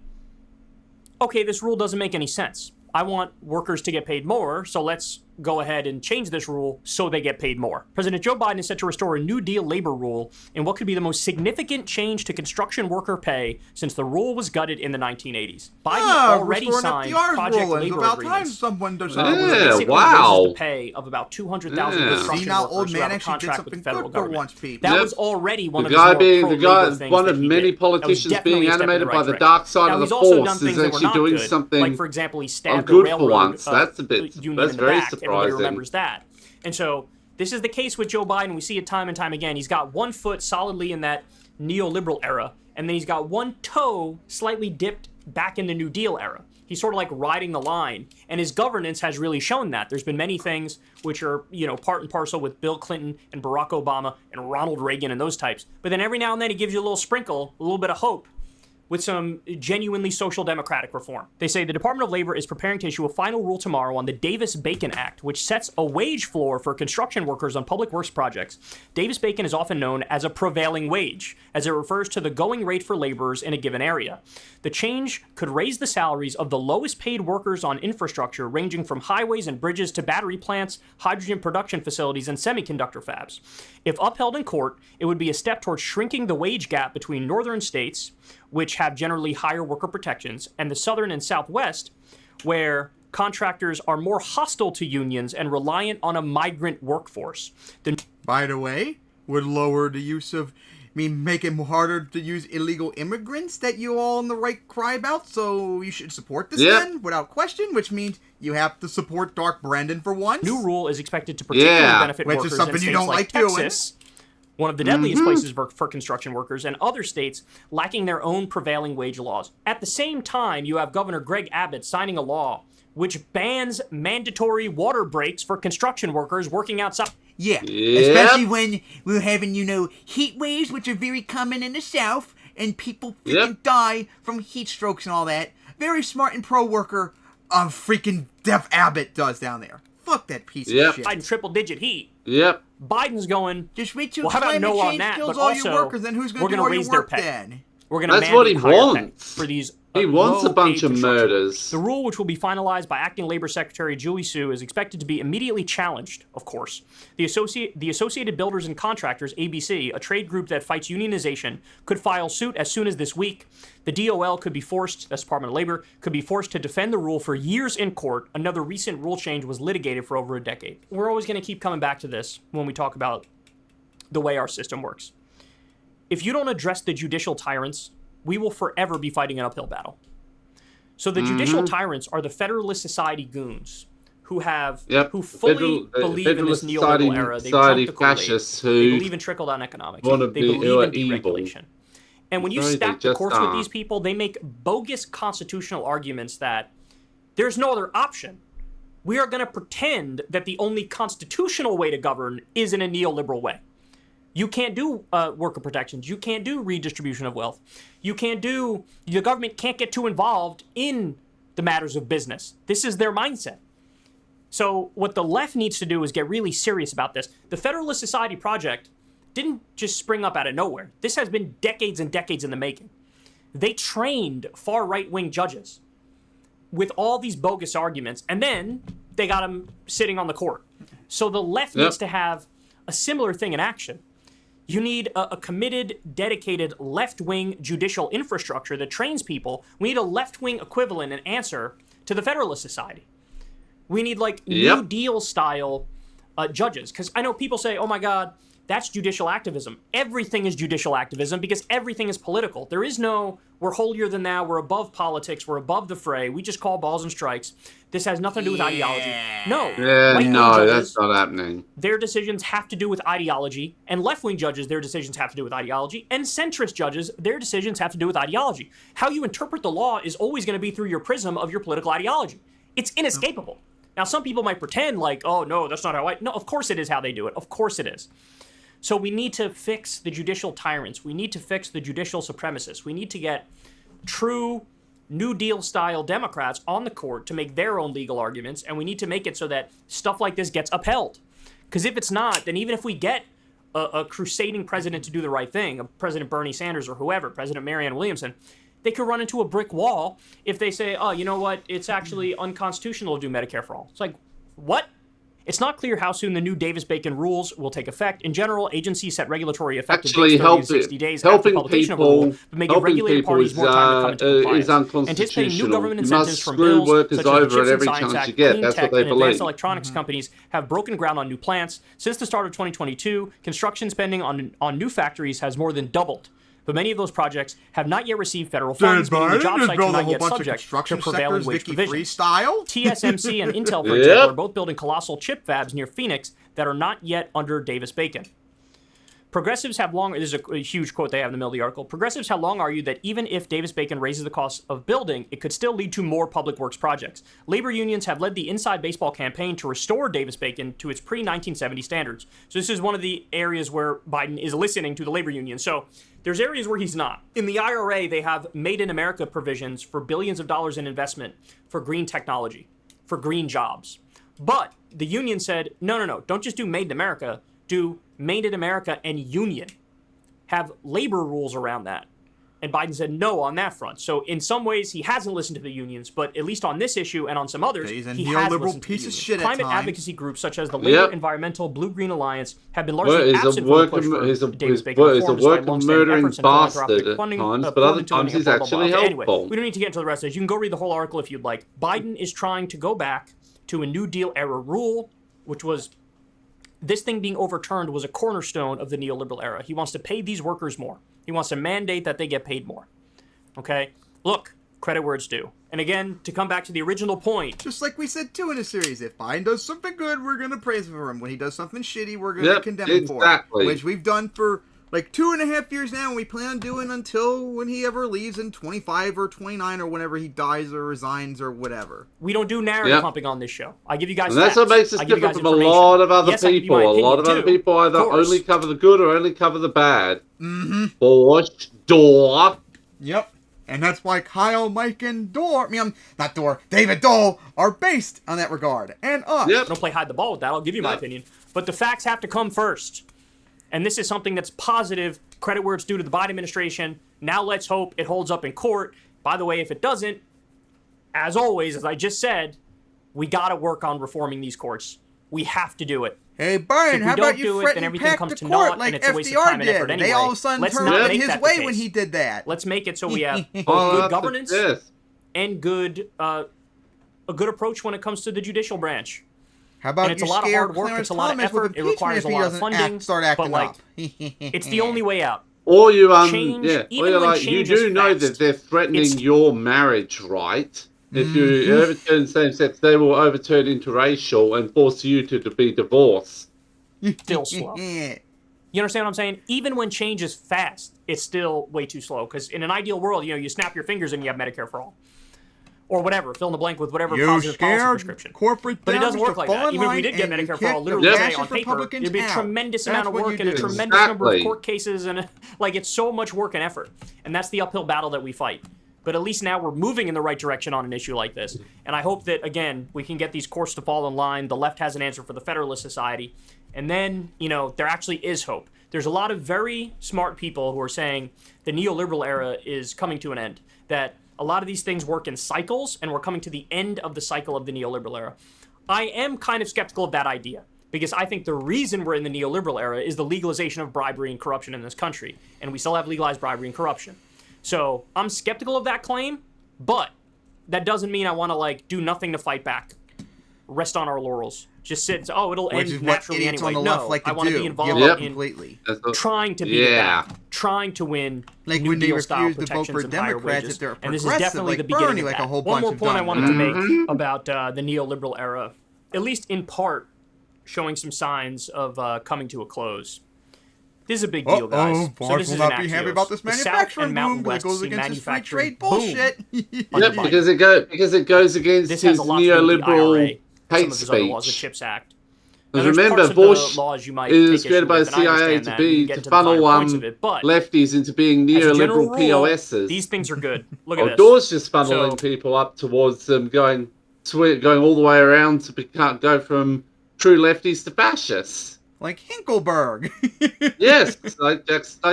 okay, this rule doesn't make any sense. I want workers to get paid more, so let's go ahead and change this rule so they get paid more. President Joe Biden is set to restore a New Deal labor rule in what could be the most significant change to construction worker pay since the rule was gutted in the 1980s. Biden already signed project labor agreements. Someone does Basically raises the pay of about 200,000 construction workers who have a contract with the federal government. That was already one of the guy, one of many politicians being animated by the dark side of the force is actually doing something. Like, for example, he stabbed good a railroad for once. That's a bit. union That's in the very back. surprising. Everybody remembers that. And so this is the case with Joe Biden. We see it time and time again. He's got one foot solidly in that neoliberal era, and then he's got one toe slightly dipped back in the New Deal era. He's sort of like riding the line, and his governance has really shown that. There's been many things which are, part and parcel with Bill Clinton and Barack Obama and Ronald Reagan and those types. But then every now and then he gives you a little sprinkle, a little bit of hope, with some genuinely social democratic reform. They say the Department of Labor is preparing to issue a final rule tomorrow on the Davis-Bacon Act, which sets a wage floor for construction workers on public works projects. Davis-Bacon is often known as a prevailing wage, as it refers to the going rate for laborers in a given area. The change could raise the salaries of the lowest paid workers on infrastructure, ranging from highways and bridges to battery plants, hydrogen production facilities, and semiconductor fabs. If upheld in court, it would be a step towards shrinking the wage gap between northern states, which have generally higher worker protections, and the southern and southwest, where contractors are more hostile to unions and reliant on a migrant workforce. By the way, would lower the use of, make it harder to use illegal immigrants that you all on the right cry about, so you should support this then, without question, which means you have to support Dark Brandon for once. New rule is expected to particularly benefit which workers is something in you states don't like Texas, one of the deadliest places for construction workers, and other states lacking their own prevailing wage laws. At the same time, you have Governor Greg Abbott signing a law which bans mandatory water breaks for construction workers working outside. Yeah, especially when we're having, heat waves, which are very common in the South, and people freaking die from heat strokes and all that. Very smart and pro-worker, freaking Def Abbott does down there. Fuck that piece of shit. Biden triple-digit heat. Yep. Biden's going, just wait till well, how about climate no change on that, kills but all also, your workers, then who's going to do all raise your their work pay. then? We're going to That's what he wants. For these he wants a bunch of construction. murders. The rule, which will be finalized by Acting Labor Secretary Julie Su, is expected to be immediately challenged, of course. The Associated Builders and Contractors, ABC, a trade group that fights unionization, could file suit as soon as this week. The DOL could be forced, that's Department of Labor, could be forced to defend the rule for years in court. Another recent rule change was litigated for over a decade. We're always going to keep coming back to this when we talk about the way our system works. If you don't address the judicial tyrants, we will forever be fighting an uphill battle. So the judicial tyrants are the Federalist Society goons who fully believe in this neoliberal era. They trump the fascists Kool-Aid. They believe in trickle-down economics. They believe in deregulation. And when you stack the course with these people, they make bogus constitutional arguments that there's no other option. We are going to pretend that the only constitutional way to govern is in a neoliberal way. You can't do worker protections. You can't do redistribution of wealth. The government can't get too involved in the matters of business. This is their mindset. So what the left needs to do is get really serious about this. The Federalist Society project didn't just spring up out of nowhere. This has been decades and decades in the making. They trained far right-wing judges with all these bogus arguments, and then they got them sitting on the court. So the left needs to have a similar thing in action. You need a committed, dedicated left-wing judicial infrastructure that trains people. We need a left-wing equivalent and answer to the Federalist Society. We need New Deal-style judges. Because I know people say, oh my God, That's judicial activism. Everything is judicial activism because everything is political. There is no, we're holier than thou, we're above politics, we're above the fray, we just call balls and strikes. This has nothing to do with ideology. No. Right-wing judges, that's not happening. their decisions have to do with ideology, and left-wing judges, their decisions have to do with ideology, and centrist judges, their decisions have to do with ideology. How you interpret the law is always going to be through your prism of your political ideology. It's inescapable. Now, some people might pretend like, oh, no, that's not how I... No, of course it is how they do it. Of course it is. So we need to fix the judicial tyrants. We need to fix the judicial supremacists. We need to get true New Deal-style Democrats on the court to make their own legal arguments, and we need to make it so that stuff like this gets upheld. Because if it's not, then even if we get a crusading president to do the right thing, President Bernie Sanders or whoever, President Marianne Williamson, they could run into a brick wall if they say, oh, you know what, it's actually unconstitutional to do Medicare for all. It's like, what? It's not clear how soon the new Davis-Bacon rules will take effect. In general, agencies set regulatory effective dates 30 to 60 days after publication of a rule, but making regulated parties more time to come into compliance. Anticipating new government incentives from bills such as the Chips and Science Act, clean tech, and advanced electronics companies have broken ground on new plants. Since the start of 2022, construction spending on new factories has more than doubled. But many of those projects have not yet received federal funds, meaning the job sites are not yet subject to prevailing wage provisions. TSMC and Intel, for example, are both building colossal chip fabs near Phoenix that are not yet under Davis-Bacon. Progressives have long... This is a huge quote they have in the middle of the article. Progressives have long argued that even if Davis-Bacon raises the cost of building, it could still lead to more public works projects. Labor unions have led the Inside Baseball campaign to restore Davis-Bacon to its pre-1970 standards. So this is one of the areas where Biden is listening to the labor union. So there's areas where he's not. In the IRA, they have Made in America provisions for billions of dollars in investment for green technology, for green jobs. But the union said, no, don't just do Made in America, do Made in America and Union. Have labor rules around that. And Biden said no on that front. So in some ways, he hasn't listened to the unions, but at least on this issue and on some others, he has listened to the unions. Climate advocacy groups such as the Labor Environmental Blue-Green Alliance have been largely absent from the push for Davis-Bacon reforms despite long-standing efforts and philanthropic funding, but other times he's actually helpful. Anyway, we don't need to get into the rest of this. You can go read the whole article if you'd like. Biden is trying to go back to a New Deal era rule, which was... This thing being overturned was a cornerstone of the neoliberal era. He wants to pay these workers more. He wants to mandate that they get paid more. Okay? Look, credit where it's due. And again, to come back to the original point. Just like we said, too, in a series. If Biden does something good, we're going to praise him for him. When he does something shitty, we're going to condemn him for it. Which we've done for like 2.5 years now, and we plan on doing until when he ever leaves in 25 or 29 or whenever he dies or resigns or whatever. We don't do narrative pumping on this show. I give you guys and that's what makes us different from a lot of other people. A lot of other people either only cover the good or only cover the bad. Mm-hmm. Vaush, Dor. Yep. And that's why Kyle, Mike, and David Dole are based on that regard. And us. Yep. Don't play hide the ball with that. I'll give you my opinion. But the facts have to come first. And this is something that's positive, credit where it's due to the Biden administration. Now let's hope it holds up in court. By the way, if it doesn't, as always, as I just said, we got to work on reforming these courts. We have to do it. Hey, Brian, how about you threatening pack the court like FDR did? Anyway. They all of a sudden turned his way when he did that. Let's make it so we have good governance and good a good approach when it comes to the judicial branch. How about it's a lot of hard work, it's a lot of effort, it requires a lot of funding, but like, it's the only way out. Or you you do know that they're threatening your marriage, right? If you overturn same-sex, they will overturn interracial and force you to be divorced. Still slow. You understand what I'm saying? Even when change is fast, it's still way too slow. Because in an ideal world, you snap your fingers and you have Medicare for all. Or whatever, fill in the blank with whatever positive policy prescription. But it doesn't work like that. Even if we did get Medicare for all, literally today on paper, it'd be a tremendous amount of work and a tremendous number of court cases. And it's so much work and effort. And that's the uphill battle that we fight. But at least now we're moving in the right direction on an issue like this. And I hope that, again, we can get these courts to fall in line. The left has an answer for the Federalist Society. And then, there actually is hope. There's a lot of very smart people who are saying the neoliberal era is coming to an end. That a lot of these things work in cycles, and we're coming to the end of the cycle of the neoliberal era. I am kind of skeptical of that idea, because I think the reason we're in the neoliberal era is the legalization of bribery and corruption in this country, and we still have legalized bribery and corruption. So I'm skeptical of that claim, but that doesn't mean I want to do nothing to fight back, rest on our laurels, just sit and say, oh, it'll Which end is what naturally idiots anyway. on the left No, like to I want to do. be involved Give up in completely. trying to beat it back, trying to win Like New when they Deal style refuse to vote protections for and higher Democrats wages. if they're And this is progressive, definitely like the beginning Bernie, of like that. a whole One bunch more have point I done. wanted to make about the neoliberal era, at least in part, showing some signs of coming to a close. This is a big deal, guys. Vaush this will is not an be happy Axios. about this The South manufacturing and Mountain boom because it West goes see against this free manufacturing trade bullshit. Yep, because it goes against This his has a lot to do with the IRA, neoliberal some hate of his other laws, the speech. CHIPS Act. Now, Because there's remember, parts of the Vaush laws you might is take created issue by the with, and I CIA understand to that, and you be get to into the finer funnel points of it, but lefties into being as a general neoliberal rule, POSs. these things are good. Look at this. Doors just funneling people up towards them, going all the way around to go from true lefties to fascists. Like Hinckelberg. Yes, like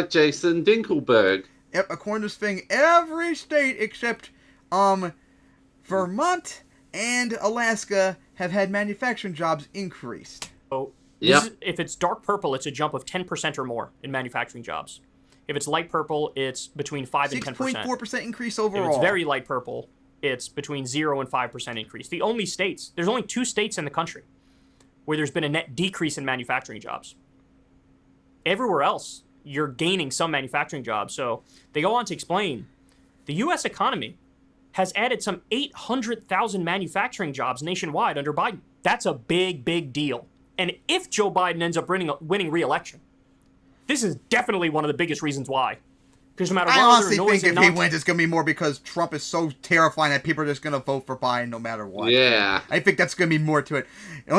Jason Dinkelberg. Yep, according to this thing, every state except Vermont and Alaska have had manufacturing jobs increased. So, if it's dark purple, it's a jump of 10% or more in manufacturing jobs. If it's light purple, it's between 5 and 10%. 6.4% increase overall. If it's very light purple, it's between 0 and 5% increase. There's only 2 states in the country where there's been a net decrease in manufacturing jobs. Everywhere else, you're gaining some manufacturing jobs. So they go on to explain the U.S. economy has added some 800,000 manufacturing jobs nationwide under Biden. That's a big, big deal. And if Joe Biden ends up winning re-election, this is definitely one of the biggest reasons why. Because no matter what, I honestly think if he wins, it's going to be more because Trump is so terrifying that people are just going to vote for Biden no matter what. Yeah. I think that's going to be more to it. The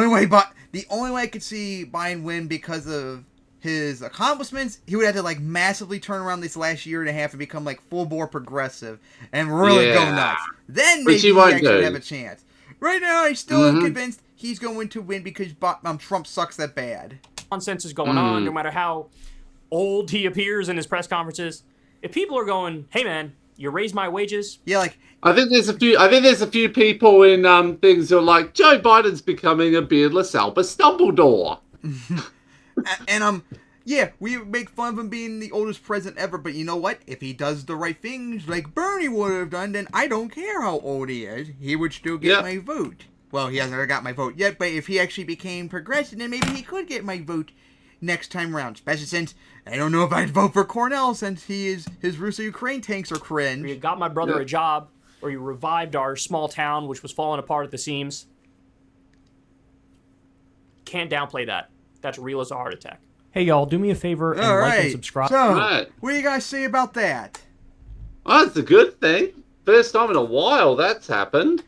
only way I could see Biden win because of his accomplishments, he would have to like massively turn around this last year and a half and become like full-bore progressive and really go nuts. Then maybe he actually have a chance. Right now, I'm still convinced he's going to win because Trump sucks that bad. Nonsense is going on, no matter how old he appears in his press conferences. If people are going, hey man, you raise my wages. Yeah, like I think there's a few people in things who are like, Joe Biden's becoming a beardless Albus Dumbledore. and yeah, we make fun of him being the oldest president ever, but you know what? If he does the right things like Bernie would have done, then I don't care how old he is. He would still get my vote. Well, he hasn't got my vote yet, but if he actually became progressive, then maybe he could get my vote next time around. Especially since I don't know if I'd vote for Cornell since his Russo-Ukraine tanks are cringe. You got my brother a job, or you revived our small town, which was falling apart at the seams. Can't downplay that. That's real as a heart attack. Hey, y'all, do me a favor and like and subscribe. So, what do you guys say about that? Oh, it's a good thing. First time in a while that's happened.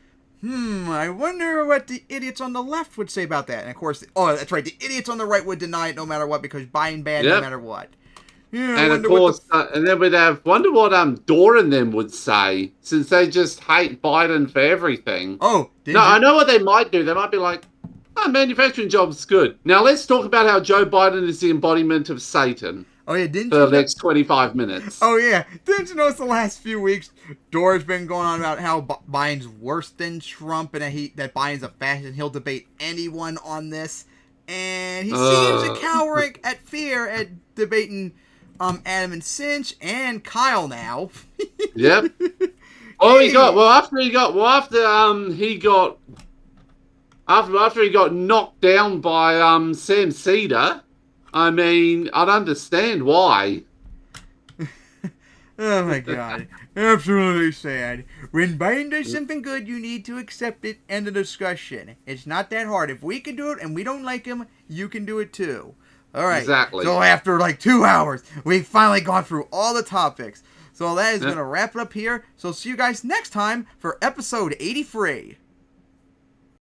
I wonder what the idiots on the left would say about that. And of course, that's right, the idiots on the right would deny it no matter what because Biden bad no matter what. Yeah, and of course, and then we'd wonder what Dora and them would say, since they just hate Biden for everything. I know what they might do. They might be like, manufacturing jobs good. Now let's talk about how Joe Biden is the embodiment of Satan. Oh yeah, didn't for the next 25 minutes. Oh yeah, didn't you notice the last few weeks Dora's been going on about how Biden's worse than Trump and that Biden's a fascist and he'll debate anyone on this, and he seems to cower at fear at debating Adam and Cinch and Kyle now. Yep. Oh, after he got knocked down by Sam Cedar. I mean, I'd understand why. Oh my god. Absolutely sad. When Biden does something good, you need to accept it. End of discussion. It's not that hard. If we can do it and we don't like him, you can do it too. Alright. Exactly. So after like 2 hours, we've finally gone through all the topics. So that is going to wrap it up here. So see you guys next time for episode 83.